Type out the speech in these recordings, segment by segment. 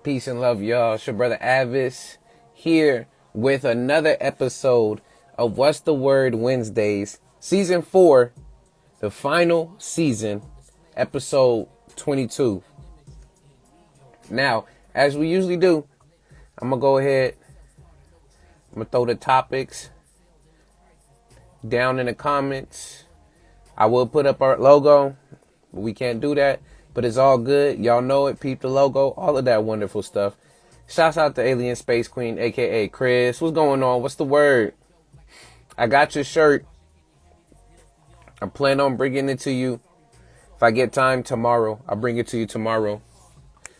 Peace and love, y'all. It's your brother A.D.V.I.S. here with another episode of What's the Word Wednesdays, Season 4, the final season, Episode 22. Now, as we usually do, I'm going to go ahead, I'm going to throw the topics down in the comments. I will put up our logo, but we can't do that. But it's all good. Y'all know it. Peep the logo. All of that wonderful stuff. Shouts out to Alien Space Queen, a.k.a. Chris. What's going on? What's the word? I got your shirt. I plan on bringing it to you. If I get time tomorrow, I'll bring it to you tomorrow.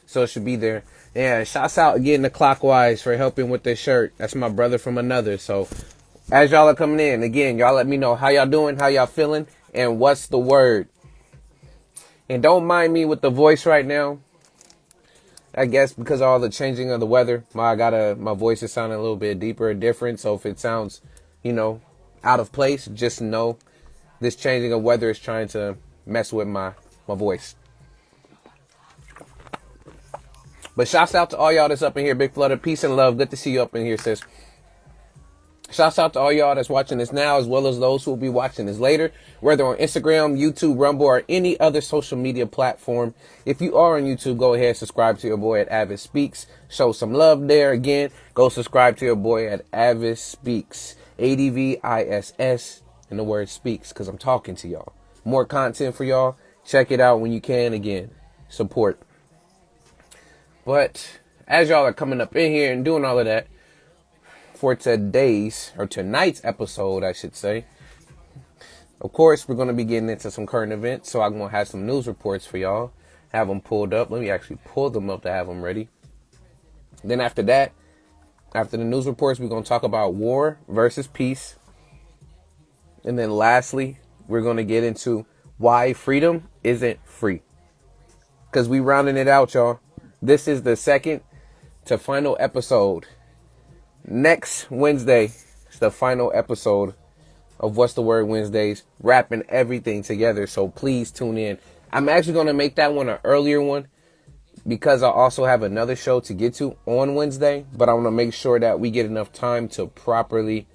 So it should be there. Yeah, shouts out again to Clockwise for helping with this shirt. That's my brother from another. So as y'all are coming in, again, y'all let me know how y'all doing, how y'all feeling, and what's the word. And don't mind me with the voice right now. I guess because of all the changing of the weather, my voice is sounding a little bit deeper and different. So if it sounds, out of place, just know this changing of weather is trying to mess with my voice. But shouts out to all y'all that's up in here. Big Flutter, peace and love. Good to see you up in here, sis. Shouts out to all y'all that's watching this now, as well as those who will be watching this later, whether on Instagram, YouTube, Rumble, or any other social media platform. If you are on YouTube, go ahead and subscribe to your boy at A.D.V.I.S. Speaks. Show some love there. Again, go subscribe to your boy at A.D.V.I.S. Speaks. A.D.V.I.S.S. And the word speaks, because I'm talking to y'all. More content for y'all. Check it out when you can. Again, support. But as y'all are coming up in here and doing all of that, for tonight's episode, I should say. Of course, we're going to be getting into some current events, so I'm going to have some news reports for y'all. Have them pulled up. Let me actually pull them up to have them ready. Then after that, after the news reports, we're going to talk about war versus peace. And then lastly, we're going to get into why freedom isn't free. Because we rounding it out, y'all. This is the second to final episode. Next Wednesday is the final episode of What's the Word Wednesdays, wrapping everything together. So please tune in. I'm actually going to make that one an earlier one because I also have another show to get to on Wednesday. But I want to make sure that we get enough time to properly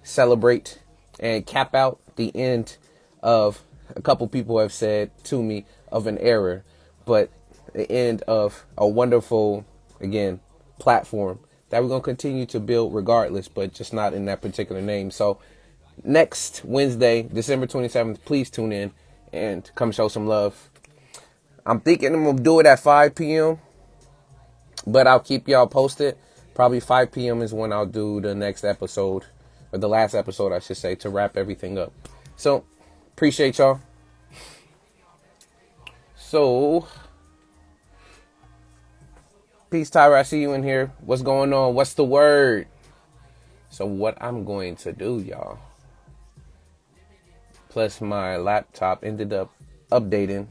celebrate and cap out the end of, a couple people have said to me, of an era. But the end of a wonderful, again, platform that we're going to continue to build regardless, but just not in that particular name. So next Wednesday, December 27th, please tune in and come show some love. I'm thinking I'm going to do it at 5 p.m., but I'll keep y'all posted. Probably 5 p.m. is when I'll do the next episode, or the last episode, I should say, to wrap everything up. So appreciate y'all. So peace, Tyra. I see you in here. What's going on? What's the word? So what I'm going to do, y'all. Plus my laptop ended up updating.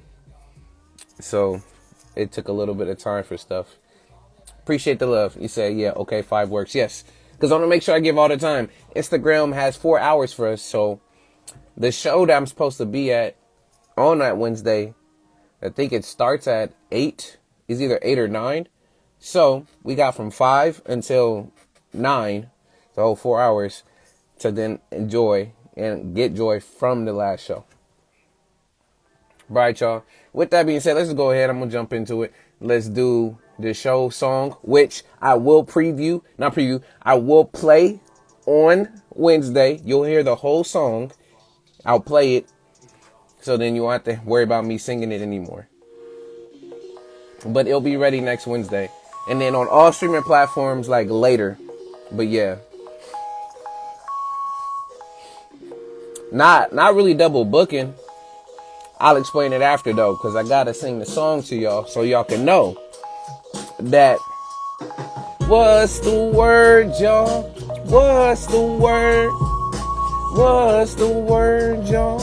So it took a little bit of time for stuff. Appreciate the love. You say, yeah, okay, 5 works. Yes. Because I want to make sure I give all the time. Instagram has 4 hours for us. So the show that I'm supposed to be at on that Wednesday, I think it starts at 8. It's either 8 or 9. So we got from 5 until 9, the whole 4 hours, to then enjoy and get joy from the last show. Right, y'all. With that being said, let's just go ahead. I'm going to jump into it. Let's do the show song, which I will I will play on Wednesday. You'll hear the whole song. I'll play it. So then you won't have to worry about me singing it anymore. But it'll be ready next Wednesday. And then on all streaming platforms like later. But yeah. Not really double booking. I'll explain it after though, because I gotta sing the song to y'all so y'all can know that. What's the word, y'all? What's the word? What's the word, y'all?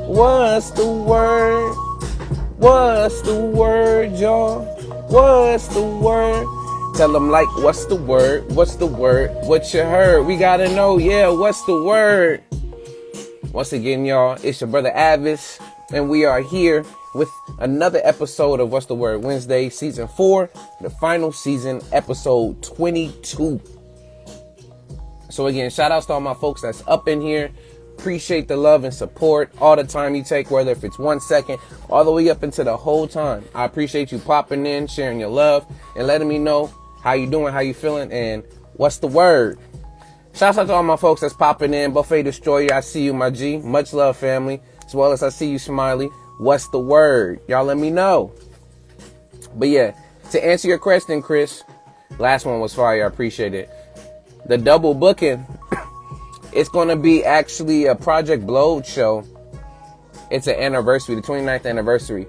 What's the word? What's the word, y'all? What's the word? Tell them like, what's the word? What's the word? What you heard? We gotta know, yeah, what's the word? Once again, y'all, it's your brother A.D.V.I.S. and we are here with another episode of What's the Word Wednesday, season 4, the final season, episode 22. So again, shout outs to all my folks that's up in here. Appreciate the love and support, all the time you take, whether if it's 1 second, all the way up into the whole time. I appreciate you popping in, sharing your love, and letting me know how you doing, how you feeling, and what's the word. Shouts out to all my folks that's popping in. Buffet Destroyer, I see you, my G. Much love, family. As well as I see you, Smiley. What's the word? Y'all let me know. But yeah, to answer your question, Chris, last one was fire. I appreciate it. The double booking, it's going to be actually a Project Blowed show. It's an anniversary, the 29th anniversary.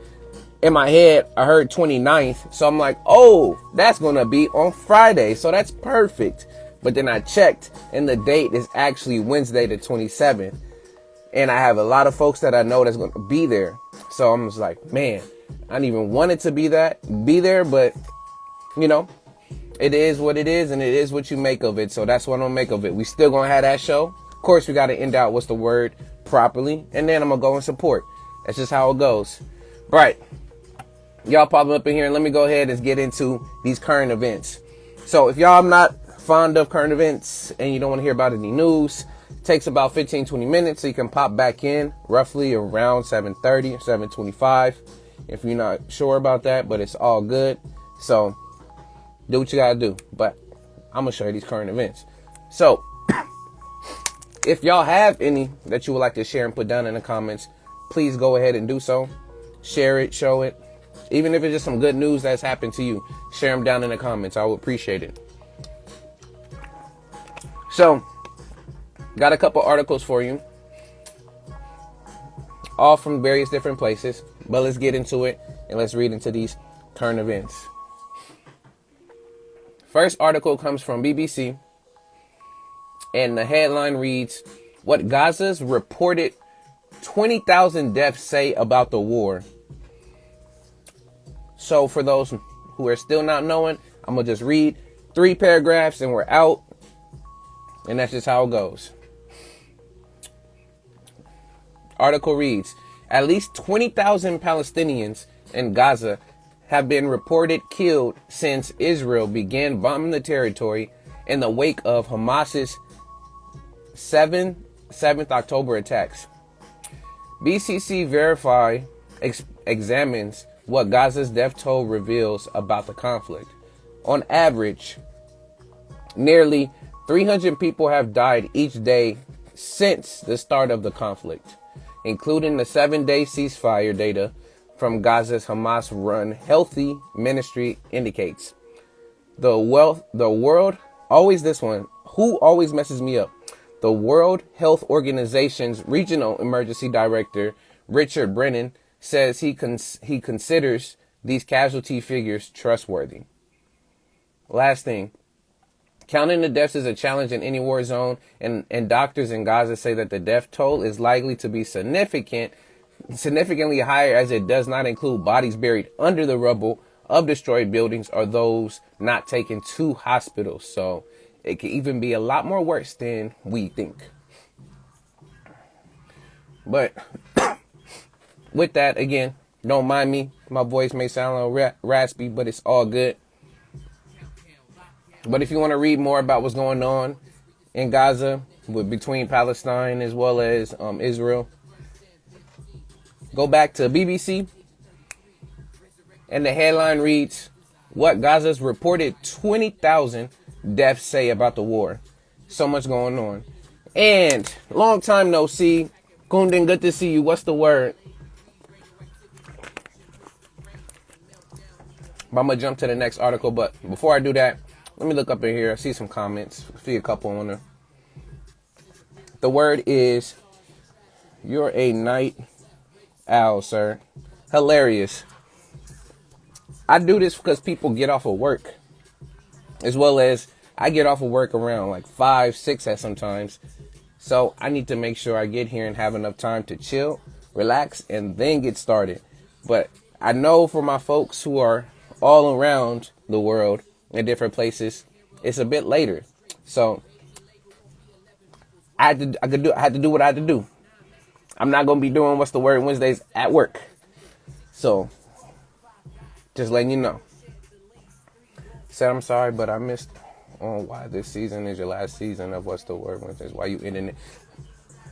In my head, I heard 29th. So I'm like, oh, that's going to be on Friday. So that's perfect. But then I checked, and the date is actually Wednesday the 27th. And I have a lot of folks that I know that's going to be there. So I'm just like, man, I didn't even want it to be there. But, you know, it is what it is, and it is what you make of it. So that's what I'm going to make of it. We still going to have that show. Of course, we got to end out What's the Word properly. And then I'm going to go and support. That's just how it goes. Right. Y'all popping up in here, and let me go ahead and get into these current events. So if y'all not fond of current events and you don't want to hear about any news, it takes about 15-20 minutes, so you can pop back in roughly around 7:30 or 7:25 if you're not sure about that, but it's all good. So do what you gotta do. But I'm gonna show you these current events. So if y'all have any that you would like to share and put down in the comments, please go ahead and do so. Share it, show it. Even if it's just some good news that's happened to you, share them down in the comments. I would appreciate it. So, got a couple articles for you, all from various different places, but let's get into it and let's read into these current events. First article comes from BBC, and the headline reads, "What Gaza's reported 20,000 deaths say about the war." So for those who are still not knowing, I'm going to just read 3 paragraphs and we're out. And that's just how it goes. Article reads, at least 20,000 Palestinians in Gaza have been reported killed since Israel began bombing the territory in the wake of Hamas's 7th October attacks. BCC Verify examines what Gaza's death toll reveals about the conflict. On average, nearly 300 people have died each day since the start of the conflict, including the 7-day ceasefire data from Gaza's Hamas-run Healthy Ministry indicates. The World Health Organization's Regional Emergency Director, Richard Brennan, says he considers these casualty figures trustworthy. Last thing. Counting the deaths is a challenge in any war zone, and doctors in Gaza say that the death toll is likely to be significantly higher, as it does not include bodies buried under the rubble of destroyed buildings or those not taken to hospitals. So it could even be a lot more worse than we think. But with that, again, don't mind me. My voice may sound a little raspy, but it's all good. But if you want to read more about what's going on in Gaza between Palestine as well as Israel, go back to BBC, and the headline reads, what Gaza's reported 20,000 deaths say about the war. So much going on. And long time no see. Kundan, good to see you. What's the word? I'm going to jump to the next article, but before I do that, let me look up in here. I see some comments. I see a couple on there. The word is, you're a night owl, sir. Hilarious. I do this because people get off of work, as well as I get off of work around like 5, 6 at sometimes. So I need to make sure I get here and have enough time to chill, relax, and then get started. But I know for my folks who are all around the world in different places, it's a bit later. So I had to do what I had to do. I'm not going to be doing What's the Word Wednesdays at work. So, just letting you know. Said I'm sorry, but I missed on why this season is your last season of What's the Word Wednesdays. Why you ending it?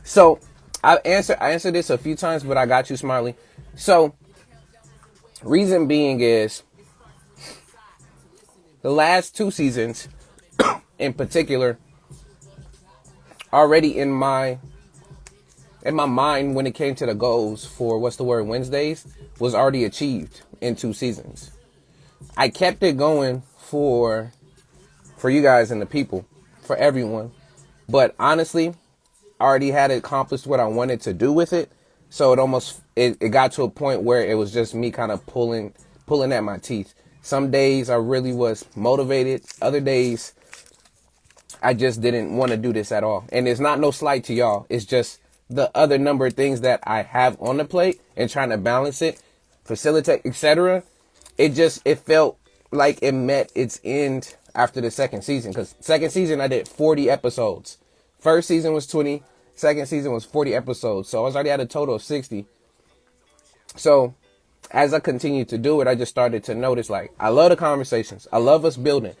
So, I answered this a few times, but I got you, Smiley. So, reason being is the last 2 seasons, in particular, already in my mind when it came to the goals for What's the Word Wednesdays was already achieved in 2 seasons. I kept it going for you guys and the people, for everyone. But honestly, I already had accomplished what I wanted to do with it. So it got to a point where it was just me kind of pulling at my teeth. Some days I really was motivated. Other days I just didn't want to do this at all. And it's not no slight to y'all. It's just the other number of things that I have on the plate and trying to balance it, facilitate, etc. It felt like it met its end after the second season. Because second season I did 40 episodes. First season was 20. Second season was 40 episodes. So I was already at a total of 60. So as I continued to do it, I just started to notice, like, I love the conversations. I love us building.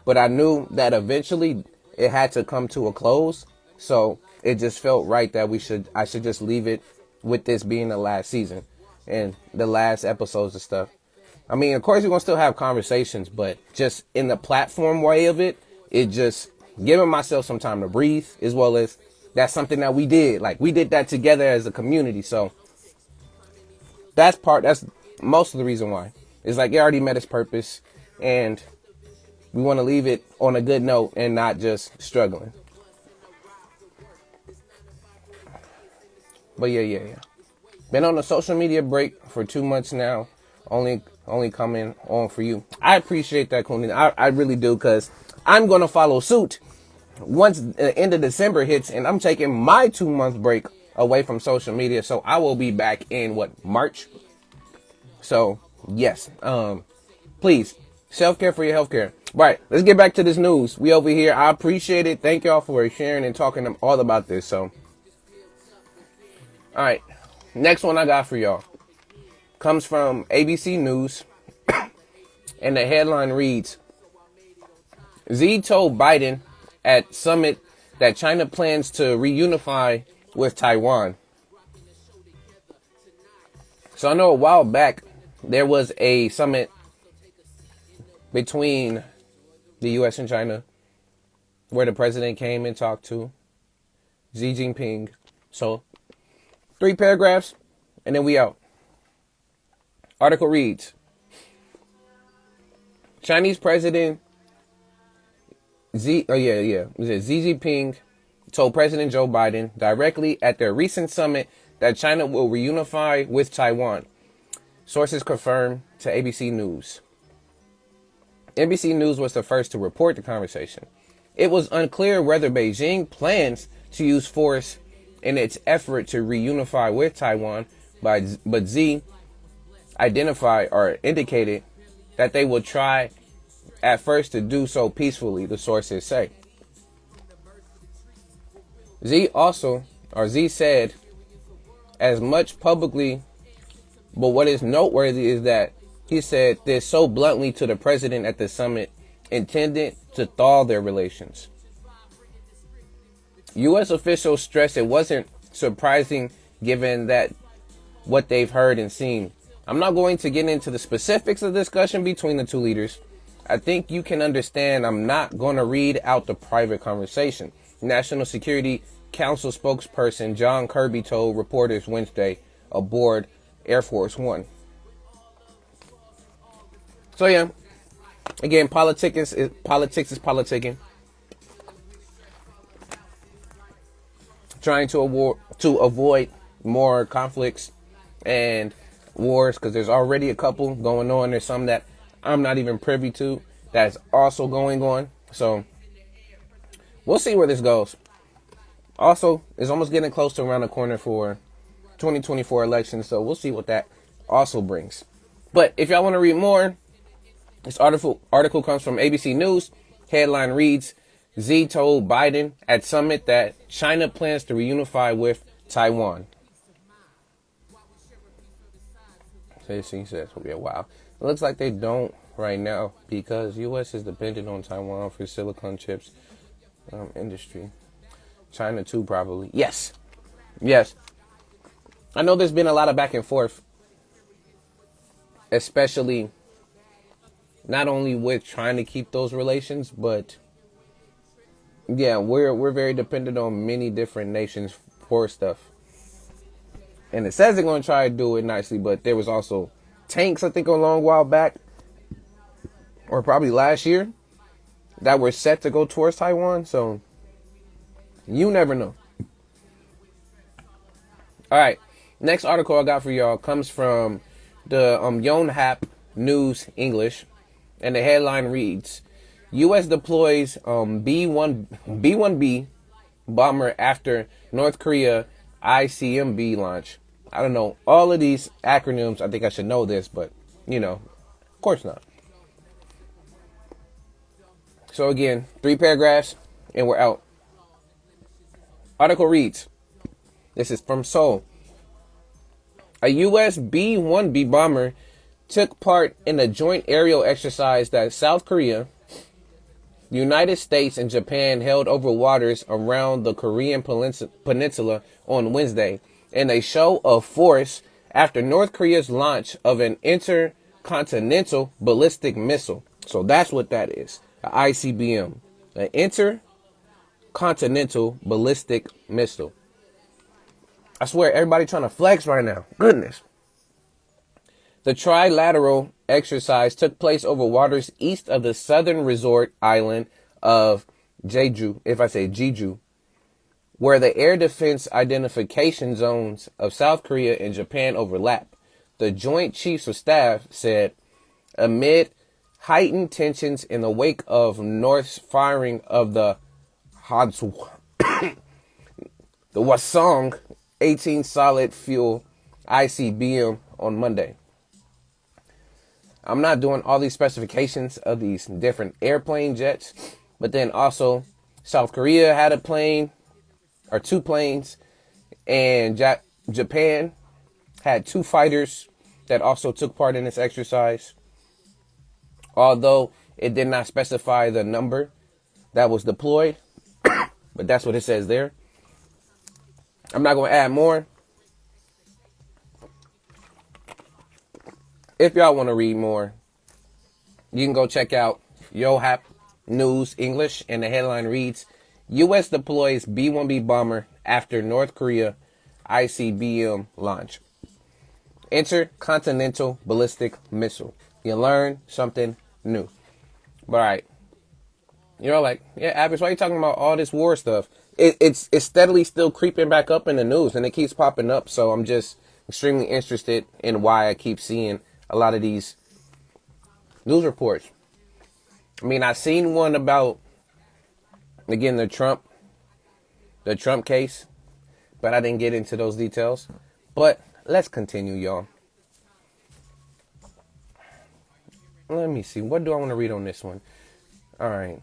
But I knew that eventually it had to come to a close. So it just felt right that I should just leave it with this being the last season and the last episodes and stuff. I mean, of course, we're going to still have conversations, but just in the platform way of it, it just giving myself some time to breathe, as well as that's something that we did. Like, we did that together as a community. So that's most of the reason why. It's like it already met its purpose, and we want to leave it on a good note and not just struggling. But yeah. Been on a social media break for 2 months now. Only coming on for you. I appreciate that, Kundan. I really do, because I'm going to follow suit once the end of December hits, and I'm taking my 2-month break away from social media. So I will be back in March. So yes, please, self-care for your healthcare. Right, let's get back to this news. We over here. I appreciate it. Thank y'all for sharing and talking all about this. So, all right, next one I got for y'all comes from ABC News, and the headline reads, Xi told Biden at summit that China plans to reunify with Taiwan. So I know a while back there was a summit between the U.S. and China where the president came and talked to Xi Jinping. So 3 paragraphs and then we out. Article reads, Chinese President Xi Jinping told President Joe Biden directly at their recent summit that China will reunify with Taiwan. Sources confirmed to ABC News. NBC News was the first to report the conversation. It was unclear whether Beijing plans to use force in its effort to reunify with Taiwan, but Xi indicated that they will try at first to do so peacefully, the sources say. Xi said as much publicly, but what is noteworthy is that he said this so bluntly to the president at the summit, intended to thaw their relations. U.S. officials stressed it wasn't surprising given that what they've heard and seen. I'm not going to get into the specifics of the discussion between the 2 leaders. I think you can understand I'm not going to read out the private conversation. National Security Council spokesperson John Kirby told reporters Wednesday aboard Air Force One. So yeah, again, politics is politicking. Trying to avoid more conflicts and wars, because there's already a couple going on. There's some that I'm not even privy to that's also going on. So we'll see where this goes. Also, it's almost getting close to around the corner for 2024 elections, so we'll see what that also brings. But if y'all want to read more, this article comes from ABC News. Headline reads, Xi told Biden at summit that China plans to reunify with Taiwan. Facing says will be a while. It looks like they don't right now because U.S. is dependent on Taiwan for silicon chips industry. China too, probably. Yes. Yes. I know there's been a lot of back and forth, especially not only with trying to keep those relations, but yeah, we're very dependent on many different nations for stuff. And it says they're going to try to do it nicely, but there was also tanks, I think, a long while back, or probably last year, that were set to go towards Taiwan. So you never know. All right, next article I got for y'all comes from the Yonhap News English, and the headline reads: U.S. deploys B-1B bomber after North Korea ICBM launch. I don't know all of these acronyms. I think I should know this, but of course not. So again, 3 paragraphs, and we're out. Article reads: this is from Seoul. A U.S. B-1B bomber took part in a joint aerial exercise that South Korea, the United States, and Japan held over waters around the Korean peninsula on Wednesday, in a show of force after North Korea's launch of an intercontinental ballistic missile. So that's what that is, an ICBM, an intercontinental ballistic missile. I swear, everybody trying to flex right now. Goodness. The trilateral exercise took place over waters east of the southern resort island of Jeju, if I say Jeju, where the air defense identification zones of South Korea and Japan overlap. The Joint Chiefs of Staff said, amid heightened tensions in the wake of North's firing of the Hwasong 18 solid fuel ICBM on Monday. I'm not doing all these specifications of these different airplane jets, but then also South Korea had a plane or 2 planes, and Japan had 2 fighters that also took part in this exercise. Although it did not specify the number that was deployed, but that's what it says there. I'm not going to add more. If y'all want to read more, you can go check out Yonhap News English, and the headline reads: U.S. deploys B-1B bomber after North Korea ICBM launch. Intercontinental ballistic missile. You learn something new. But all right. You're like, yeah, A.D.V.I.S.S, why are you talking about all this war stuff? It's steadily still creeping back up in the news, and it keeps popping up. So I'm just extremely interested in why I keep seeing a lot of these news reports. I mean, I seen one about, again, the Trump case, but I didn't get into those details. But let's continue, y'all. Let me see. What do I want to read on this one? All right.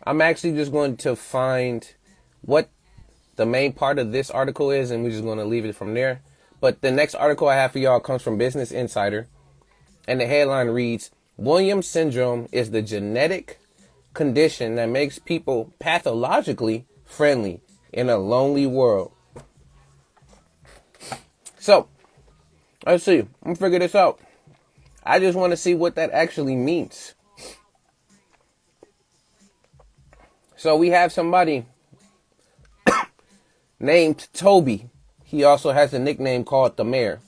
I'm actually just going to find what the main part of this article is, and we're just going to leave it from there. But the next article I have for y'all comes from Business Insider, and the headline reads: Williams syndrome is the genetic condition that makes people pathologically friendly in a lonely world. So, let's see. I'm going to figure this out. I just want to see what that actually means. So we have somebody named Toby. He also has a nickname called the Mayor.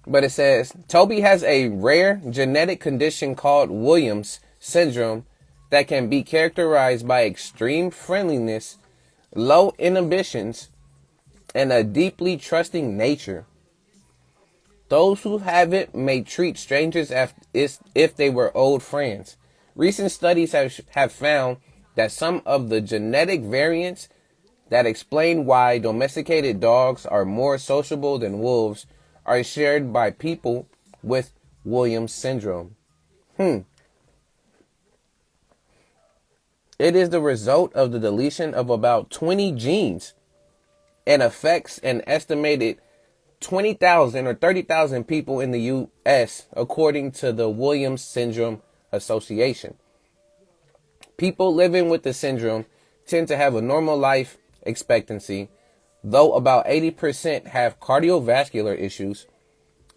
But it says, Toby has a rare genetic condition called Williams syndrome that can be characterized by extreme friendliness, low inhibitions, and a deeply trusting nature. Those who have it may treat strangers as if they were old friends. Recent studies have found that some of the genetic variants that explain why domesticated dogs are more sociable than wolves are shared by people with Williams syndrome. It is the result of the deletion of about 20 genes and affects an estimated 20,000 or 30,000 people in the U.S., according to the Williams Syndrome Association. People living with the syndrome tend to have a normal life expectancy, though about 80% have cardiovascular issues,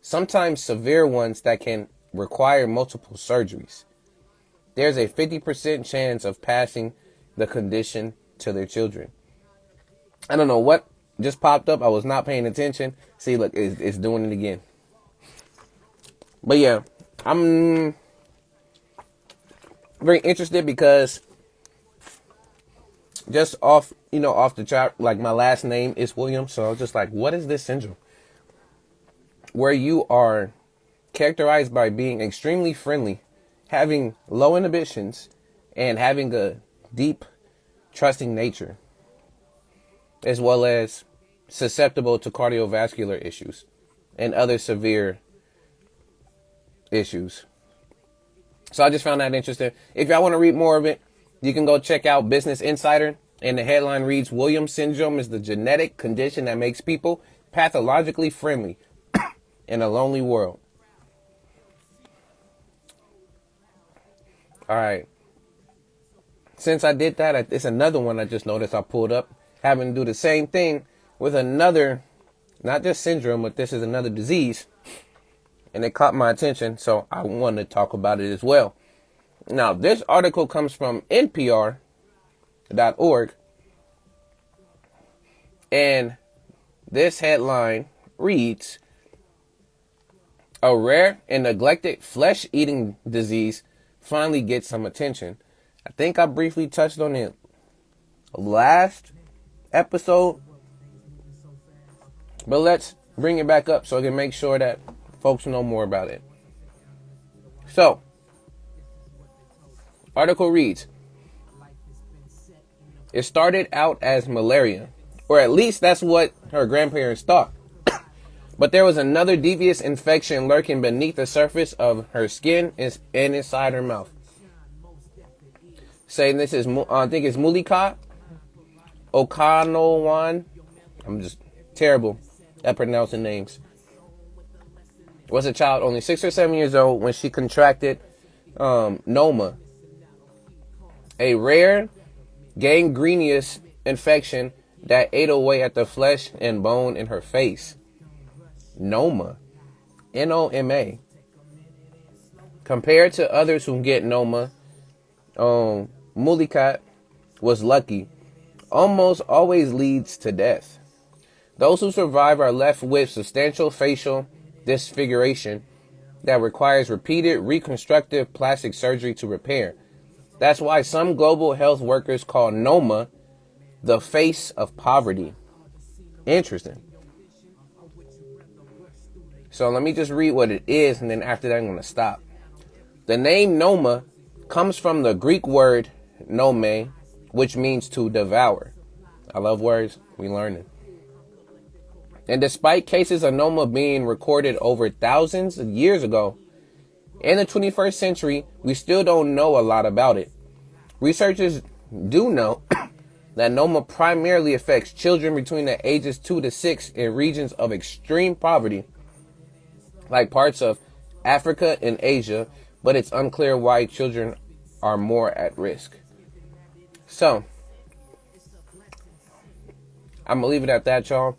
sometimes severe ones that can require multiple surgeries. There's a 50% chance of passing the condition to their children. I don't know what just popped up. I was not paying attention. See, look, it's doing it again. But yeah, I'm very interested because just off the chart, like my last name is Williams. So I was just like, what is this syndrome? Where you are characterized by being extremely friendly, having low inhibitions, and having a deep, trusting nature, as well as susceptible to cardiovascular issues and other severe issues. So I just found that interesting. If y'all want to read more of it, you can go check out Business Insider. And the headline reads, Williams syndrome is the genetic condition that makes people pathologically friendly in a lonely world. All right. Since I did that, it's another one I just noticed I pulled up, having to do the same thing with another, not just syndrome, but this is another disease. And it caught my attention, so I wanted to talk about it as well. Now, this article comes from NPR.org. And this headline reads, a rare and neglected flesh-eating disease finally gets some attention. I think I briefly touched on it last episode, but let's bring it back up so I can make sure that folks know more about it. So, article reads, it started out as malaria, or at least that's what her grandparents thought. But there was another devious infection lurking beneath the surface of her skin and inside her mouth. Saying this is, I think it's Mulika Okanowan. I'm just terrible at pronouncing names. Was a child only 6 or 7 years old when she contracted Noma, a rare gangrenous infection that ate away at the flesh and bone in her face. Noma, Noma. Compared to others who get Noma, Mulika was lucky. Almost always leads to death. Those who survive are left with substantial facial disfiguration that requires repeated reconstructive plastic surgery to repair. That's why some global health workers call Noma the face of poverty. Interesting. So let me just read what it is, and then after that I'm going to stop. The name Noma comes from the Greek word nome, which means to devour. I love words. We learning. And despite cases of Noma being recorded over thousands of years ago, in the 21st century, we still don't know a lot about it. Researchers do know that Noma primarily affects children between the ages 2 to 6 in regions of extreme poverty, like parts of Africa and Asia, but it's unclear why children are more at risk. So, I'm going to leave it at that, y'all.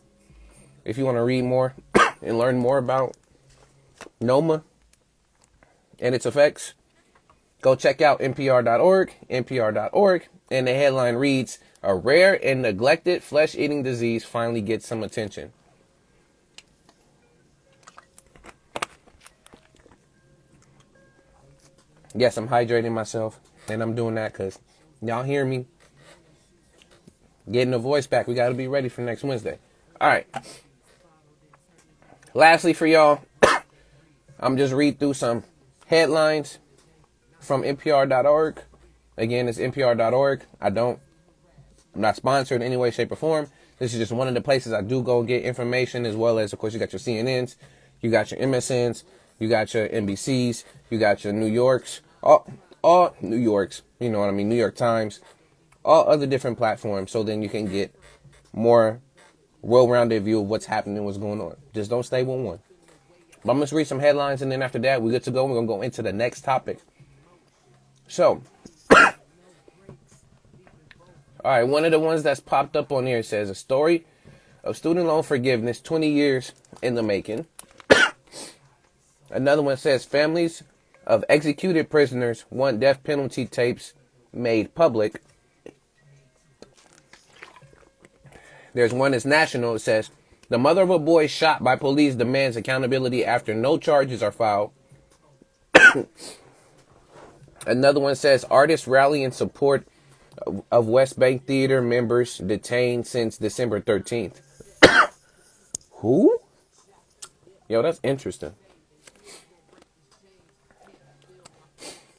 If you want to read more and learn more about Noma and its effects, go check out NPR.org, and the headline reads, a rare and neglected flesh-eating disease finally gets some attention. Yes, I'm hydrating myself, and I'm doing that because y'all hear me getting the voice back. We got to be ready for next Wednesday. All right. Lastly for y'all, I'm just read through some headlines from NPR.org. Again, it's NPR.org. I'm not sponsored in any way, shape, or form. This is just one of the places I do go get information, as well as, of course, you got your CNNs, you got your MSNs, you got your NBCs, you got your New Yorks, all New Yorks, you know what I mean, New York Times, all other different platforms, so then you can get more well-rounded view of what's happening, what's going on. Just don't stay with one. But I'm going to read some headlines, and then after that, we're good to go. We're going to go into the next topic. So, all right, one of the ones that's popped up on here says, a story of student loan forgiveness, 20 years in the making. Another one says, families of executed prisoners want death penalty tapes made public. There's one that's national. It says, the mother of a boy shot by police demands accountability after no charges are filed. Another one says, artists rally in support of West Bank Theater members detained since December 13th. Who? Yo, that's interesting.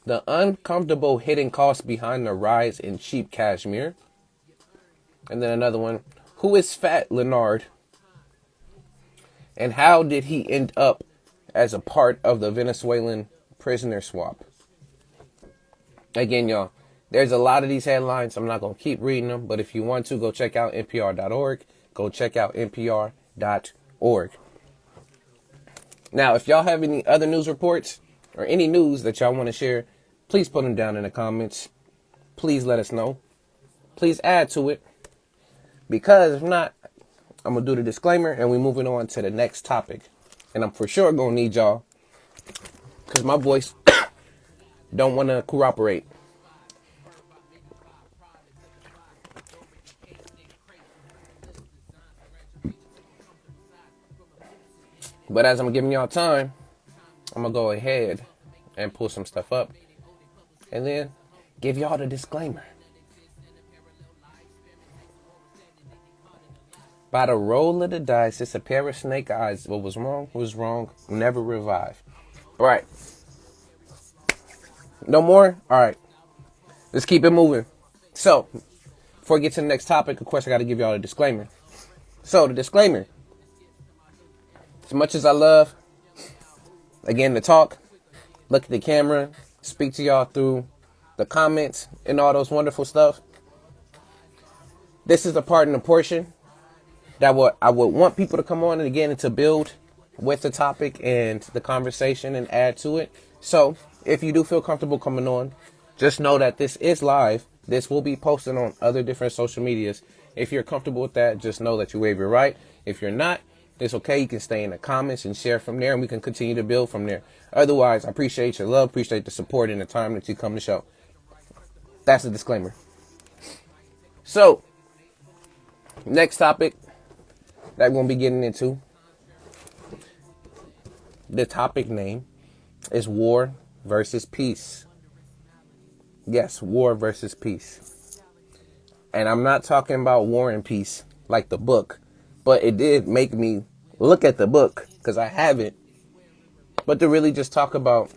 The uncomfortable hidden cost behind the rise in cheap cashmere. And then another one, who is Fat Leonard? And how did he end up as a part of the Venezuelan prisoner swap? Again, y'all, there's a lot of these headlines. I'm not going to keep reading them, but if you want to, go check out NPR.org. Go check out NPR.org. Now, if y'all have any other news reports or any news that y'all want to share, please put them down in the comments. Please let us know. Please add to it. Because if not, I'm going to do the disclaimer and we're moving on to the next topic. And I'm for sure going to need y'all because my voice don't want to cooperate. But as I'm giving y'all time, I'm going to go ahead and pull some stuff up and then give y'all the disclaimer. By the roll of the dice, it's a pair of snake eyes. What was wrong, never revive. All right. No more? All right. Let's keep it moving. So, before I get to the next topic, of course, I got to give y'all a disclaimer. So, the disclaimer. As much as I love, again, to talk, look at the camera, speak to y'all through the comments and all those wonderful stuff, this is the part and the portion that I would want people to come on and again to build with the topic and the conversation and add to it. So if you do feel comfortable coming on, just know that this is live. This will be posted on other different social medias. If you're comfortable with that, just know that you waive your right. If you're not, it's okay. You can stay in the comments and share from there and we can continue to build from there. Otherwise, I appreciate your love, appreciate the support and the time that you come to show. That's the disclaimer. So, next topic that we're going to be getting into. The topic name is War versus Peace. Yes, War versus Peace. And I'm not talking about War and Peace like the book, but it did make me look at the book because I haven't. But to really just talk about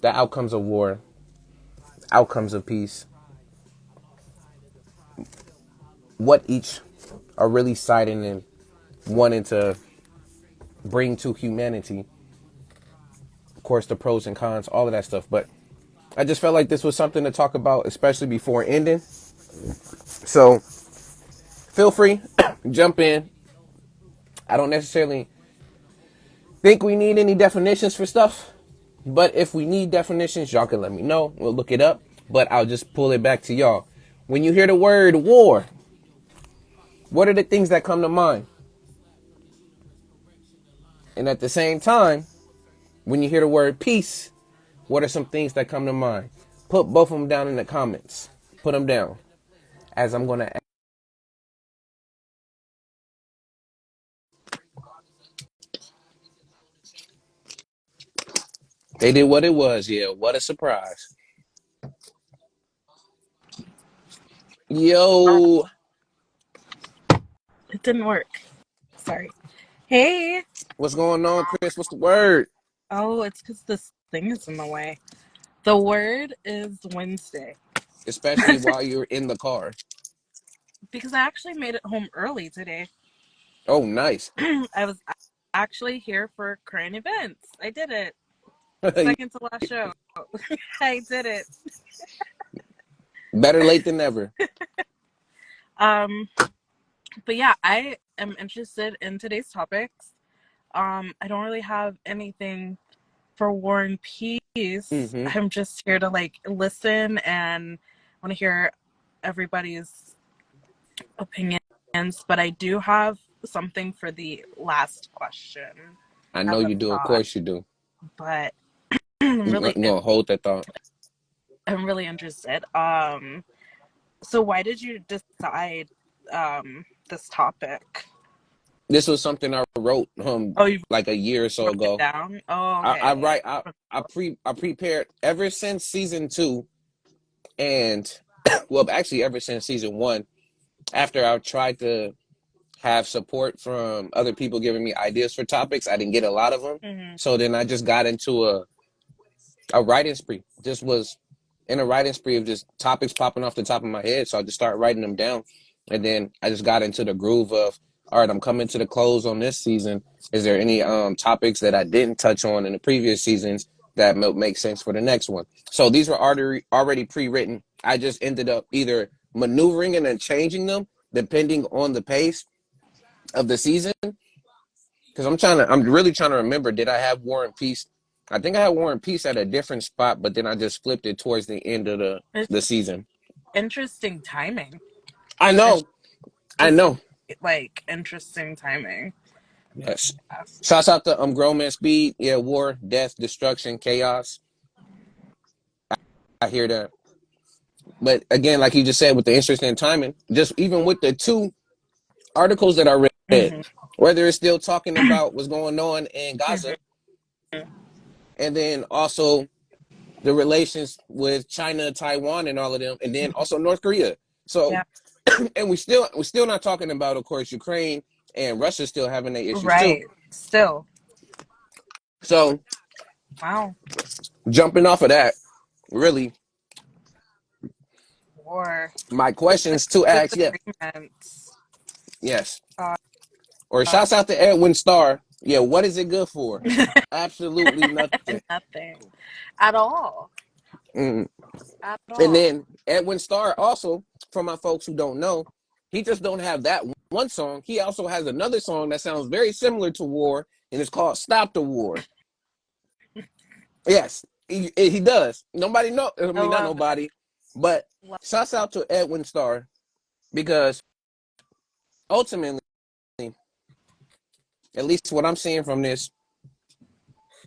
the outcomes of war, outcomes of peace, what each are really citing and wanting to bring to humanity. Of course, the pros and cons, all of that stuff. But I just felt like this was something to talk about, especially before ending. So feel free, jump in. I don't necessarily think we need any definitions for stuff. But if we need definitions, y'all can let me know. We'll look it up. But I'll just pull it back to y'all. When you hear the word war, what are the things that come to mind? And at the same time, when you hear the word peace, what are some things that come to mind? Put both of them down in the comments. Put them down. As I'm going to... They did what it was. Yeah, what a surprise. Yo. It didn't work. Sorry. Hey. What's going on, Chris? What's the word? Oh, it's because this thing is in the way. The word is Wednesday. Especially while you're in the car. Because I actually made it home early today. Oh, nice. I was actually here for current events. I did it. Second to last show. I did it. Better late than never. Um, But yeah, I am interested in today's topics. I don't really have anything for War and Peace. Mm-hmm. I'm just here to like listen and want to hear everybody's opinions. But I do have something for the last question. I I know have a you do. Of thought, course you do. but I'm I'm really, gonna hold that thought. I'm really interested. So why did you decide this topic? This was something I wrote Oh, you like a year or so wrote it ago. down. Oh, I okay. write I prepared ever since season 2, and well, actually ever since season 1. After I tried to have support from other people giving me ideas for topics, I didn't get a lot of them. Mm-hmm. So then I just got into a writing spree. Just was in a writing spree of just topics popping off the top of my head. So I just started writing them down. And then I just got into the groove of, all right, I'm coming to the close on this season. Is there any topics that I didn't touch on in the previous seasons that make sense for the next one? So these were already pre-written. I just ended up either maneuvering and then changing them depending on the pace of the season. Because I'm really trying to remember, did I have War and Peace? I think I had War and Peace at a different spot, but then I just flipped it towards the end of the It's season. interesting timing. I It's know, I just know. like interesting timing. Yes. Yes. Shouts out to Grown Man Speed. Yeah, war, death, destruction, chaos. I hear that. But again, like you just said, with the interesting timing, just even with the 2 articles that I read, Mm-hmm. whether it's still talking about what's going on in Mm-hmm. Gaza, and then also the relations with China, Taiwan, and all of them, and then also North Korea. So, Yeah. and we're still not talking about, of course, Ukraine and Russia still having their issues too. Right. Still. So, Wow. jumping off of that, really, War. my questions to ask, yeah, Disagreements. yes, Uh, or shouts out to Edwin Starr. Yeah, what is it good for? Absolutely nothing. nothing. At all. Mm. At And all. then Edwin Starr also, for my folks who don't know, he just don't have that one song. He also has another song that sounds very similar to War, and it's called "Stop the War." Yes, he does. Nobody know. I I mean, not love it. nobody, but Love shouts out to Edwin Starr because ultimately, at least what I'm seeing from this,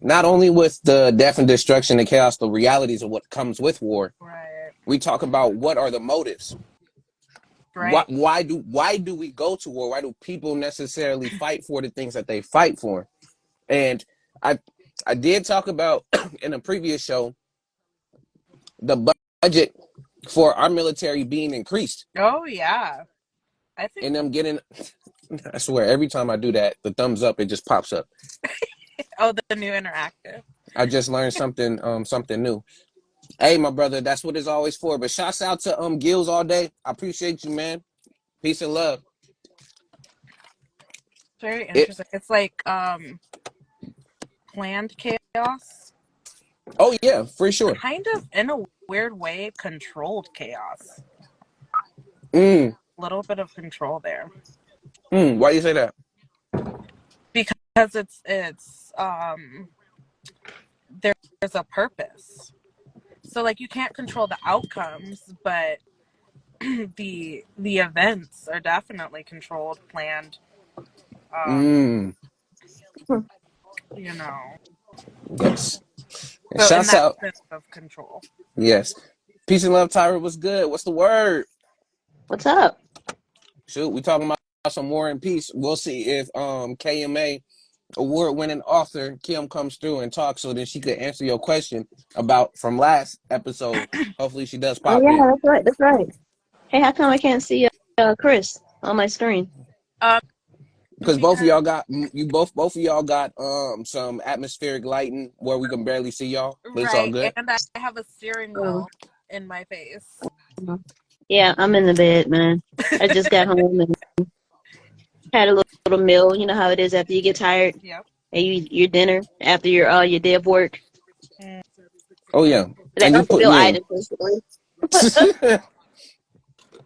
not only with the death and destruction and chaos, the realities of what comes with war, right. we talk about what are the motives. Why, Right. why do we go to war? Why do people necessarily fight for the things that they fight for? And I I did talk about in a previous show the budget for our military being increased Oh yeah. I think and them getting. I swear, every time I do that, the thumbs up it just pops up. oh the new interactive. I just learned something new. Hey, my brother, that's what it's always for. But shouts out to Gills all day. I appreciate you, man. Peace and love. Very It. interesting. It's like planned chaos. Oh yeah, for sure. Kind of in a weird way controlled chaos. Mm, Little bit of control there. why do you say that? Because there's a purpose. So like you can't control the outcomes, but the events are definitely controlled, planned, um, Mm, you know. yes. And So in shouts that out. sense of control. Yes. Peace and love, Tyra. What's good? What's the word? What's up? Shoot, we talking about some War and Peace. We'll see if KMA award-winning author Kim comes through and talks, so that she could answer your question about from last episode. Hopefully, she does Oh pop yeah, in that's right. That's right. Hey, how come I can't see Chris on my screen? Um, because both of because y'all got both of y'all got some atmospheric lighting where we can barely see y'all, but it's all right, good. and I have a steering Oh, wheel in my face. yeah, I'm in the bed, man. I just got home and had a little meal. You know how it is after you get tired Yep. and you eat your dinner after your day of work. Mm. Oh yeah, and you That's a putting meal in item, basically.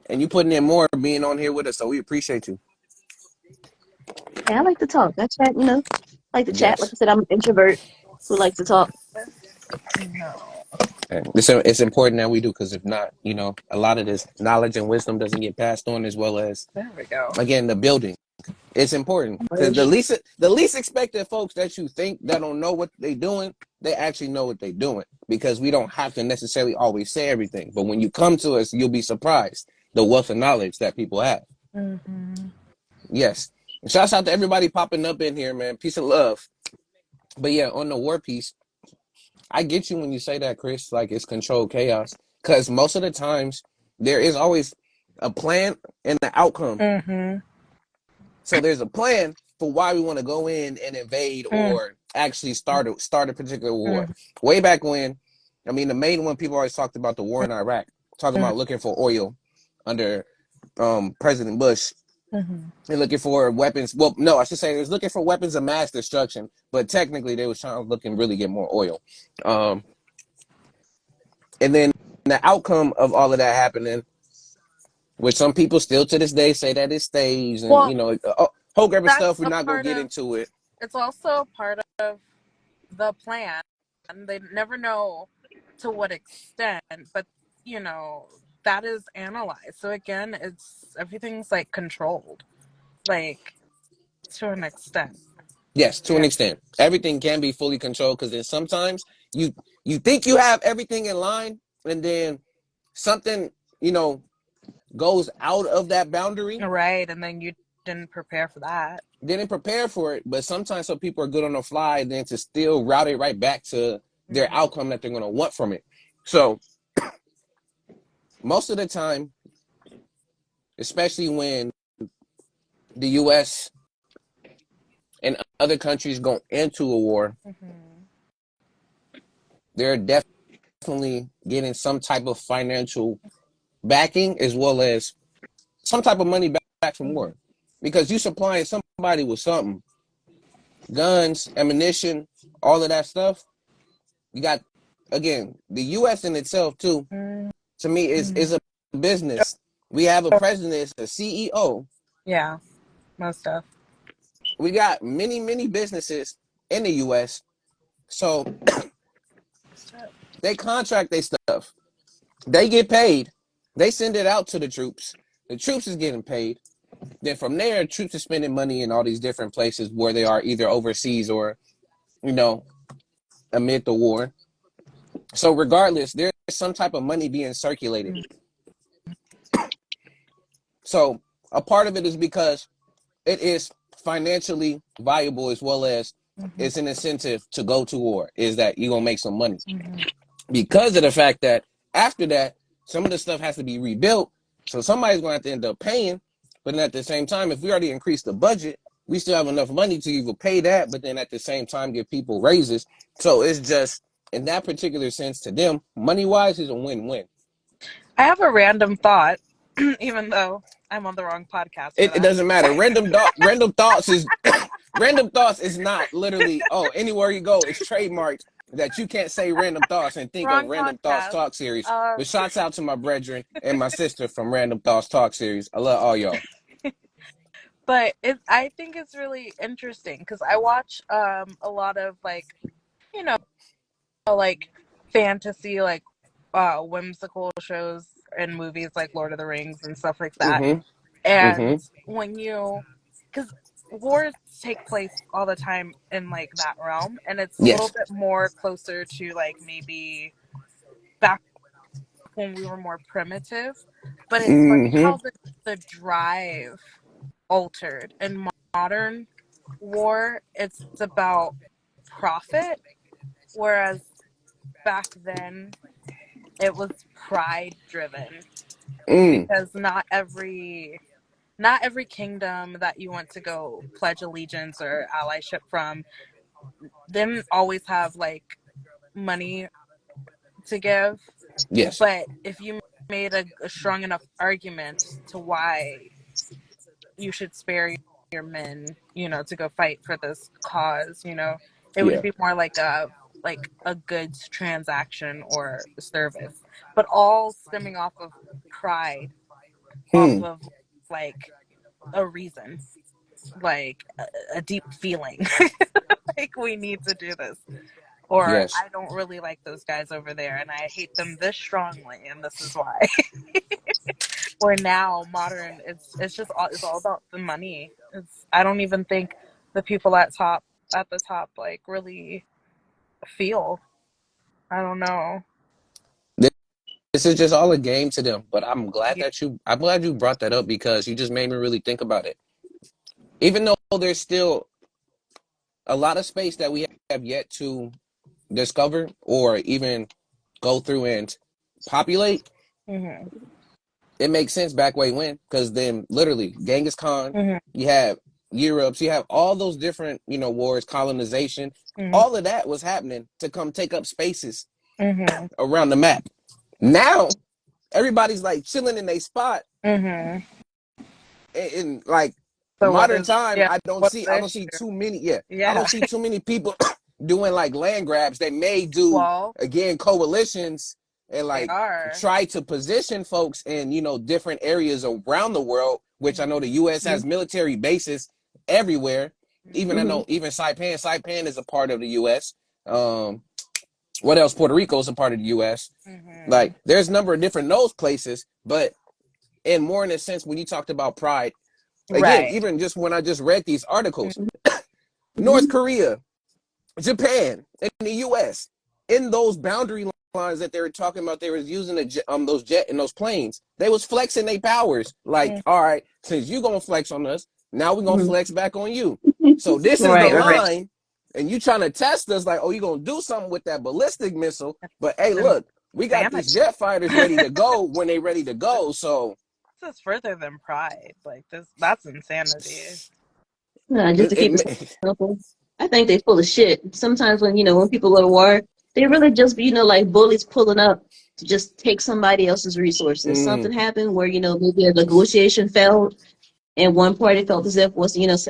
and you putting in more being on here with us, so we appreciate you. Yeah, I like to talk. I chat, like to chat. Like Yes. I said, I'm an introvert who likes to talk. No. And it's important that we do because if not, a lot of this knowledge and wisdom doesn't get passed on as well as, There we go. again, the building. It's important because the least expected folks that you think that don't know what they doing, they actually know what they doing because we don't have to necessarily always say everything. But when you come to us, you'll be surprised the wealth of knowledge that people have. Mm-hmm. Yes. And shouts out to everybody popping up in here, man. Peace and love. But yeah, on the war piece, I get you when you say that, Chris. Like it's controlled chaos because most of the times there is always a plan and the outcome. Mm-hmm. So there's a plan for why we want to go in and invade or actually start a particular war. Mm-hmm. Way back when, I mean, the main one people always talked about the war in Iraq, talking about looking for oil under President Bush Mm-hmm. and looking for weapons. Well, no, I should say they was looking for weapons of mass destruction, but technically they was trying to look and really get more oil. Um, and then the outcome of all of that happening, which some people still to this day say that it's staged and Well, whole grab of that's stuff. We're a not gonna part get of. into it. It's also part of the plan. They never know to what extent, but you know that is analyzed. So again, it's everything's like controlled, like to an extent. Yes, to an Yeah. extent, everything can be fully controlled because then sometimes you think you have everything in line, and then something you know goes out of that boundary. Right, and then you didn't prepare for that. Didn't prepare for it, but sometimes some people are good on the fly, then to still route it right back to their Mm-hmm. outcome that they're going to want from it. So most of the time, especially when the U.S. and other countries go into a war, Mm-hmm. they're definitely getting some type of financial backing as well as some type of money back from Mm-hmm. war. Because you supplying somebody with something, guns, ammunition, all of that stuff. You got again the U.S. in itself too. To me, is a business. We have a president, a CEO. Yeah, most stuff. We got many businesses in the U.S. So they contract their stuff. They get paid. They send it out to the troops. The troops is getting paid. Then from there, troops are spending money in all these different places where they are either overseas or, you know, amid the war. So regardless, there's some type of money being circulated. So a part of it is because it is financially viable as well as Mm-hmm. it's an incentive to go to war, is that you're gonna make some money. Mm-hmm. Because of the fact that after that, some of the stuff has to be rebuilt. So somebody's gonna have to end up paying. But then at the same time, if we already increased the budget, we still have enough money to even pay that, but then at the same time give people raises. So it's just in that particular sense to them, money wise is a win-win. I have a random thought, even though I'm on the wrong podcast for It that. doesn't matter. Random thoughts is random thoughts is not literally anywhere you go it's trademarked that you can't say random thoughts and think of Wrong random thoughts podcast. talk series. Um, But shouts out to my brethren and my sister from Random Thoughts Talk series. I love all y'all. but I think it's really interesting because I watch a lot of like you know like fantasy like whimsical shows and movies like Lord of the Rings and stuff like that. Mm-hmm. And Mm-hmm. when you because wars take place all the time in like that realm, and it's a little Yes. bit more closer to like maybe back when we were more primitive. But it's funny Mm-hmm. how the drive altered in modern war. It's about profit, whereas back then it was pride driven Mm. because not every kingdom that you went to go pledge allegiance or allyship from didn't always have like money to give. Yes. But if you made a strong enough argument to why you should spare your men, to go fight for this cause, it would Yeah. be more like a goods transaction or service, but all stemming off of pride, off Hmm. of like a reason. like a deep feeling, like we need to do this. Or Yes. I don't really like those guys over there, and I hate them this strongly, and this is why. Or now modern, it's all about the money. It's I don't even think the people at the top like really feel. I don't know. This is just all a game to them. But Yeah. I'm glad you brought that up because you just made me really think about it. Even though there's still a lot of space that we have yet to discover or even go through and populate, Mhm. it makes sense back way when, because then literally Genghis Khan, Mhm. you have Europe, so you have all those different, wars, colonization, Mhm. all of that was happening to come take up spaces Mhm. around the map. Now everybody's like chilling in their spot Mhm. in like So what modern is time. yeah? What's I the don't see issue? too many. Yeah, I don't Yeah. see too many people doing like land grabs. They may do Well, again coalitions and they like are. try to position folks in different areas around the world. Which I know the U.S. has military bases everywhere. Even I Mm-hmm. know even Saipan is a part of the U.S. What else? Puerto Rico is a part of the U.S. Mhm. Like there's a number of different those places, but and more in a sense when you talked about pride again, Right. even just when I just read these articles, North Mm-hmm. Korea, Japan, and the U.S. in those boundary lines that they were talking about, they was using those jet and those planes. They was flexing their powers. Like, Mhm. all right, since you gonna flex on us, now we gonna Mm-hmm. flex back on you. So this is the Right, right. line, and you trying to test us like, oh, you gonna do something with that ballistic missile? But hey, It's look, we got these insanity. jet fighters ready to go when they ready to This go. So is further than pride. Like this, that's insanity. Just to keep it it simple, I think they full of shit. Sometimes when people go to war, they really just be like bullies pulling up to just take somebody else's resources. Something happened where maybe a negotiation failed, and one party felt as if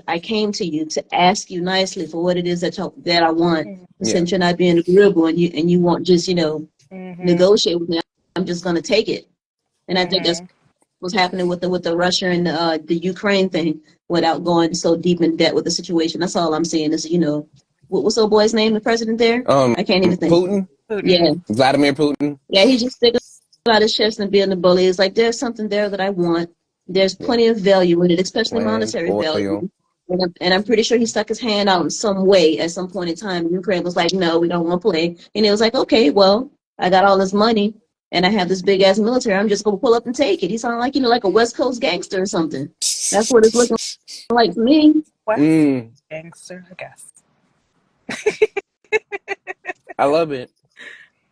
I came to you to ask you nicely for what it is that I want. Mhm. yeah. Since you're not being agreeable and you won't just Mhm. negotiate with me, I'm just gonna take it. And I think that's Mhm. what's happening with the Russia and the Ukraine thing without going so deep in debt with the situation. That's all I'm saying is what's old boy's name, the president there? Um, I can't even think. Putin, Yeah, Putin. Vladimir Putin. yeah, he's just sticking out his chest and being a bully. It's like there's something there that I want. There's Yeah, plenty of value in it, especially land, monetary oil. value. And I'm pretty sure he stuck his hand out in some way at some point in time. Ukraine was like, no, we don't want to play. And it was like, okay, well, I got all this money and I have this big ass military. I'm just going to pull up and take it. He sounded like, like a West Coast gangster or something. That's what it's looking like to me. West Mm, gangster, I guess. I love it.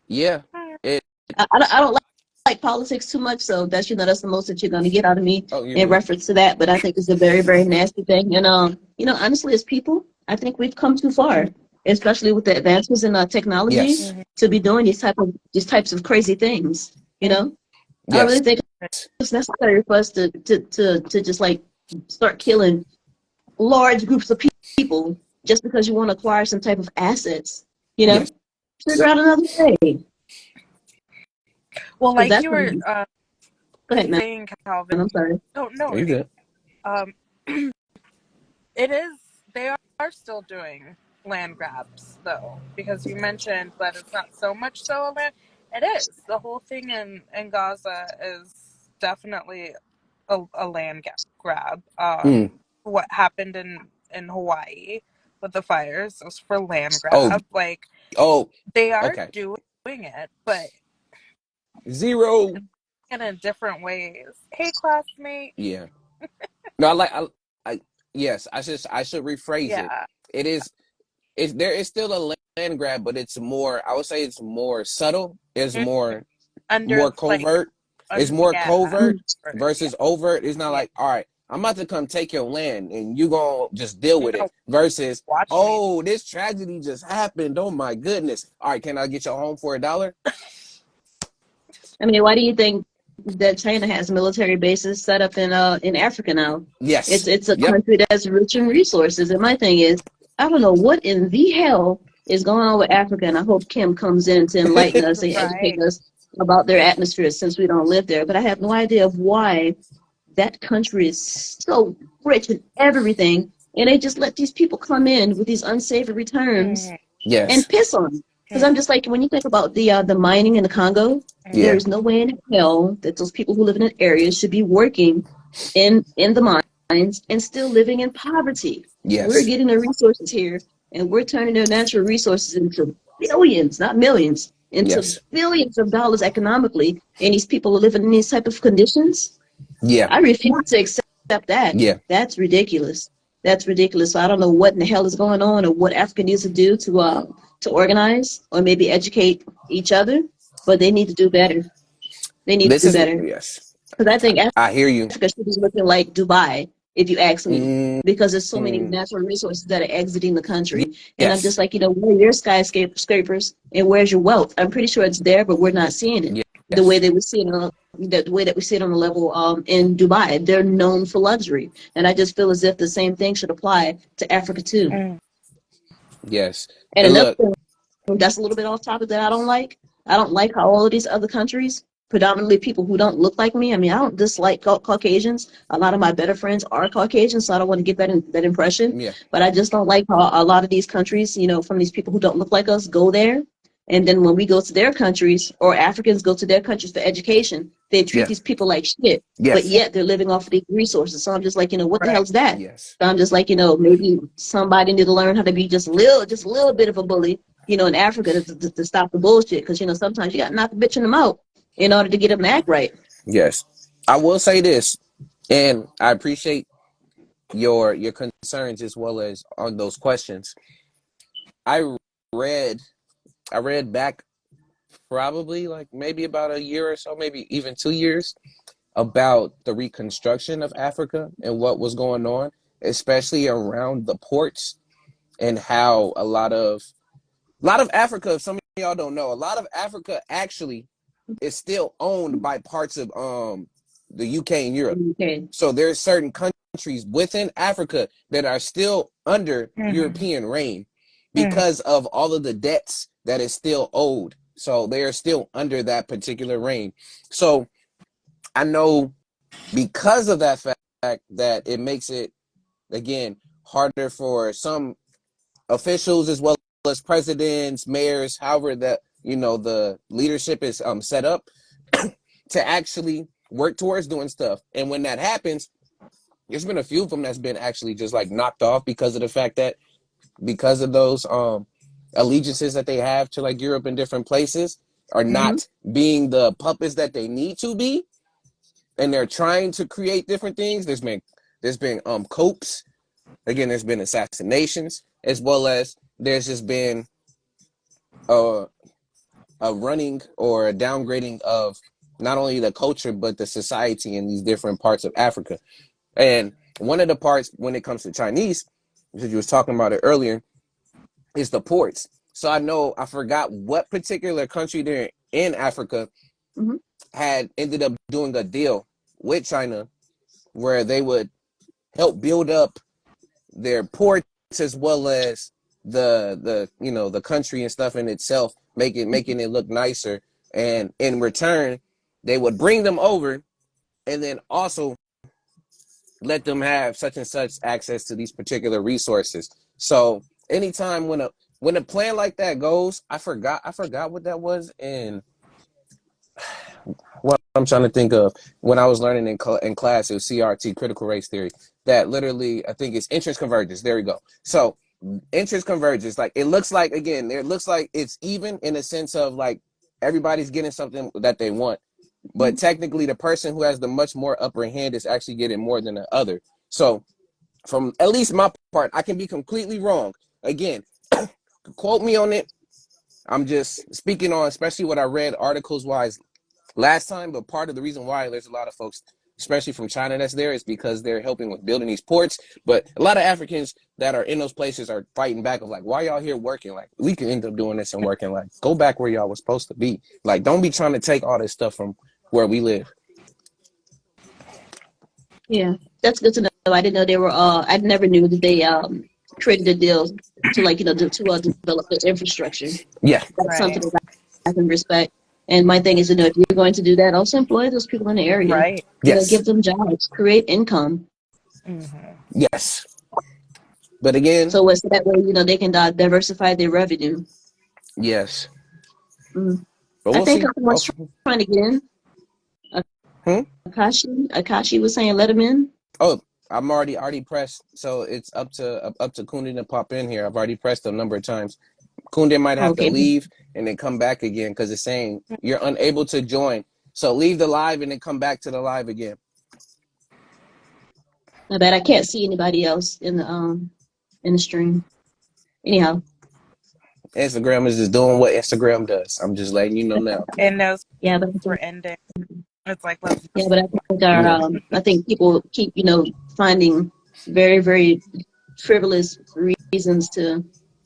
Yeah, it. I don't like politics too much, so that's the most that you're gonna get out of me Oh, you're in good. reference to that. But I think it's a very, very nasty thing. And honestly, as people, I think we've come too far, especially with the advancements in technology, Yes, Mhm. to be doing these types of crazy things. Mhm. I don't really yes, think it's necessary for us to just like start killing large groups of people just because you want to acquire some type of assets. You know, yes. figure out another way. Well, Because like that's you what. were Go ahead, man. saying, Calvin. I'm sorry. Oh no Oh, you worries. good? Um, it is. They are still doing land grabs though, because you mentioned that it's not so much so a land. It is. The whole thing in Gaza is definitely a land grab. Mm. What happened in Hawaii with the fires was for land Oh, grab. Like oh. they are Okay. doing it, but Zero. in different ways. Hey, classmate. Yeah. No, I like. I. Yes. I should rephrase it. Yeah. It is. It's there is still a land grab, but it's more. I would say it's more subtle. It's Mhm. Under more like covert. It's more yeah. covert Yeah. versus overt. It's not Yeah. like, all right, I'm about to come take your land and you gonna just deal You're with gonna it. Versus, watch me. oh, this tragedy just happened. Oh my goodness. All right, can I get your home for $1? I mean, why do you think that China has military bases set up in Africa now? It's Yes. it's a Yep. country that's rich in resources. And my thing is, I don't know what in the hell is going on with Africa, and I hope Kim comes in to enlighten us and educate Right. us about their atmosphere since we don't live there. But I have no idea of why that country is so rich in everything, and they just let these people come in with these unsavory terms Mm, and Yes. piss on them. Because I'm mm, just like, when you think about the mining in the Congo, there Yeah. mm, is no way in hell that those people who live in that area should be working in the mines and still living in poverty. We're Yes. getting the resources here, and we're turning their natural resources into billions, not millions, into Yes. billions of dollars economically, and these people are living in these type of conditions. Yeah. I refuse to accept that. Yeah. That's ridiculous. That's ridiculous. So I don't know what in the hell is going on, or what Africa needs to do to organize or maybe educate each other. But they need to do better. They need to This do is better, yes. because I think I hear you. Africa should be looking like Dubai, if you ask me, Mm, because there's so many mm, natural resources that are exiting the country. And I'm yes. just like, where are your skyscrapers and where's your wealth? I'm pretty sure it's there, but we're not seeing it the way Yes. that we see it on the way that we see it on the level in Dubai. They're known for luxury, and I just feel as if the same thing should apply to Africa too. mm, Yes. And And another look. thing that's a little bit off topic that I don't like. I don't like how all of these other countries, predominantly people who don't look like me. I mean, I don't dislike Caucasians. A lot of my better friends are Caucasian, so I don't want to get that impression. Yeah. But I just don't like how a lot of these countries, from these people who don't look like us, go there. And then when we go to their countries, or Africans go to their countries for education, they treat Yeah. these people like shit. But Yes. mm, yet they're living off of these resources. So I'm just like, what the hell right. is that? Yes. So I'm just like, maybe somebody need to learn how to be just a little bit of a bully, in Africa to stop the bullshit. Because, sometimes you got to knock a bitch in the mouth in order to get them to act right. Yes. I will say this, and I appreciate your concerns as well as on those questions. I read I read back probably like maybe about a year or so, maybe even 2 years, about the reconstruction of Africa and what was going on, especially around the ports, and how a lot of Africa, some of y'all don't know, a lot of Africa actually is still owned by parts of the UK and Europe. Okay. So there's certain countries within Africa that are still under Mm, European reign mm, because of all of the debts that is still owed. So they are still under that particular reign. So I know because of that fact that it makes it, again, harder for some officials as well as presidents, mayors, however that the leadership is set up to actually work towards doing stuff. And when that happens, there's been a few of them that's been actually just like knocked off because of the fact that because of those allegiances that they have to like Europe and different places are Mm-hmm. not being the puppets that they need to be, and they're trying to create different things. There's been coups. Again, there's been assassinations, as well as there's just been a, a running or a downgrading of not only the culture but the society in these different parts of Africa. And one of the parts when it comes to Chinese, because you was talking about it earlier, is the ports. So I forgot what particular country there in Africa Mm-hmm. had ended up doing a deal with China where they would help build up their ports as well as the country and stuff in itself, making it look nicer. And in return, they would bring them over and then also let them have such and such access to these particular resources. So anytime when a plan like that goes, I forgot what that was, and what I'm trying to think of when I was learning in class, it was CRT, critical race theory. That literally, I think it's interest convergence. There we go. So interest convergence, like it looks like it's even in a sense of like everybody's getting something that they want, but technically the person who has the much more upper hand is actually getting more than the other. So from at least my part, I can be completely wrong. Again, quote me on it. I'm just speaking on especially what I read articles wise last time, but part of the reason why there's a lot of folks, especially from China, that's there is because they're helping with building these ports. But a lot of Africans that are in those places are fighting back of like, why y'all here working? Like, we can end up doing this and working. Like, go back where y'all was supposed to be. Like, don't be trying to take all this stuff from where we live. Yeah, that's good to know. I didn't know they were. I never knew that they created a deal to, like, to develop the infrastructure. Yeah. That's right. something that I can respect. And my thing is, if you're going to do that, also employ those people in the area. Right. Yes. Give them jobs, create income. Hmm. Yes. But again, So that way, they can diversify their revenue. yes. Mm. But I we'll think see. someone's trying to get in. Hmm? Akashi was saying, let him in. Oh, I'm already pressed. So it's up to Kundan to pop in here. I've already pressed a number of times. Kundan might have to Okay. leave and then come back again because it's saying you're unable to join. So leave the live and then come back to the live again. I bet I can't see anybody else in the stream. Anyhow, Instagram is just doing what Instagram does. I'm just letting you know now. It knows yeah, but we're ending. It's like, let's yeah, but Yeah. I think people keep finding very, very frivolous reasons to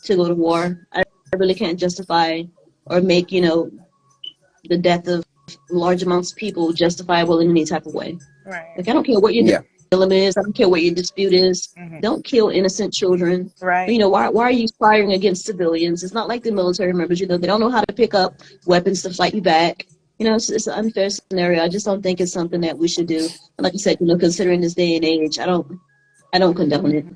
go to war. I really can't justify or make the death of large amounts of people justifiable in any type of way. right. Like, I don't care what your Yeah. dilemma is. I don't care what your dispute is. Hmm. Don't kill innocent children. Right. Why are you firing against civilians? It's not like the military members. They don't know how to pick up weapons to fight you back. It's an unfair scenario. I just don't think it's something that we should do. And like I said, considering this day and age, I don't condone it, Hmm.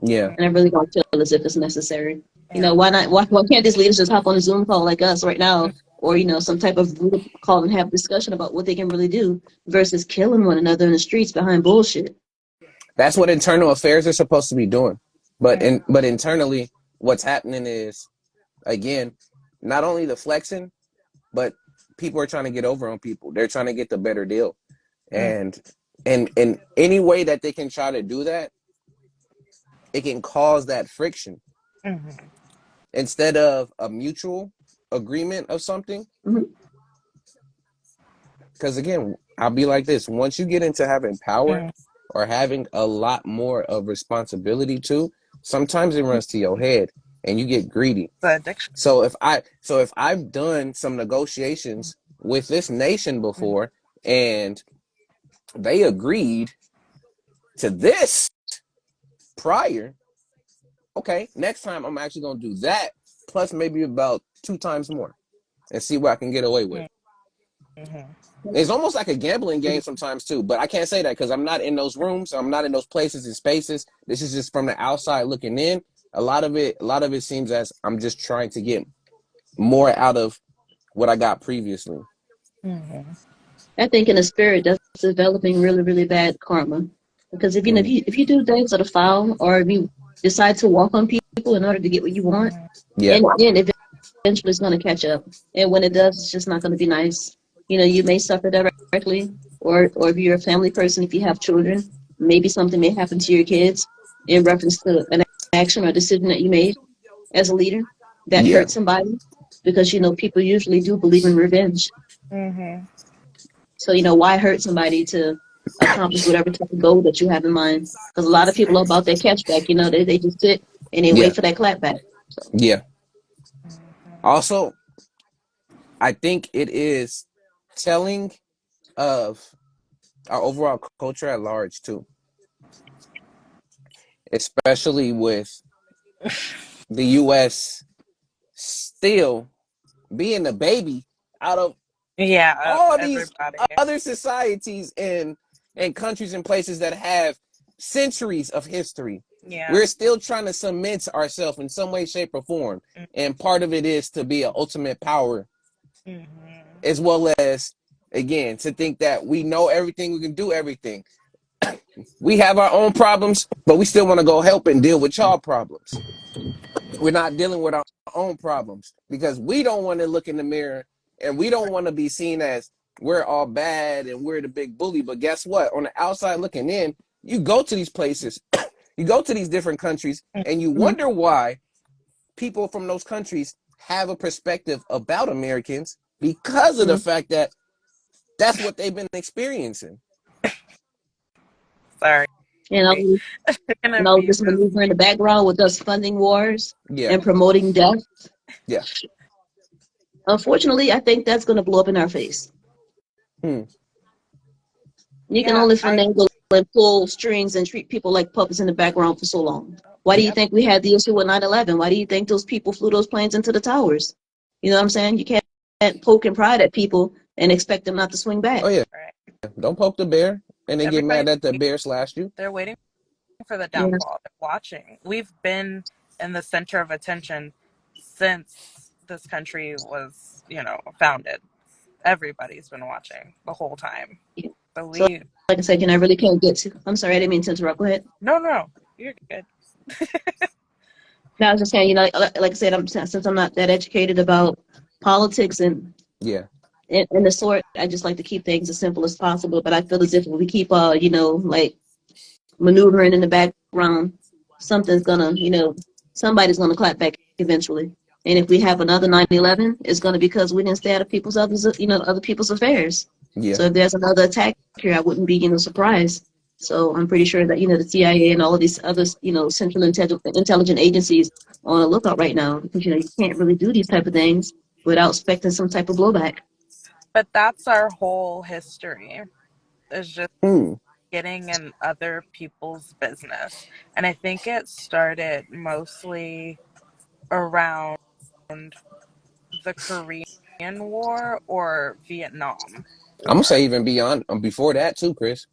Yeah. and I really don't feel as if it's necessary. Yeah. Why not? Why can't these leaders just hop on a Zoom call like us right now, or some type of group call and have a discussion about what they can really do versus killing one another in the streets behind bullshit? That's what internal affairs are supposed to be doing. But Hmm. but internally, what's happening is again, not only the flexing, but people are trying to get over on people. They're trying to get the better deal. And and any way that they can try to do that, it can cause that friction. Hmm. Instead of a mutual agreement of something, Mm-hmm. because again, I'll be like this: once you get into having power Hmm. or having a lot more of responsibility too, sometimes it runs to your head and you get greedy. It's an addiction. So if I've done some negotiations with this nation Hmm. before and they agreed to this prior, okay, next time I'm actually gonna do that plus maybe about 2 times more and see what I can get away with. Hmm. It's almost like a gambling game sometimes too, but I can't say that because I'm not in those rooms. I'm not in those places and spaces. This is just from the outside looking in. A lot of it seems as I'm just trying to get more out of what I got previously. Hmm. I think in the spirit that's developing really, really bad karma. Because Mm. if you do things that are foul, or if you decide to walk on people in order to get what you want, Hmm. Yeah, and then eventually it's going to catch up. And when it does, it's just not going to be nice. You may suffer directly, or if you're a family person, if you have children, maybe something may happen to your kids in reference to an action or decision that you made as a leader that yeah, hurt somebody. Because people usually do believe in revenge. Hmm. So, why hurt somebody to accomplish whatever type of goal that you have in mind? Because a lot of people are about their cashback. They just sit and they yeah, wait for that clapback. So, yeah. Also, I think it is telling of our overall culture at large too, especially with the U.S. still being the baby out of Yeah, all these everybody. other societies and countries and places that have centuries of history. Yeah. We're still trying to cement ourselves in some way, shape, or form. And part of it is to be an ultimate power, Hmm. as well as, again, to think that we know everything, we can do everything. We have our own problems, but we still want to go help and deal with y'all problems. We're not dealing with our own problems because we don't want to look in the mirror and we don't want to be seen as we're all bad and we're the big bully. But guess what? On the outside looking in, you go to these places, you go to these different countries, and you mhm, wonder why people from those countries have a perspective about Americans because of the mhm. fact that that's what they've been experiencing. Sorry. and all, Gonna and all mute this this. maneuver in the background with us funding wars Yeah, and promoting death. yeah. Unfortunately, I think that's going to blow up in our face. Hmm. You can Yeah, only I. finagle and pull strings and treat people like puppets in the background for so long. Why do you Yeah, think we had the issue with 9/11? Why do you think those people flew those planes into the towers? You know what I'm saying? You can't poking pride at people and expect them not to swing back. Oh yeah, Right. don't poke the bear and then get mad Everybody's that the bear slashed you. they're waiting for the Yeah. downfall. They're watching. We've been in the center of attention since this country was, founded. Everybody's been watching the whole time. Yeah. So So, we like I said, I really can't get to. I'm sorry, I didn't mean to interrupt. Go ahead. no, you're good. No, I was just saying, like I said, since I'm not that educated about politics Yeah, and the sort, I just like to keep things as simple as possible. But I feel as if we keep, like maneuvering in the background, something's gonna, somebody's gonna clap back eventually. And if we have another 9/11, it's gonna be because we didn't stay out of other people's affairs. yeah. So if there's another attack here, I wouldn't be, surprised. So I'm pretty sure that, the CIA and all of these other, central intelligent agencies are on the lookout right now because, you can't really do these type of things without expecting some type of blowback. But that's our whole history. Is just Hmm. getting in other people's business. And I think it started mostly around the Korean War or Vietnam I'm gonna War. say even beyond, before that too, Chris.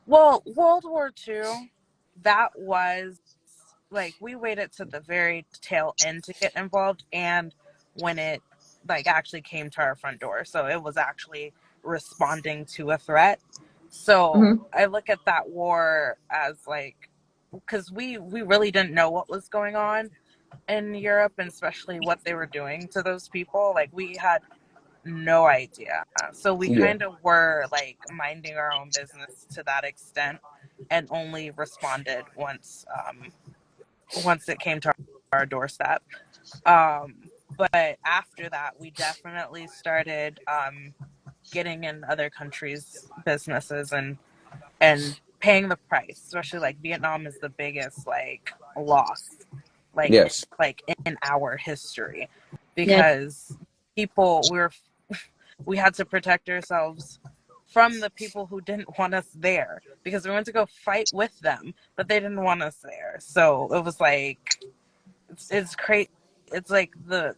Well, World War II, that was like we waited to the very tail end to get involved, and when it like actually came to our front door. So it was actually responding to a threat. So Mm-hmm. I look at that war as like because we really didn't know what was going on in Europe and especially what they were doing to those people. Like we had no idea. So we Yeah, kind of were like minding our own business to that extent and only responded once it came to our doorstep. But after that, we definitely started getting in other countries' businesses and paying the price. Especially like Vietnam is the biggest like loss yes, like in our history Yeah. because people we had to protect ourselves from the people who didn't want us there because we went to go fight with them, but they didn't want us there. So it was like it's crazy. It's like the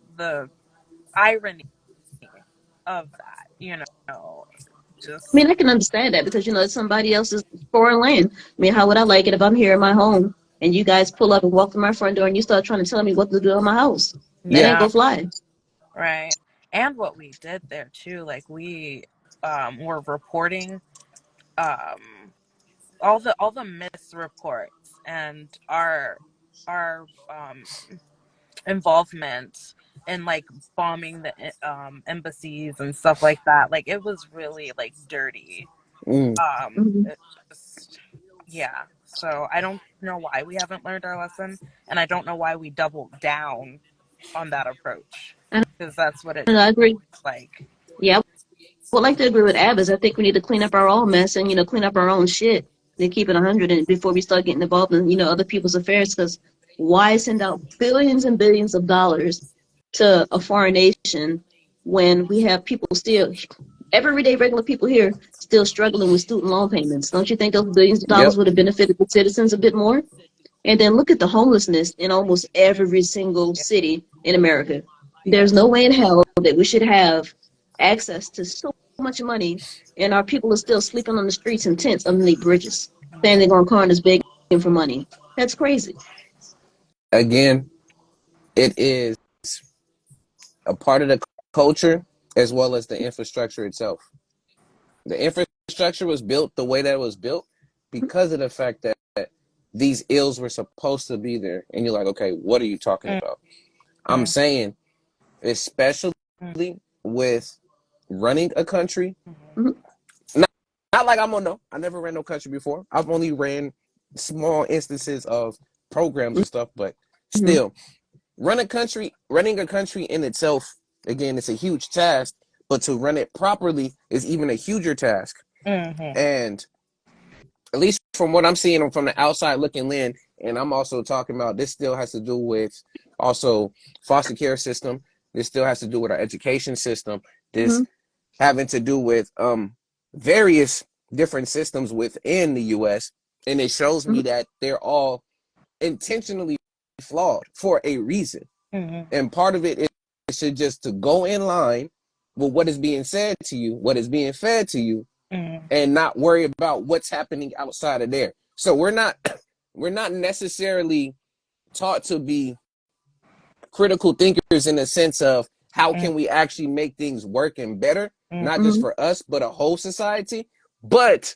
irony of that, I just mean, I can understand that because, it's somebody else's foreign land. I mean, how would I like it if I'm here in my home and you guys pull up and walk to my front door and you start trying to tell me what to do in my house? That yeah, ain't yeah, gonna fly. right. And what we did there too, like we were reporting um all the misreports and our involvement in like bombing the embassies and stuff like that. Like it was really like dirty. mm. Mhm. It just yeah. So I don't know why we haven't learned our lesson, and I don't know why we doubled down on that approach And because that's what it I agree. like. Yeah, I would like to agree with Abbas. I think we need to clean up our own mess and, clean up our own shit. Then keep it 100 and before we start getting involved in, other people's affairs. Because why send out billions and billions of dollars to a foreign nation when we have people still, everyday regular people here, still struggling with student loan payments? Don't you think those billions of Yep, dollars would have benefited the citizens a bit more? And then look at the homelessness in almost every single Yeah, city in America. There's yes, no way in hell that we should have access to so much money and our people are still sleeping on the streets in tents underneath bridges, standing on corners begging for money. That's crazy. again, it is a part of the culture as well as the infrastructure itself. The infrastructure was built the way that it was built because of the fact that these ills were supposed to be there. And you're like, okay, what are you talking about? I'm mm-hmm. saying, especially with running a country, Mhm, not, not like I'm on no, I never ran no country before. I've only ran small instances of programs and stuff, but mhm, still, running a country in itself, again, it's a huge task, but to run it properly is even a huger task. Mm-hmm. And at least from what I'm seeing from the outside looking in, and I'm also talking about this still has to do with also foster care system. This still has to do with our education system. This mhm, having to do with various different systems within the US. And it shows me mhm. that they're all intentionally flawed for a reason. Mm-hmm. And part of it is just to go in line with what is being said to you, what is being fed to you, Mm. and not worry about what's happening outside of there. So we're not we're not necessarily taught to be critical thinkers in the sense of how Mm. can we actually make things work and better, Mm. not just Mm-hmm. for us, but a whole society, but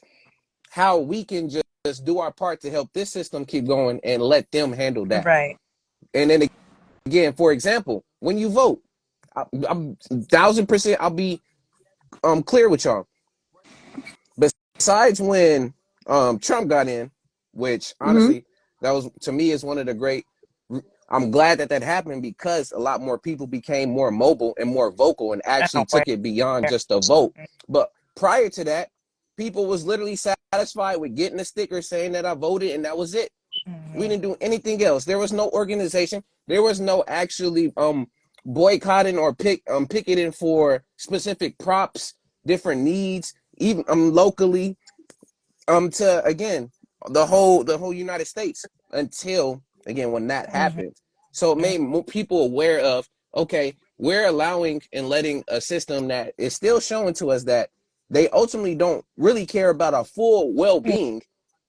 how we can just do our part to help this system keep going and let them handle that. Right. And then again, for example, when you vote, I'm 1,000%, I'll be clear with y'all. Besides when Trump got in, which Mm-hmm. honestly, that was to me is one of the great. I'm glad that that happened because a lot more people became more mobile and more vocal and And actually aware. took it beyond just a vote. But prior to that, people was literally satisfied with getting a sticker saying that I voted and that was it. We Mm-hmm. didn't do anything else. There was no organization. There was no actually boycotting or picketing for specific props, different needs, even locally to again the whole United States until again when that Mm-hmm. happened. So it made people aware of okay, we're allowing and letting a system that is still showing to us that they ultimately don't really care about our full well-being.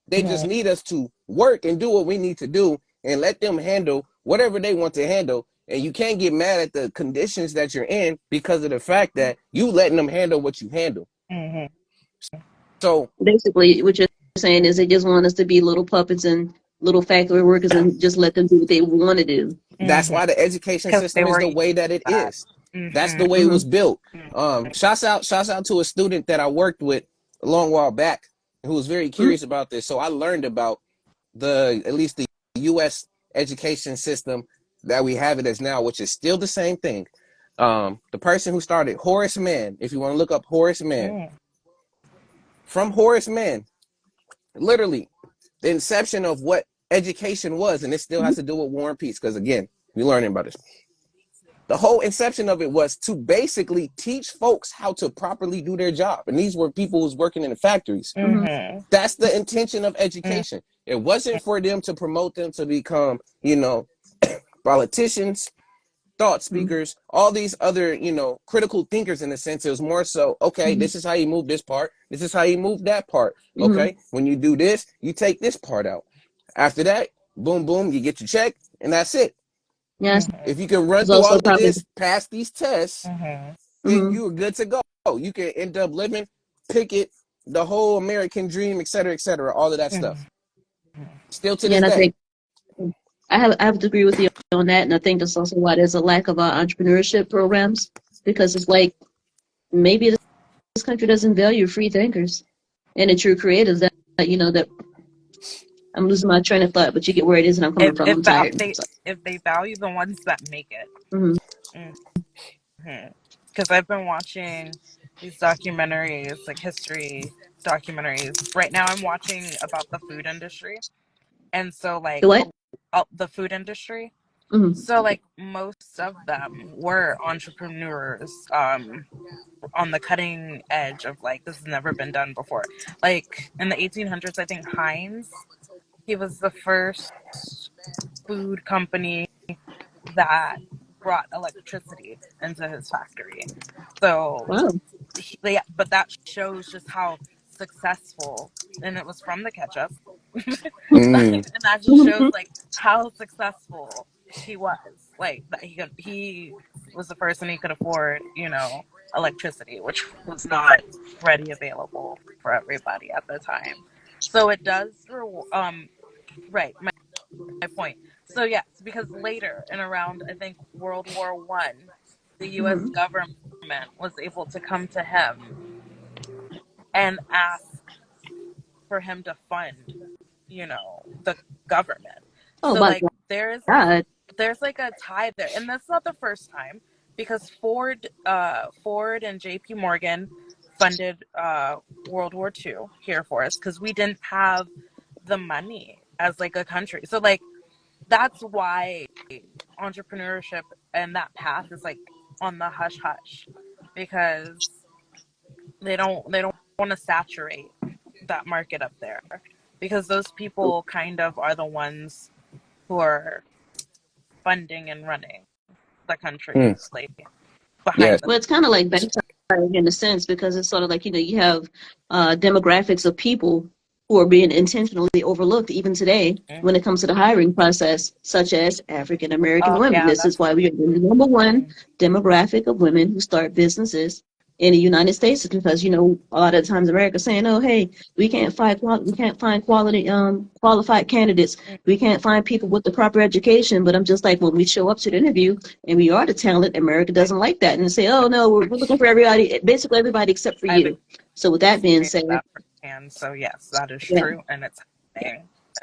They just Mm-hmm. need us to work and do what we need to do and let them handle whatever they want to handle. And you can't get mad at the conditions that you're in because of the fact that you letting them handle what you handle. Mm-hmm. So Basically, what you're saying is they just want us to be little puppets and little factory workers and just let them do what they want to do. that's Mm-hmm. why the education Because they system is were the used way that it to that. is. That's Mm-hmm. the way it Mm-hmm. was built. Shouts out to a student that I worked with a long while back who was very Mm-hmm. curious about this. So I learned about the at least the U.S. education system that we have it as now, which is still the same thing. The person who started Horace Mann, if you want to look up Horace Mann, Mm. from Horace Mann, literally the inception of what education was, and it still has to do with War and Peace because again, we're learning about this. The whole inception of it was to basically teach folks how to properly do their job. And these were people who was working in the factories. Mm-hmm. Mm-hmm. That's the intention of education. It wasn't for them to promote them to become, politicians, thought Mm-hmm. speakers, all these other, critical thinkers in a sense. It was more so, okay, Mm-hmm. this is how you move this part. This is how you move that part. Mm-hmm. Okay. When you do this, you take this part out. After that, boom, boom, you get your check and that's it. Yes, If you can run it's through all also of probably. this, pass these tests, Mm-hmm. then Mm-hmm. you are good to go. You can end up living, picket, the whole American dream, et cetera, all of that Mm-hmm. stuff. Still to Yeah, this and I day. think I have to agree with you on that, and I think that's also why there's a lack of entrepreneurship programs because it's like maybe this country doesn't value free thinkers and the true creatives that I'm losing my train of thought, but you get where it is and I'm coming If from. if I'm that tired. they So, if they value the ones that make it. mm-hmm. Mm-hmm. Because I've been watching these documentaries, like history documentaries. Right now, I'm watching about the food industry, and so The like what? the food industry. Mm-hmm. So like most of them were entrepreneurs, on the cutting edge of like this has never been done before. Like in the 1800s, I think Heinz, he was the first food company that brought electricity into his factory. So, Wow. but that shows just how successful, and it was from the ketchup. Mm. And that just shows like how successful he was. Like that he was the first and he could afford, electricity, which was not ready available for everybody at the time. So it does right, my point. So yes, because later in around I think World War I, the U.S. Mm-hmm. government was able to come to him and ask for him to fund, the government. Oh So my like God. there's like a tie there, and that's not the first time because Ford and J.P. Morgan funded World War II here for us because we didn't have the money as like a country. So like that's why entrepreneurship and that path is like on the hush hush because they don't want to saturate that market up there because those people kind of are the ones who are funding and running the country Mm. lately. Yes. behind the Well, it's kind of like backfiring in a sense because it's sort of like, you have demographics of people who are being intentionally overlooked even today when it comes to the hiring process, such as African American oh women. yeah, This is that's why we are the number one mm, demographic of women who start businesses in the United States because, a lot of times America's saying, oh, hey, we can't find qualified candidates. mm, We can't find people with the proper education. But I'm just like, when we show up to the interview, and we are the talent, America doesn't like that and say, oh no, we're looking for everybody, basically everybody except for I've you. So with that being experienced said, that firsthand. So yes, that is yeah. true, and it's happening.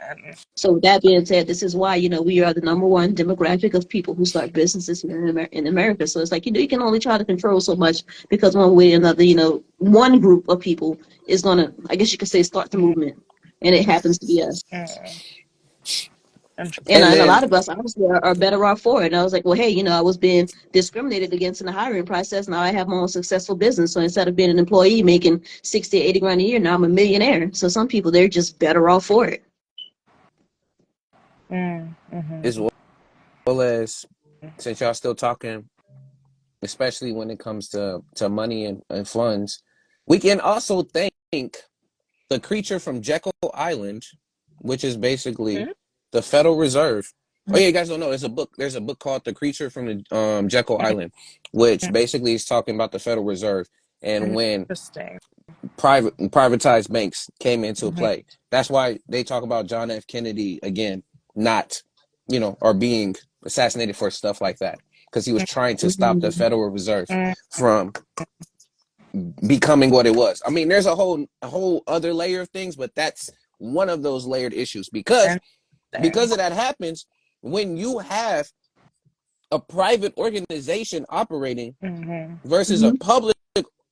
And So with that being said, this is why, we are the number one demographic of people who start businesses here in America. So it's like, you can only try to control so much because one way or another, one group of people is going to, I guess you could say, start the mm, movement. And it happens to be us. mm, And, interesting. And and a then lot of us obviously are better off for it. And I was like, well, hey, I was being discriminated against in the hiring process. Now I have my own successful business. So instead of being an employee making 60, 80 grand a year, now I'm a millionaire. So some people, they're just better off for it. as Mm-hmm. well as, since y'all still talking, especially when it comes to money and funds, we can also thank the creature from Jekyll Island, which is basically the Federal Reserve. Oh yeah, you guys don't know. There's a book called The Creature from the Jekyll Island, which basically is talking about the Federal Reserve and when Interesting. privatized banks came into Mm-hmm. play. That's why they talk about John F. Kennedy again, not, or being assassinated for stuff like that, because he was trying to stop the Mhm. Federal Reserve from becoming what it was. I mean, there's a whole other layer of things, but that's one of those layered issues because Interesting. of that happens when you have a private organization operating Mm-hmm. versus a Mhm. public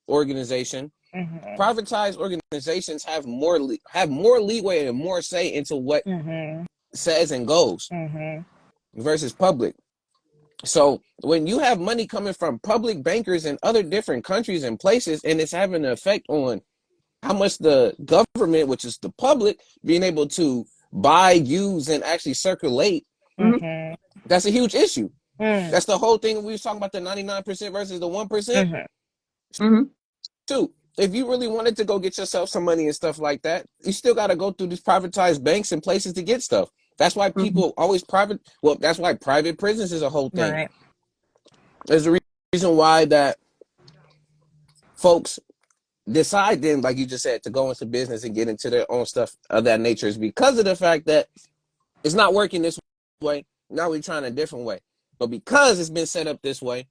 organization. Mm-hmm. Privatized organizations have more leeway and more say into what Mm-hmm. says and goes Mm-hmm. versus public. So when you have money coming from public bankers in other different countries and places, and it's having an effect on how much the government, which is the public, being able to buy, use, and actually circulate, Mhm. Mm-hmm. that's a huge issue. Mm-hmm. That's the whole thing we was talking about, the 99% versus the 1%. Mm-hmm. Mhm. Too. If you really wanted to go get yourself some money and stuff like that, you still got to go through these privatized banks and places to get stuff. That's why Mhm. people always private. Well, that's why private prisons is a whole thing. Right. There's a reason why that folks decide then, like you just said, to go into business and get into their own stuff of that nature is because of the fact that it's not working this way. Now we're trying a different way. But because it's been set up this way,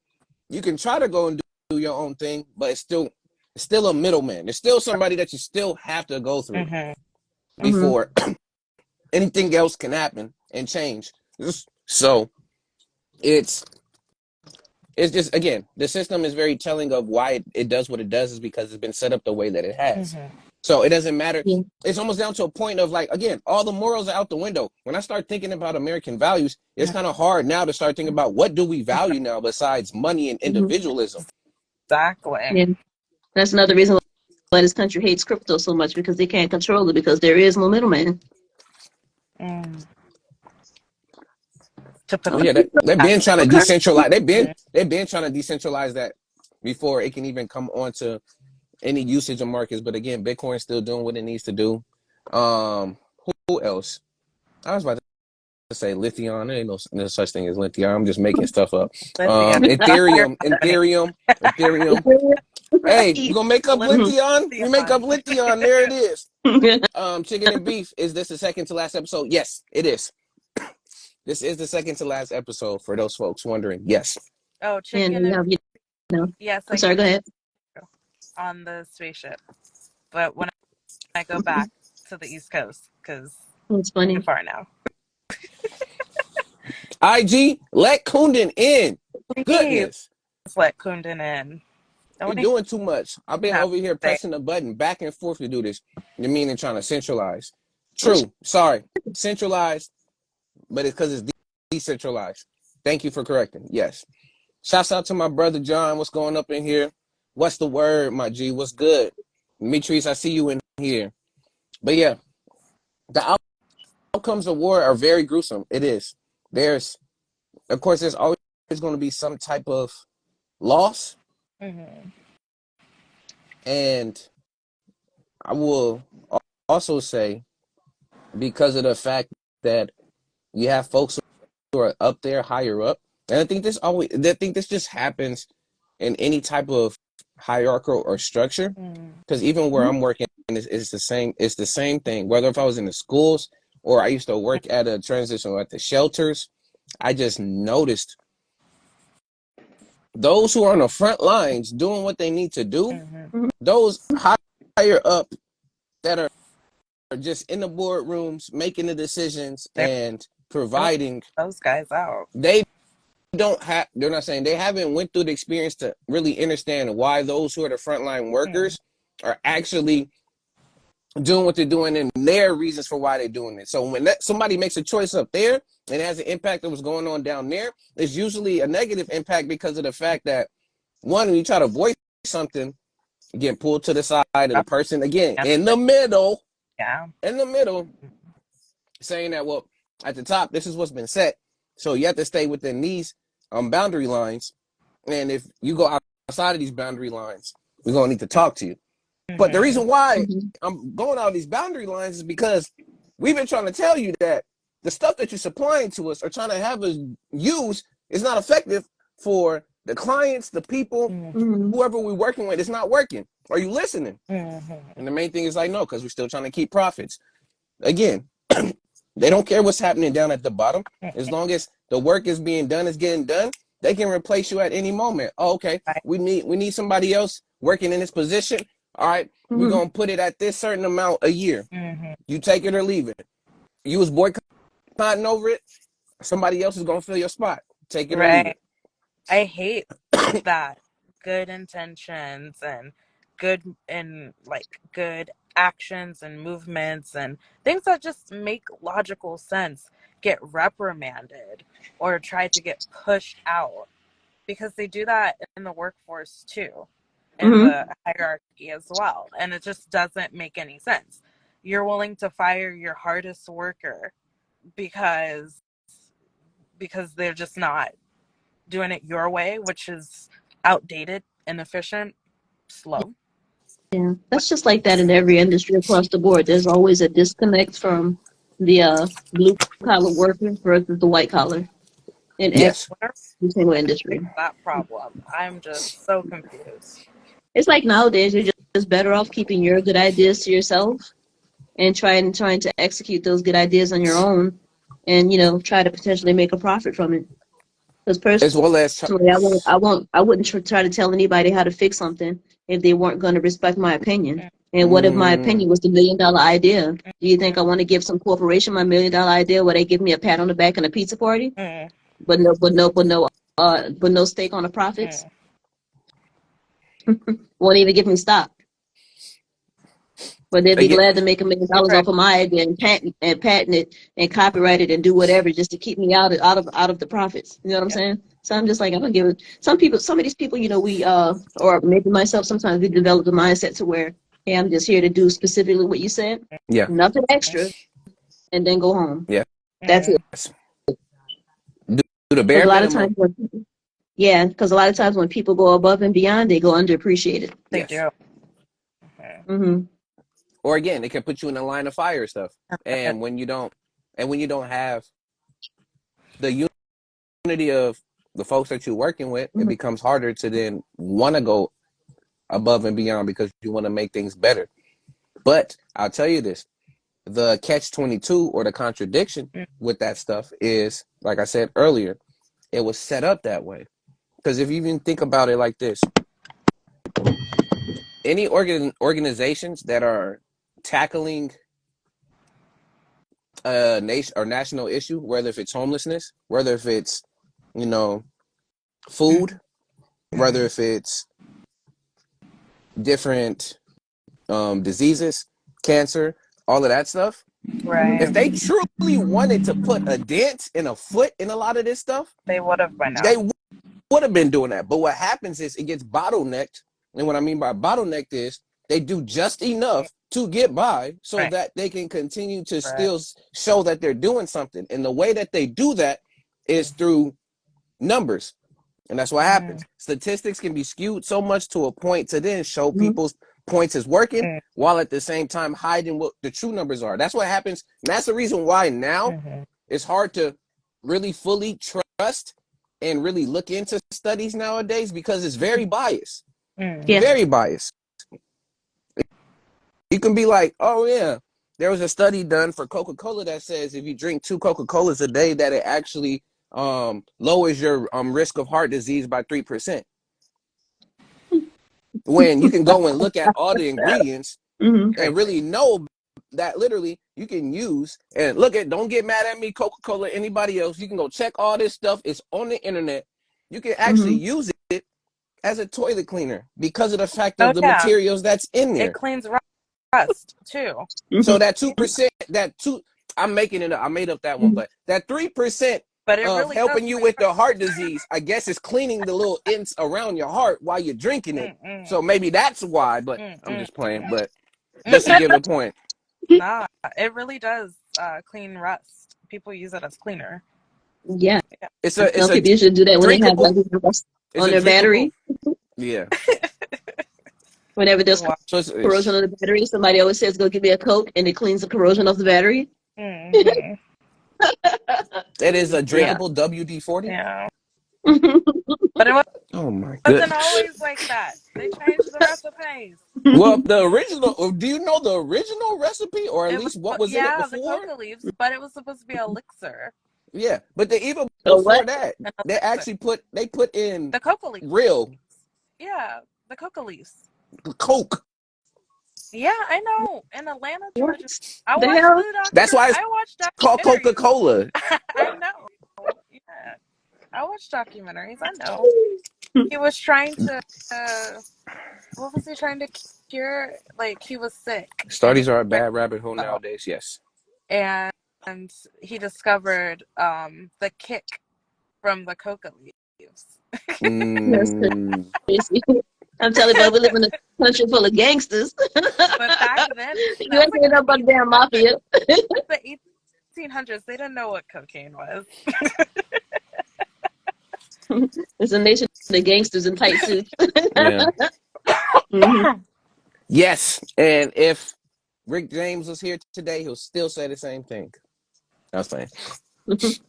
you can try to go and do your own thing, but it's still a middleman. There's still somebody that you still have to go through Mm-hmm. Mhm. before anything else can happen and change. So it's it's just, again, the system is very telling of why it does what it does is because it's been set up the way that it has. Mm-hmm. So it doesn't matter. Yeah. It's almost down to a point of, like, again, all the morals are out the window. When I start thinking about American values, it's kind of hard now to start thinking about what do we value now besides money and Mhm. individualism. Exactly. Yeah. That's another reason why this country hates crypto so much because they can't control it because there is no middleman. Mm. To put Oh the yeah, they've been trying to Okay. decentralize. They've been mm, they've been trying to decentralize that before it can even come onto any usage of markets. But again, Bitcoin's still doing what it needs to do. Who else? I was about to say lithium. There ain't no such thing as lithium. I'm just making stuff up. lithium. You're Ethereum, not any Ethereum, Ethereum. Hey, we Right. gonna make up Mhm. lithium. We make up lithium. lithium. There it is. Chicken and beef. Is this the second to last episode? Yes, it is. This is the second to last episode for those folks wondering. Yes. Oh, And chicken we and have, yes, I I'm sorry, go used ahead. to on the spaceship, but when I go back to the East Coast, because It's too funny. far now. IG, let Kundan in. Please Goodness. let Kundan in. You're Don't doing too much. I've been have over here to say. pressing the button back and forth to do this. You mean and trying to centralize. Well, True. Sorry. Centralized, but it's because it's decentralized. Thank you for correcting. Yes. Shouts out to my brother John. What's going up in here? What's the word, my G? What's good? Demetrius, I see you in here. But yeah, the outcomes of war are very gruesome. It is. Of course, there's always going to be some type of loss. Mm-hmm. And I will also say, because of the fact that you have folks who are up there higher up, and I think this just happens in any type of hierarchical or structure. Because even where Mhm. I'm working, it's the same. It's the same thing. Whether if I was in the schools or I used to work at a transition or at the shelters, I just noticed those who are on the front lines doing what they need to do. Mm-hmm. Those higher up that are just in the boardrooms making the decisions They and don't providing, those guys out. they don't have, they're not saying, they haven't went through the experience to really understand why those who are the frontline Mm-hmm. workers are actually doing what they're doing and their reasons for why they're doing it. So when somebody makes a choice up there and it has an impact of what's going on down there, it's usually a negative impact because of the fact that, one, when you try to voice something, you get pulled to the side of the person again in the middle, Yeah. in the middle, saying that, well, at the top, this is what's been set. So you have to stay within these boundary lines. And if you go outside of these boundary lines, we're going to need to talk to you. But the Mm-hmm. reason why Mhm. I'm going out of these boundary lines is because we've been trying to tell you that the stuff that you're supplying to us or trying to have us use is not effective for the clients, the people, Mhm. whoever we're working with. It's not working. Are you listening? Mm-hmm. And the main thing is like, no, because we're still trying to keep profits. Again, they don't care what's happening down at the bottom. As long as the work is being done, is getting done, they can replace you at any moment. Oh, okay, Right. we need somebody else working in this position. All right, we're Mhm. gonna put it at this certain amount a year. Mm-hmm. You take it or leave it. You was boycotting over it. Somebody else is gonna fill your spot. Take it or leave Right. it. I hate that good intentions and good actions and movements and things that just make logical sense get reprimanded or try to get pushed out, because they do that in the workforce too, in Mhm. the hierarchy as well, and it just doesn't make any sense. You're willing to fire your hardest worker because they're just not doing it your way, which is outdated, inefficient, slow. Yeah, that's just like that in every industry across the board. There's always a disconnect from the blue collar worker versus the white collar in every Yes, When are single we gonna fix industry. that problem? I'm just so confused. It's like nowadays you're just better off keeping your good ideas to yourself and trying to execute those good ideas on your own, and try to potentially make a profit from it. Because as well as personally, I wouldn't try to tell anybody how to fix something if they weren't going to respect my opinion. And what if my mm, opinion was the $1 million idea? Do you think Mm, I want to give some corporation my $1 million idea where they give me a pat on the back and a pizza party, mm, but no stake on the profits? mm. Won't even give me stock. But they'd be again, glad to make You're $1 million right. off of my idea and patent it and copyright it and do whatever just to keep me out of the profits. You know what I'm Yeah. saying? So I'm just like, I'm gonna give it. Some of these people, we or maybe myself, sometimes we develop the mindset to where, hey, I'm just here to do specifically what you said, yeah, nothing extra, and then go home. yeah, That's it. Mm, do the Because bare a lot of minimum. times when people go above and beyond, they go underappreciated. they Yes. do. Mm, Mm-hmm. Or again, it can put you in a line of fire stuff. And when you don't have the unity of the folks that you're working with, it Mm-hmm. becomes harder to then want to go above and beyond because you want to make things better. But I'll tell you this, the catch 22 or the contradiction mm, with that stuff is, like I said earlier, it was set up that way. Because if you even think about it like this, any organizations that are tackling a nation or national issue, whether if it's homelessness, whether if it's, you know, food, whether mm. if it's different diseases, cancer, all of that stuff. If Right. they truly wanted to put a dent in a foot in a lot of this stuff, They would have by they now. would have been doing that. But what happens is it gets bottlenecked. And what I mean by bottlenecked is they do just enough to get by so Right. that they can continue to Right. still show that they're doing something. And the way that they do that is through numbers. And that's what happens. Statistics can be skewed so much to a point to then show people's points is working while at the same time hiding what the true numbers are. That's what happens. And that's the reason why now it's hard to really fully trust and really look into studies nowadays, because it's very biased. Yeah. Very biased. You can be like, oh yeah, there was a study done for Coca-Cola that says if you drink 2 Coca-Colas a day, that it actually lowers your risk of heart disease by 3%. When you can go and look at all the ingredients and really know that literally you can use and look at, don't get mad at me, Coca-Cola, anybody else. You can go check all this stuff. It's on the internet. You can actually use it as a toilet cleaner because of the fact of the materials that's in there. It cleans rust too. So that 2%, I'm making it up. I made up that one, but that 3% But it of really helping does you clean with the rust. heart disease, I guess, is cleaning the little ends around your heart while you're drinking it. So maybe that's why, but I'm just playing. But just to give a point. Nah, it really does clean rust. People use it as cleaner. Yeah. It's Some a people should do that when they have like drinkable. rust It's on a their drinkable. battery. Yeah. Whenever there's Wow. So it's corrosion on the battery, somebody always says, "Go give me a Coke," and it cleans the corrosion off the battery. it is a Yeah. drinkable WD-40. Yeah. But it Oh my wasn't goodness. always like that. They changed the recipes. Well, the original. Do you know the original recipe, or at It least was, what was in it the before? coca leaves, but it was supposed to be elixir. Yeah, but even So before what? that, An they elixir. actually put in The coca leaves. real Yeah, the coca leaves. Coke. Yeah, I know. In Atlanta, What Georgia. I the watched hell? the That's why it's I watched called documentaries. Coca-Cola. I know. Yeah. I watched documentaries. I know. He was trying to what was he trying to cure? Like he was sick and he Studies are a bad rabbit hole nowadays. Yes. and he discovered the kick from the coca leaves. That's crazy. I'm telling you, but we live in a country full of gangsters. But back then, You that was ain't like saying in the about the damn mafia. the 1800s. They didn't know what cocaine was. It's a nation of gangsters in tight suits. Yeah. hmm Yes. And if Rick James was here today, he'll still say the same thing. I was saying.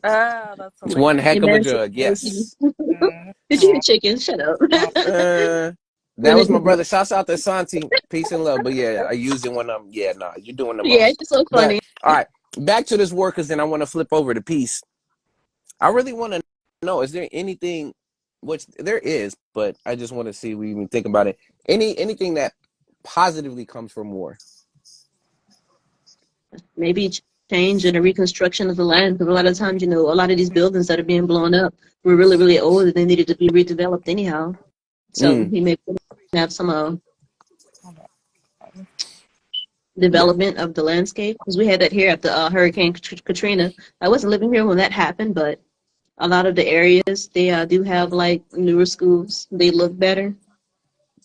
Ah, that's It's one hilarious. heck of a drug. Emancipation. Yes. Did you eat chicken? Shut up. That was my brother. Shouts out to Santi. Peace and love. But yeah, I use it when I'm, you're doing the Yeah, most. it's so But funny. all right, back to this work, because then I want to flip over to peace. I really want to know, is there anything, which there is, but I just want to see we even think about it. Anything that positively comes from war? Maybe change and a reconstruction of the land. Because a lot of times, a lot of these buildings that are being blown up were really, really old and they needed to be redeveloped anyhow. So he may have some development of the landscape. Because we had that here after Hurricane Katrina. I wasn't living here when that happened, but a lot of the areas, they do have like newer schools. They look better.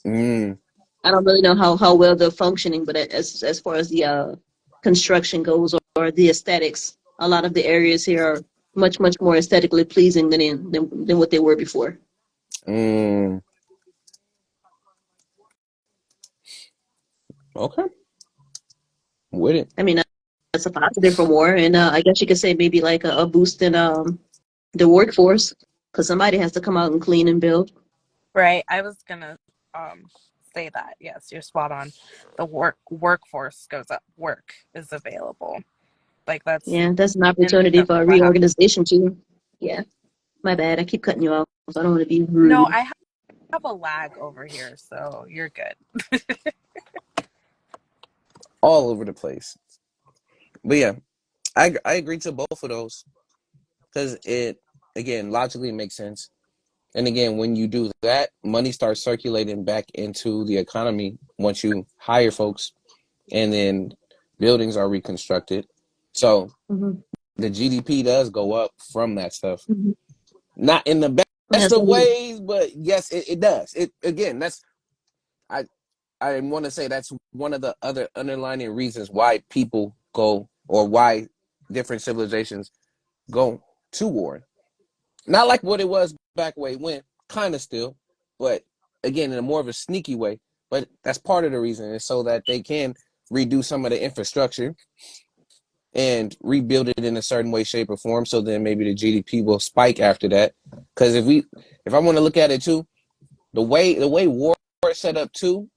I don't really know how well they're functioning, but as far as the construction goes or the aesthetics, a lot of the areas here are much more aesthetically pleasing than what they were before. Okay, with it. I mean, that's a positive from war, and I guess you could say maybe like a boost in the workforce because somebody has to come out and clean and build. Right. I was gonna say that. Yes, you're spot on. The workforce goes up. Work is available. Like that's Yeah, that's an opportunity instantly for a what happened. reorganization too. Yeah, my bad. I keep cutting you off. I don't want to be No, rude. I have a lag over here, so you're good. All over the place. But yeah, I agree to both of those, because it, again, logically makes sense. And again, when you do that, money starts circulating back into the economy once you hire folks, and then buildings are reconstructed. So Mm-hmm. the GDP does go up from that stuff. Mm-hmm. Not in the Yeah, best of so ways, but yes, it does. It, again, that's, I want to say that's one of the other underlying reasons why people go, or why different civilizations go to war. Not like what it was back way when, kind of still, but again, in a more of a sneaky way. But that's part of the reason is so that they can redo some of the infrastructure and rebuild it in a certain way, shape, or form. So then maybe the GDP will spike after that. Because if I want to look at it too, the way war is set up too,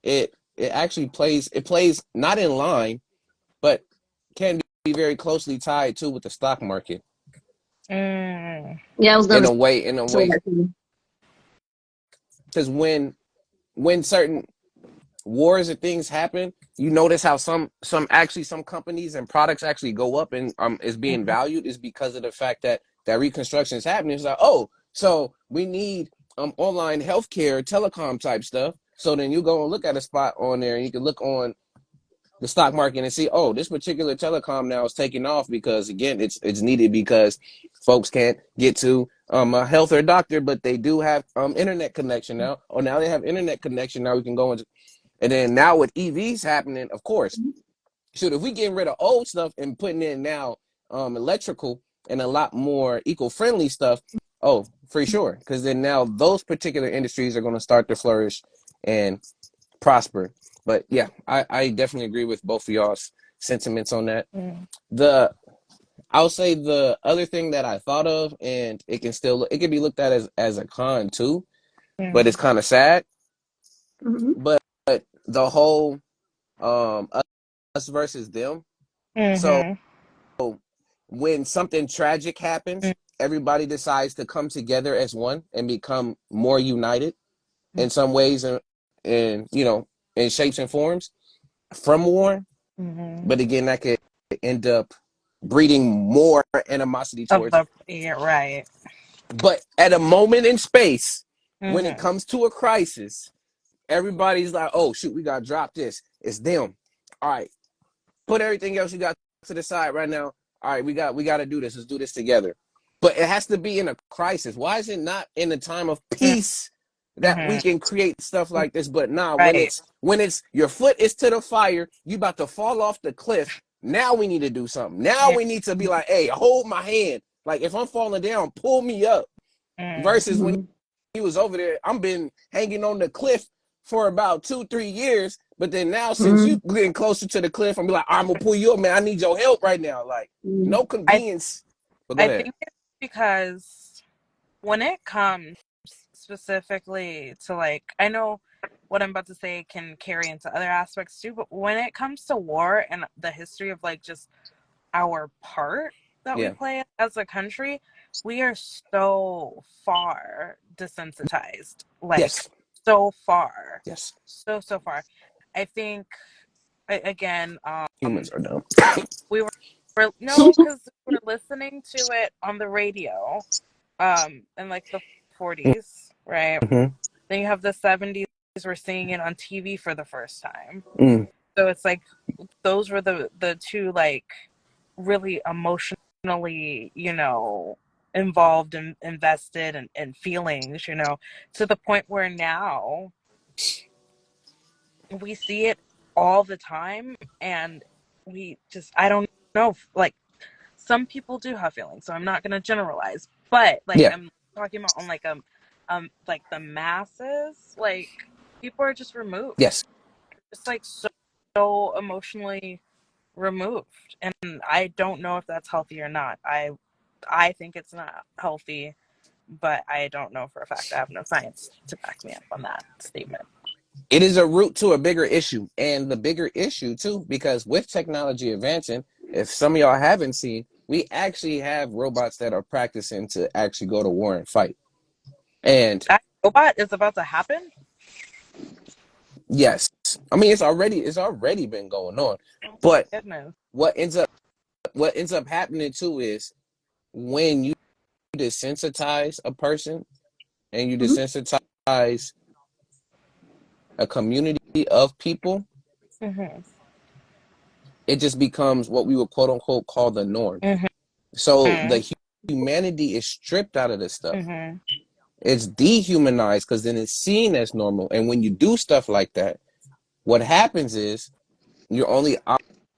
it actually plays not in line, but can be very closely tied too with the stock market Mm. Yeah, I was in gonna a way, in a say way. that too. Because when certain wars and things happen, you notice how some companies and products actually go up and is being Mhm. valued is because of the fact that reconstruction is happening. It's like, oh, so we need online healthcare, telecom type stuff. So then you go and look at a spot on there, and you can look on the stock market and see, oh, this particular telecom now is taking off because again, it's needed because folks can't get to a health or doctor, but they do have internet connection now. Oh, now they have internet connection. Now we can go into, and then now with EVs happening, of course, shoot, if we getting rid of old stuff and putting in now electrical and a lot more eco-friendly stuff, oh, for sure, because then now those particular industries are going to start to flourish and prosper. But yeah, I definitely agree with both of y'all's sentiments on that. Mm. The I'll say the other thing that I thought of, and it can be looked at as a con too, but it's Mm. kind of sad. Mm-hmm. But the whole us versus them. So Mhm. when something tragic happens, everybody decides to come together as one and become more united in some ways and in shapes and forms from war. Mhm. But again, that could end up breeding more animosity Of towards. the yeah, right. But at a moment in space, when it Mhm. comes to a crisis, everybody's like, "Oh shoot, we got to drop this. It's them. All right, put everything else you got to the side right now. All right, we got to do this. Let's do this together." But it has to be in a crisis. Why is it not in a time of peace that we Mhm. can create stuff like this? But nah, Right. when it's your foot is to the fire, you about to fall off the cliff. Now we need to do something. Now Yeah. we need to be like, hey, hold my hand. Like if I'm falling down, pull me up. Mm. Versus when he was over there, I'm been hanging on the cliff for about 2-3 years. But then now, since you Mm-hmm. getting closer to the cliff, I'm be like, I'm gonna pull you up, man. I need your help right now. Like no I convenience. But go I ahead. think it's because when it comes specifically to like I know what I'm about to say can carry into other aspects too, but when it comes to war and the history of like just our part that we Yeah. play as a country, we are so far desensitized. Like Yes. so far. Yes. So far. I think again, Humans are dumb. we were no, because we were listening to it on the radio, in like the 40s, right? Mm-hmm. Then you have the 70s, we're seeing it on TV for the first time. Mm. So it's like those were the two like really emotionally, involved and invested and feelings, to the point where now we see it all the time and we just I don't know, like some people do have feelings, so I'm not going to generalize, but like Yeah. I'm talking about on like the masses, like people are just removed, Yes. just like so emotionally removed, and I don't know if that's healthy or not. I think it's not healthy, but I don't know for a fact. I have no science to back me up on that statement. It is a root to a bigger issue, and the bigger issue too, because with technology advancing, if some of y'all haven't seen, we actually have robots that are practicing to actually go to war and fight. And That robot is about to happen. yes, I mean it's already been going on. Oh my But goodness. what ends up what ends up happening too is when you desensitize a person and you Mm-hmm. desensitize a community of people, Mhm. it just becomes what we would quote unquote call the norm. Mhm. So the humanity is stripped out of this stuff. Mhm. It's dehumanized because then it's seen as normal. And when you do stuff like that, what happens is you're only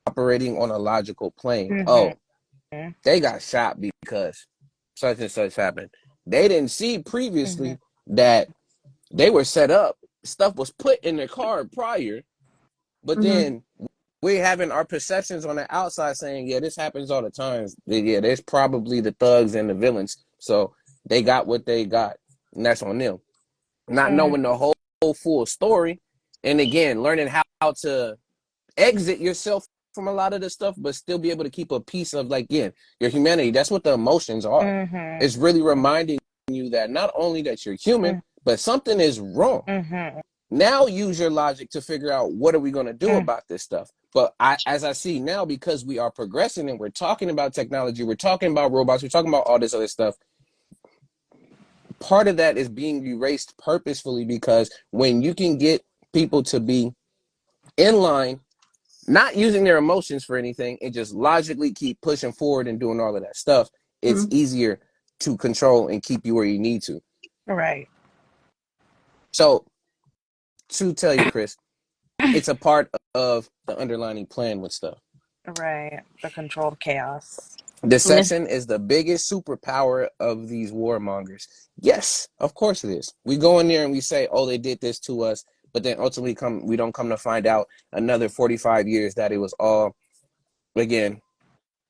operating on a logical plane. Mhm. Oh, they got shot because such and such happened. They didn't see previously Mhm. that they were set up. Stuff was put in the car prior, but Mm-hmm. then we're having our perceptions on the outside saying, yeah, this happens all the time. Yeah, there's probably the thugs and the villains. So they got what they got, and that's on them. Not Mm. knowing the whole full story. And again, learning how to exit yourself from a lot of this stuff, but still be able to keep a piece of, like, again, your humanity. That's what the emotions are. Mm-hmm. It's really reminding you that not only that you're human, but something is wrong. Mm-hmm. Now use your logic to figure out what are we going to do Mm. about this stuff. But as I see now, because we are progressing and we're talking about technology, we're talking about robots, we're talking about all this other stuff, part of that is being erased purposefully, because when you can get people to be in line, not using their emotions for anything, and just logically keep pushing forward and doing all of that stuff, it's Mm-hmm. easier to control and keep you where you need to. Right. So, to tell you, Chris, it's a part of the underlining plan with stuff. Right. The controlled chaos. Yeah. Deception is the biggest superpower of these warmongers. Yes, of course it is. We go in there and we say, "Oh, they did this to us," but then ultimately we don't come to find out another 45 years that it was all, again,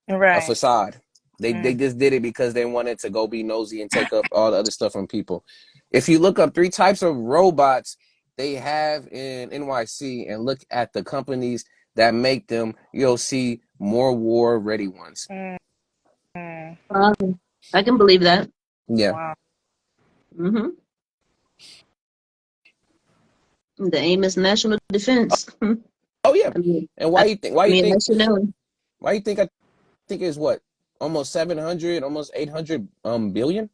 a Right. facade. They Mm. just did it because they wanted to go be nosy and take up all the other stuff from people. If you look up 3 types of robots they have in NYC and look at the companies that make them, you'll see more war ready ones. Mm. Mm. I can believe that. Yeah. Wow. Mm-hmm. The aim is national defense. Oh yeah. I mean, And I, why you think? Why I you mean, think? let you know. Why you think? I think it's what, almost 700, almost 800 billion,